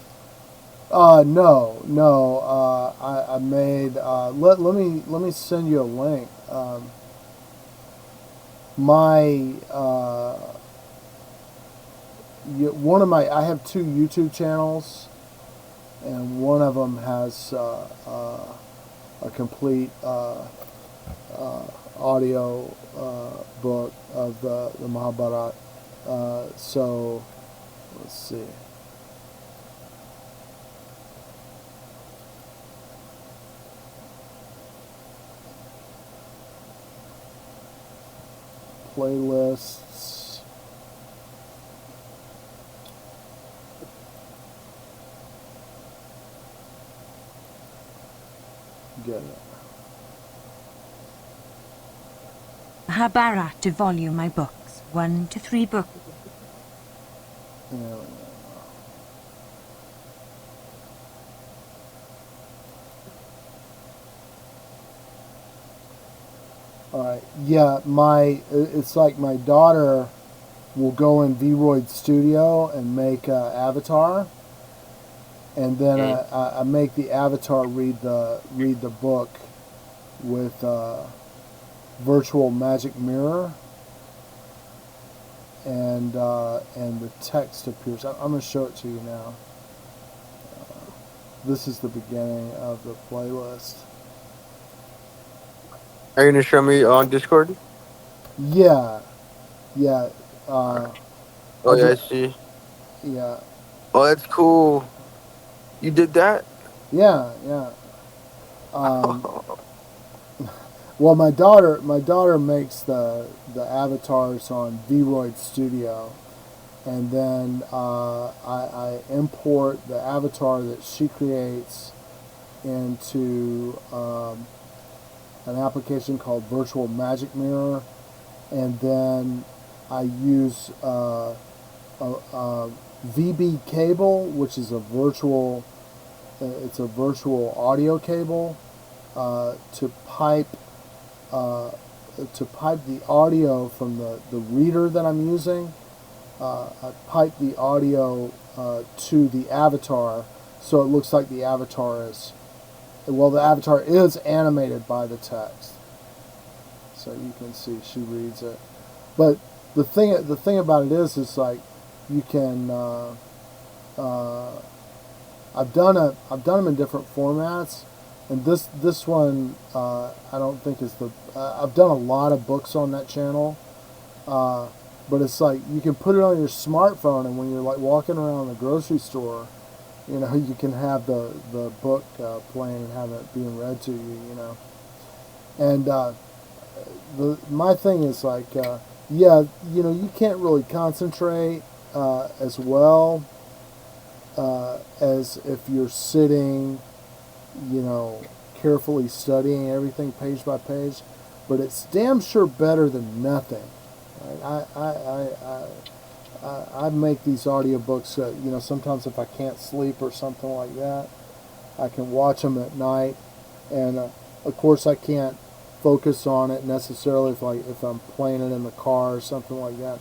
No, no. I made. Let me send you a link. My one of my I have two YouTube channels, and one of them has a complete audio book of the Mahabharata. So let's see. Playlists. Get it. Mahabharata volume my books, 1 to 3 books. There we go. All right. Yeah, it's like my daughter will go in Vroid Studio and make Avatar, and then I make the Avatar read the book with virtual magic mirror, and the text appears. I'm going to show it to you now. This is the beginning of the playlist. Are you gonna show me on Discord? Yeah, yeah. Oh yeah, I just see. yeah, Oh, that's cool. You did that? yeah, yeah. Well, my daughter makes the avatars on Vroid Studio, and then I import the avatar that she creates into an application called Virtual Magic Mirror, and then I use a VB cable, which is it's a virtual audio cable to pipe the audio from the reader that I'm using. I pipe the audio to the avatar, so it looks like the avatar is animated by the text. So you can see she reads it. But the thing about it is like you can. I've done them in different formats, and this one I don't think is the. I've done a lot of books on that channel, but it's like you can put it on your smartphone, and when you're like walking around the grocery store, you can have the book playing and have it being read to you, and my thing is like yeah, you can't really concentrate as well as if you're sitting, carefully studying everything page by page, but it's damn sure better than nothing. Right? I make these audiobooks, sometimes if I can't sleep or something like that, I can watch them at night, and of course I can't focus on it necessarily if I'm playing it in the car or something like that.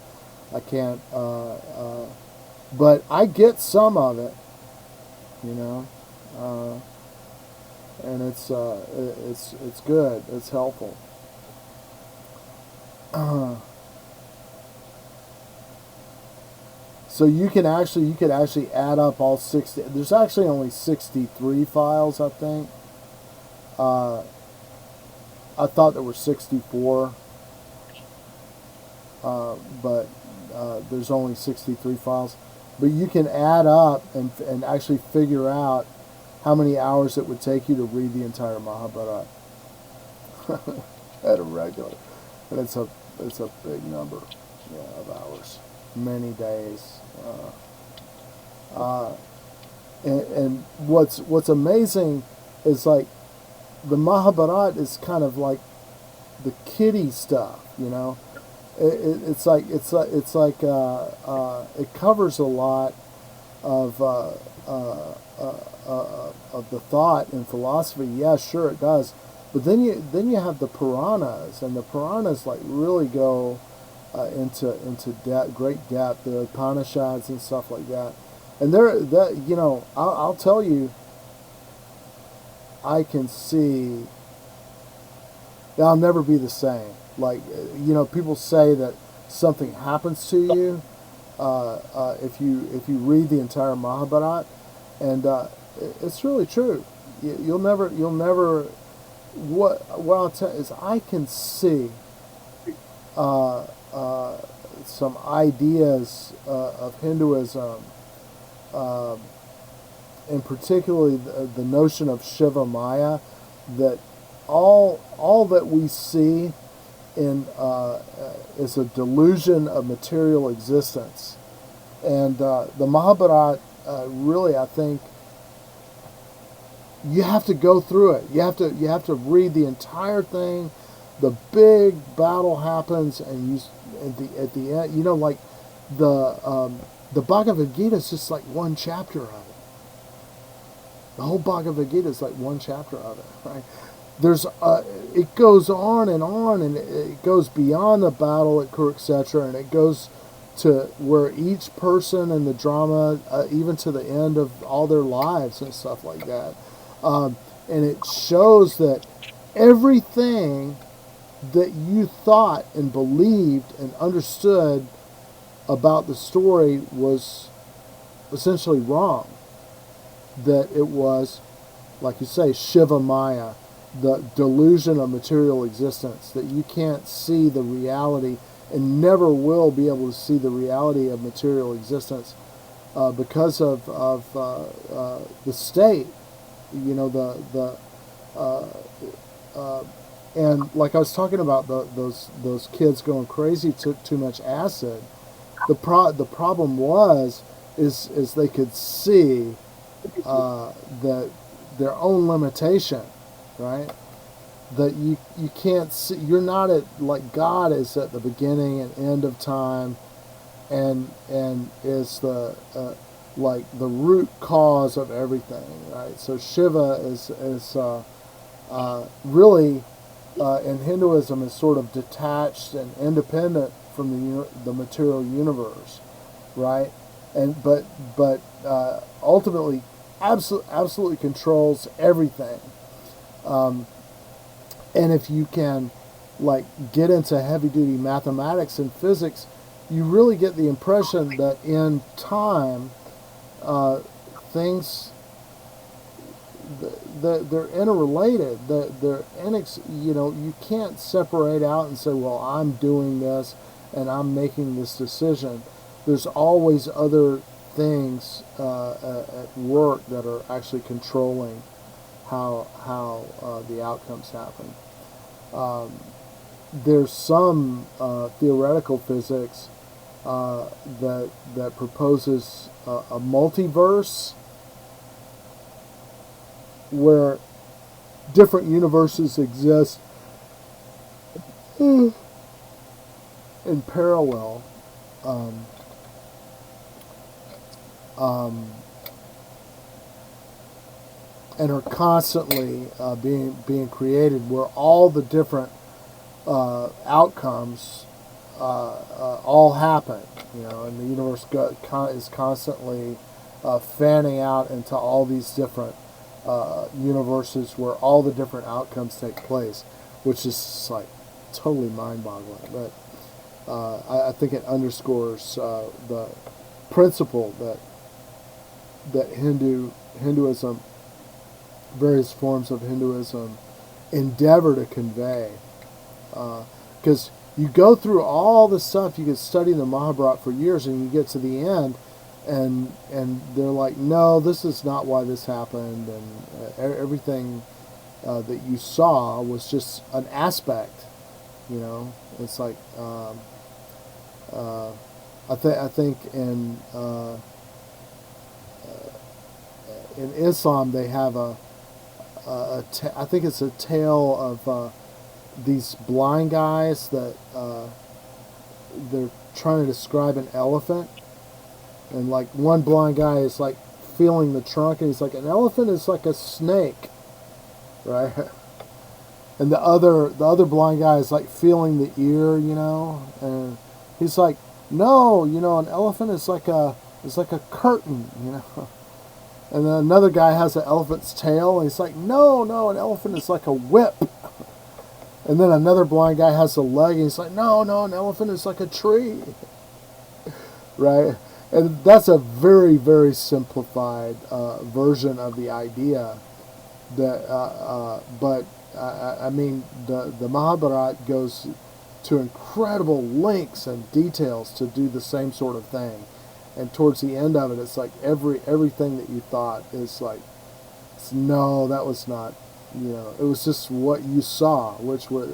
I can't, but I get some of it, and it's good. It's helpful. So you could actually add up all 60. There's actually only 63 files, I think. I thought there were 64, but there's only 63 files. But you can add up and actually figure out how many hours it would take you to read the entire Mahabharata at a regular. And it's a big number, of hours. many days. And what's amazing is like the Mahabharata is kind of like the kiddie stuff, you know. It covers a lot of the thought and philosophy. Yeah, sure it does. But then you have the Puranas, and the Puranas like really go into great depth. The Upanishads and stuff like that. And I'll tell you, I can see I'll never be the same. Like, people say that something happens to you if you read the entire Mahabharata, and it's really true. You'll never. What I'll tell you is I can see some ideas of Hinduism, and particularly the notion of Shiva Maya, that all that we see in is a delusion of material existence, and the Mahabharata really, I think, you have to go through it. You have to read the entire thing. The big battle happens, and at the end, like the Bhagavad Gita is just like one chapter of it. The whole Bhagavad Gita is like one chapter of it, right? It goes on, and it goes beyond the battle at Kurukshetra, and it goes to where each person in the drama, even to the end of all their lives and stuff like that. And it shows that everything that you thought and believed and understood about the story was essentially wrong. That it was, like you say, Shiva Maya, the delusion of material existence, that you can't see the reality and never will be able to see the reality of material existence because of the state. And like I was talking about those kids going crazy, took too much acid. The problem is they could see that their own limitation, right? That you can't see. You're not like God is at the beginning and end of time, and is the like the root cause of everything, right? So Shiva is really in Hinduism is sort of detached and independent from the material universe, right? And but ultimately, absolutely controls everything. And if you can, like, get into heavy-duty mathematics and physics, you really get the impression that in time, things they're interrelated. You can't separate out and say, well, I'm doing this and I'm making this decision. There's always other things at work that are actually controlling how the outcomes happen. There's some theoretical physics that proposes a multiverse where different universes exist in parallel. And are constantly being created, where all the different outcomes all happen, and the universe is constantly fanning out into all these different universes where all the different outcomes take place, which is just, like, totally mind-boggling. But I think it underscores the principle that Hinduism, various forms of Hinduism, endeavor to convey. Because you go through all the stuff, you could study the Mahabharata for years, and you get to the end, and they're like, no, this is not why this happened, and everything that you saw was just an aspect. It's like I think in Islam they have I think it's a tale of these blind guys that they're trying to describe an elephant, and like one blind guy is like feeling the trunk, and he's like, an elephant is like a snake, right? And the other blind guy is like feeling the ear, and he's like, no, an elephant is like a curtain, And then another guy has an elephant's tail, and he's like, no, an elephant is like a whip. And then another blind guy has a leg, and he's like, no, an elephant is like a tree. Right? And that's a very, very simplified version of the idea. But I mean, the Mahabharata goes to incredible lengths and details to do the same sort of thing. And towards the end of it, it's like everything that you thought is like, no, that was not, it was just what you saw, which was,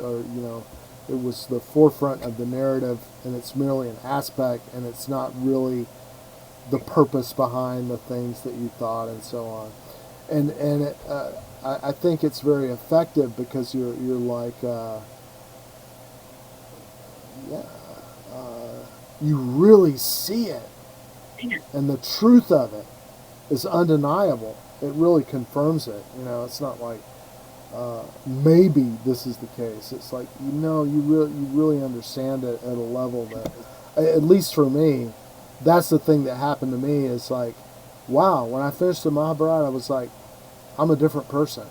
it was the forefront of the narrative, and it's merely an aspect, and it's not really the purpose behind the things that you thought, and so on. And I think it's very effective because you're like, you really see it. And the truth of it is undeniable. It really confirms it. It's not like maybe this is the case. It's like you really understand it at a level that, at least for me, that's the thing that happened to me. Is like, wow. When I finished the Mahabharata, I was like, I'm a different person.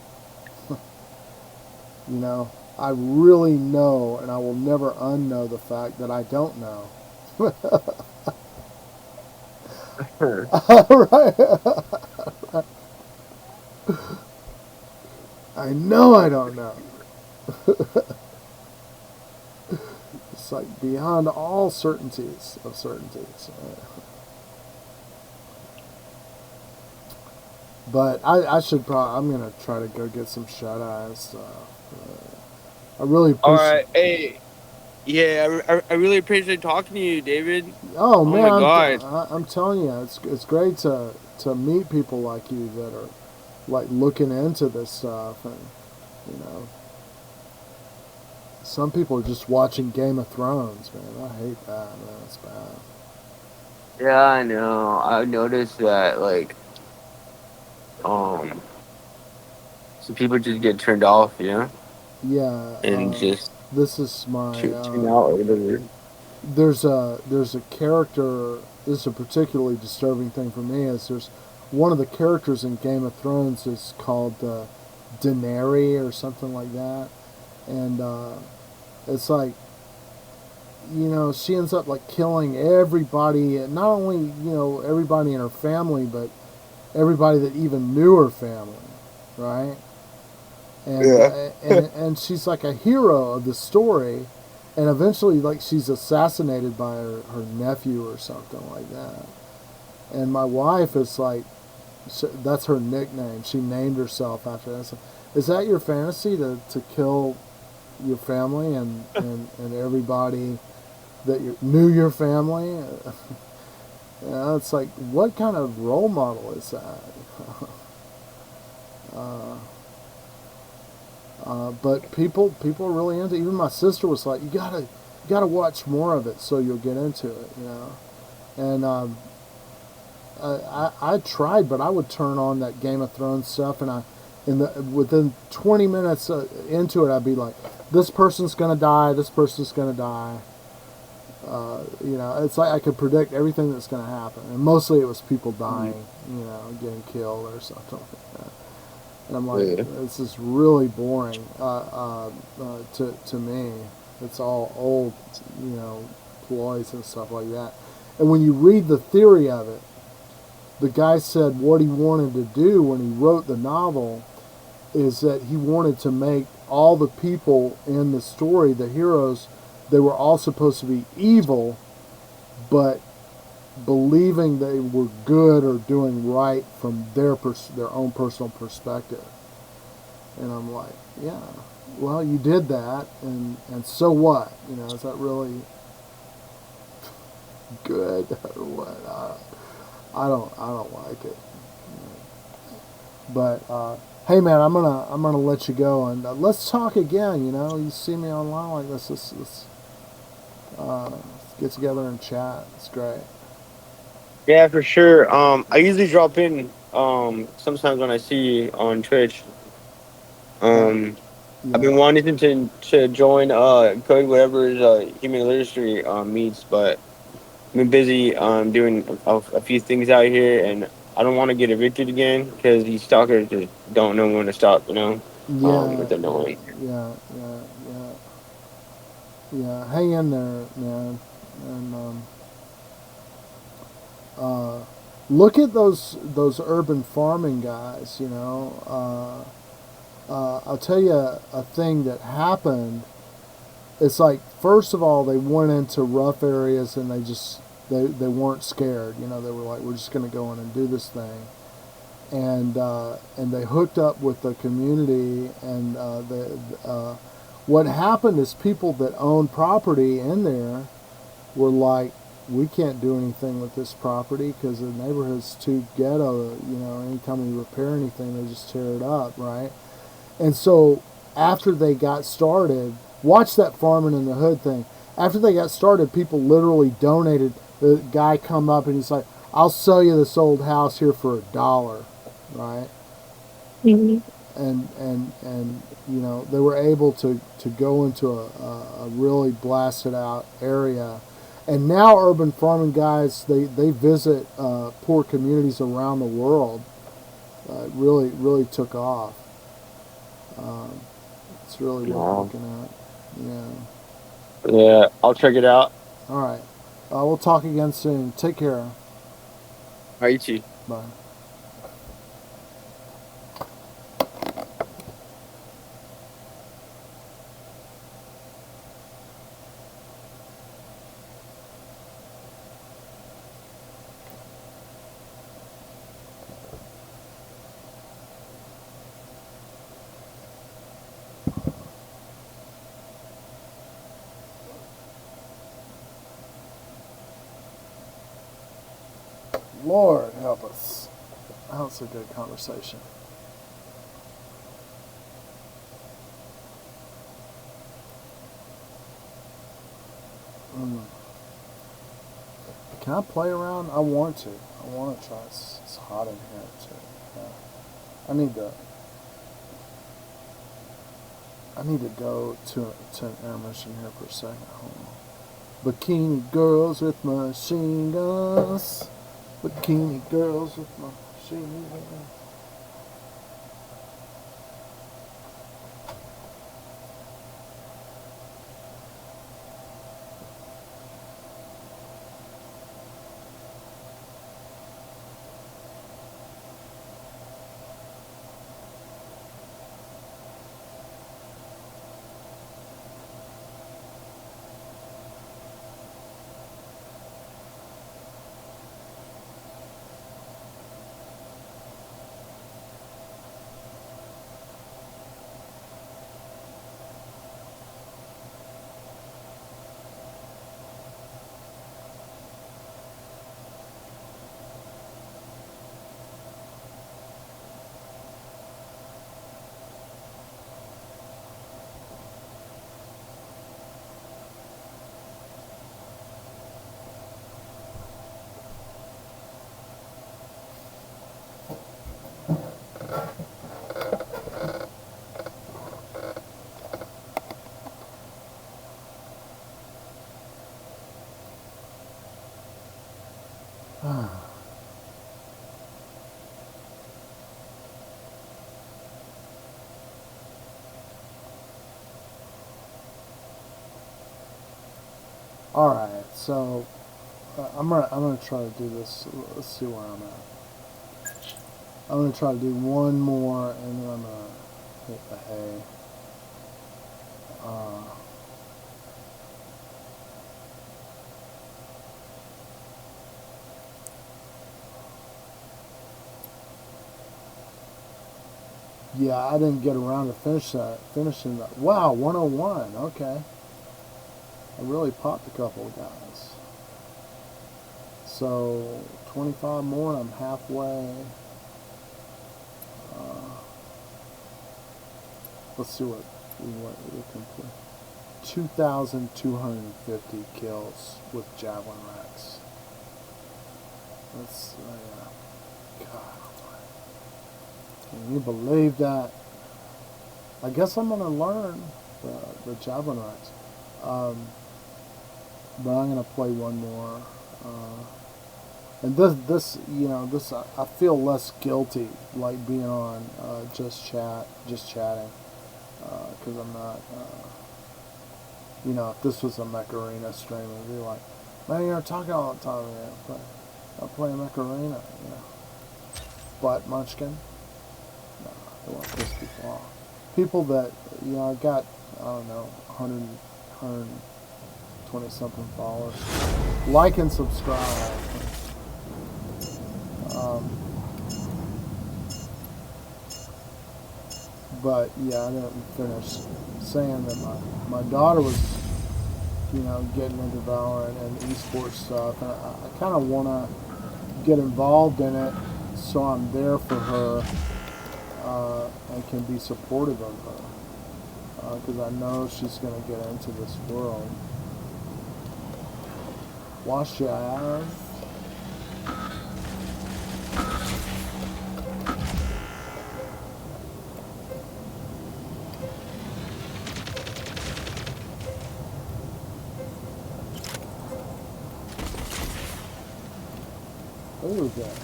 I really know, and I will never unknow the fact that I don't know. Right. I know I don't know. It's like beyond all certainties of certainties. But I should I'm going to try to go get some shut-eyes. I really All appreciate. right, hey, yeah, I really appreciate talking to you, David. Oh Oh my man, God. I'm telling you, it's great to meet people like you that are like looking into this stuff, and you know, some people are just watching Game of Thrones, man. I hate that, man. It's bad. Yeah, I know. I noticed that, like, um, some people just get turned off, Yeah, and just this is my tune out or whatever. there's a character. This is a particularly disturbing thing for me. Is there's one of the characters in Game of Thrones is called Daenerys or something like that, and it's like, she ends up like killing everybody, not only everybody in her family, but everybody that even knew her family, right? And Yeah. and she's like a hero of the story, and eventually like she's assassinated by her nephew or something like that. And my wife is like, that's her nickname. She named herself after that. So, is that your fantasy to kill your family and everybody that knew your family? It's like, what kind of role model is that? But people are really into it. Even my sister was like, you gotta watch more of it so you'll get into it, And I tried, but I would turn on that Game of Thrones stuff, and within 20 minutes into it, I'd be like, this person's gonna die, this person's gonna die. It's like I could predict everything that's gonna happen, and mostly it was people dying, getting killed or something like that. And I'm like, Yeah. this is really boring to me. It's all old, ploys and stuff like that. And when you read the theory of it, the guy said what he wanted to do when he wrote the novel is that he wanted to make all the people in the story, the heroes, they were all supposed to be evil, but believing they were good or doing right from their own personal perspective. And I'm like, yeah, well, you did that, and so what? Is that really good or what. I don't like it. But hey, man, I'm gonna let you go, and let's talk again. You know, you see me online like this. Let's get together and chat. It's great. Yeah, for sure. I usually drop in sometimes when I see you on Twitch. Uh, Um, I've yeah, been wanting to join code whatever's human literacy meets, but I've been busy doing a few things out here, and I don't want to get evicted again because these stalkers just don't know when to stop. yeah, With their noise. yeah. Yeah, hang in there, man. And uh, look at those urban farming guys. You know, I'll tell you a thing that happened. It's like first of all they went into rough areas and they weren't scared. You know, they were like, we're just going to go in and do this thing. And they hooked up with the community, and what happened is people that own property in there were like, we can't do anything with this property because the neighborhood's too ghetto. You know, anytime we repair anything, they just tear it up, right? And so after they got started, watch that farming in the hood thing. After they got started, people literally donated. The guy come up and he's like, I'll sell you this old house here for $1, right? And you know, they were able to go into a really blasted out area. And now urban farming guys, they visit poor communities around the world. It really took off. Um, it's really worth Wow. looking at. Yeah. Yeah, I'll check it out. All right. We'll talk again soon. Take care. All right, you too. Bye. Lord help us. That was a good conversation. Mm. Can I play around? I want to. I want to try. It's hot in here too. Yeah. I need to. I need to go to an intermission here for a second. Hold on. Bikini girls with machine guns. Bikini girls with machine guns. All right, so I'm gonna try to do this. Let's see where I'm at. I'm gonna try to do one more, and then I'm gonna hit the hay. Uh, yeah, I didn't get around to finishing that. Wow, 101. Okay, I really popped a couple of guys. So 25 more and I'm halfway. Let's see what we can put. 2,250 kills with javelin racks. That's God. Can you believe that? I guess I'm gonna learn the javelin racks, but I'm gonna play one more. And this, I feel less guilty like being on just chatting, because I'm not. If this was a Macarena stream, it'd be like, man, you're talking all the time, man. I play Macarena, But Munchkin, no, they won't piss people off. People that, I got, I don't know, 120 something followers. Like and subscribe. But yeah, I didn't finish saying that my daughter was, getting into Valorant and esports stuff, and I kind of want to get involved in it, so I'm there for her and can be supportive of her, because I know she's going to get into this world. Wash your eyes. Who was that?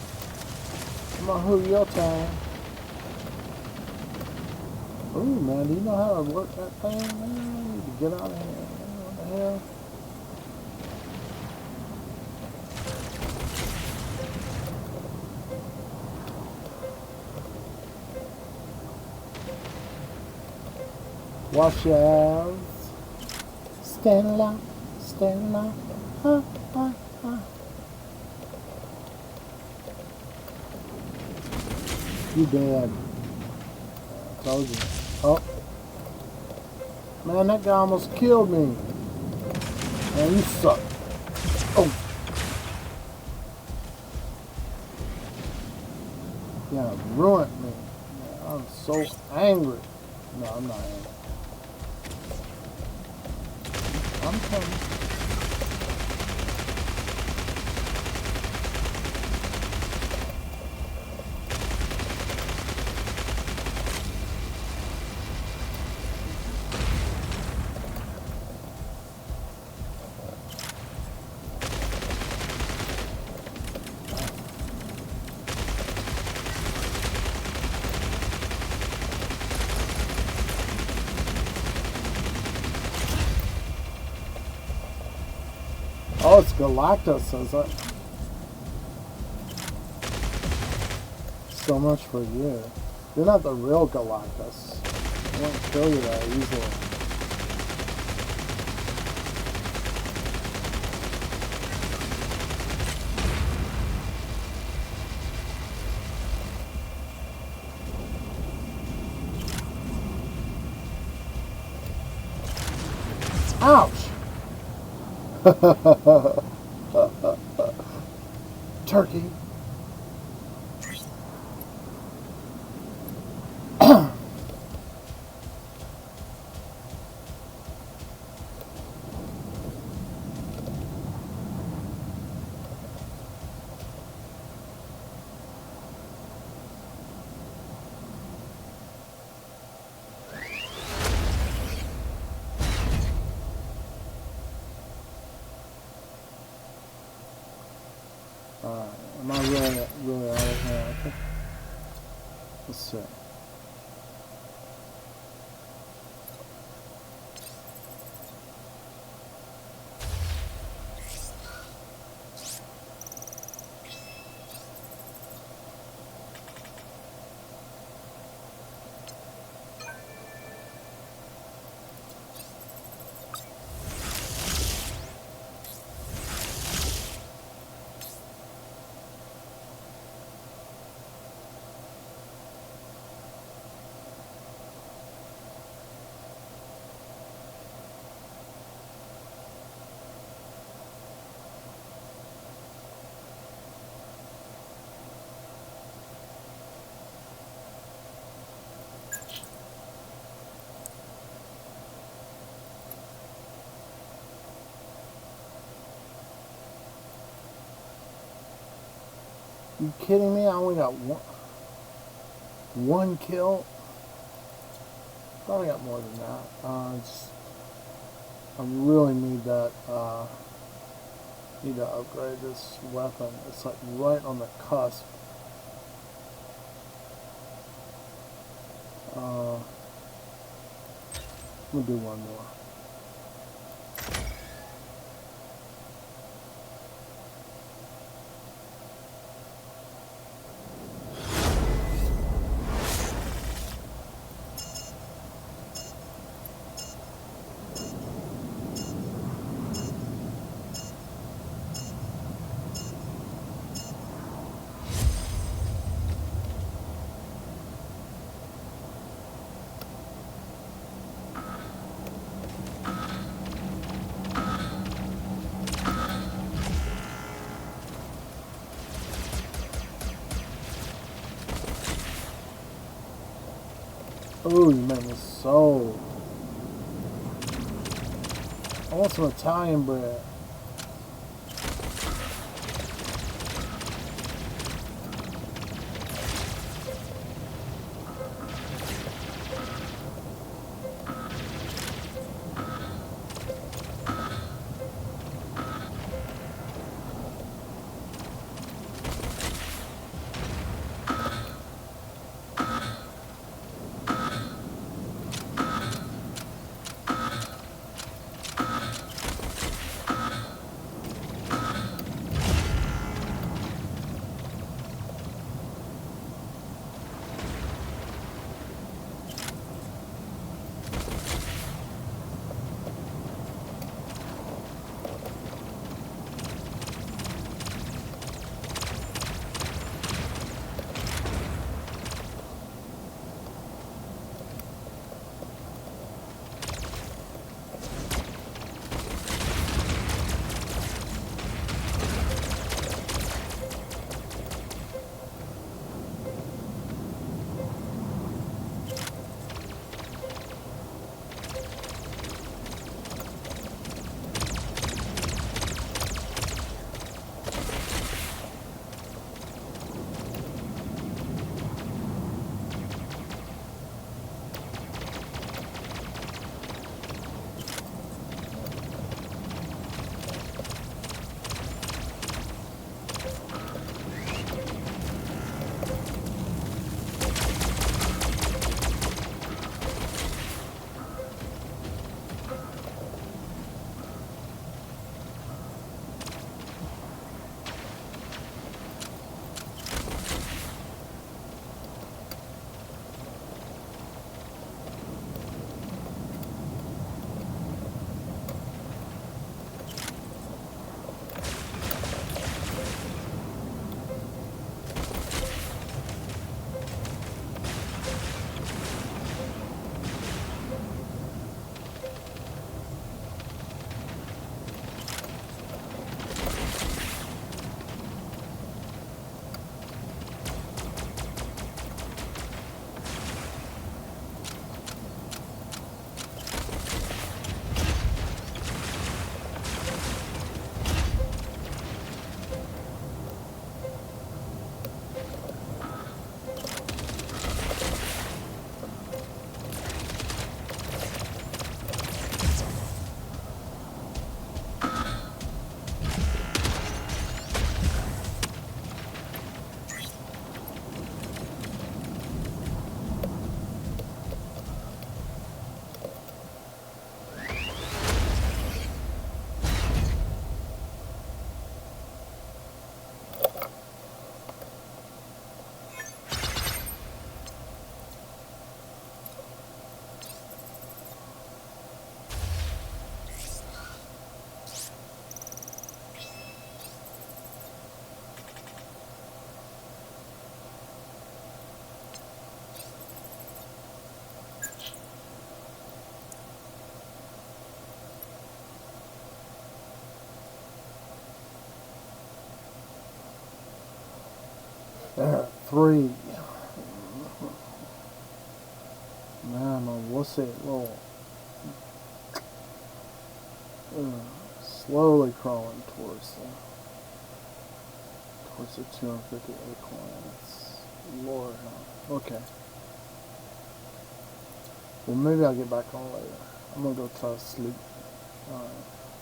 Come on, who your time? Ooh, man, do you know how to work that thing, man? I need to get out of here, man. What the hell? Wash your ass. Stand low, stand low. Huh, huh, huh. You dead. I told you. Oh. Man, that guy almost killed me. Man, you suck. Oh. Yeah, ruined me. Man, I'm so angry. No, I'm not angry. I'm coming. Oh, it's Galactus, is it? So much for you. You're not the real Galactus. I won't kill you that easily. Ouch! Turkey. Am I really out of here? Okay. Let's see. You kidding me? I only got one kill. Probably got more than that. I really need that. Need to upgrade this weapon. It's like right on the cusp. I'm gonna do one more. Ooh, you made me so. I want some Italian bread. There, 3. Man, what's it? Little slowly crawling towards What's the 250 acorns? Lord, no. Okay. Well, maybe I'll get back on later. I'm gonna go try to sleep. Alright.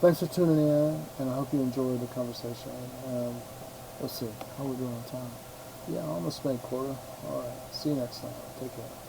Thanks for tuning in, and I hope you enjoyed the conversation. Let's see, how we doing on time? Yeah, I almost spent a quarter. Alright, see you next time. Take care.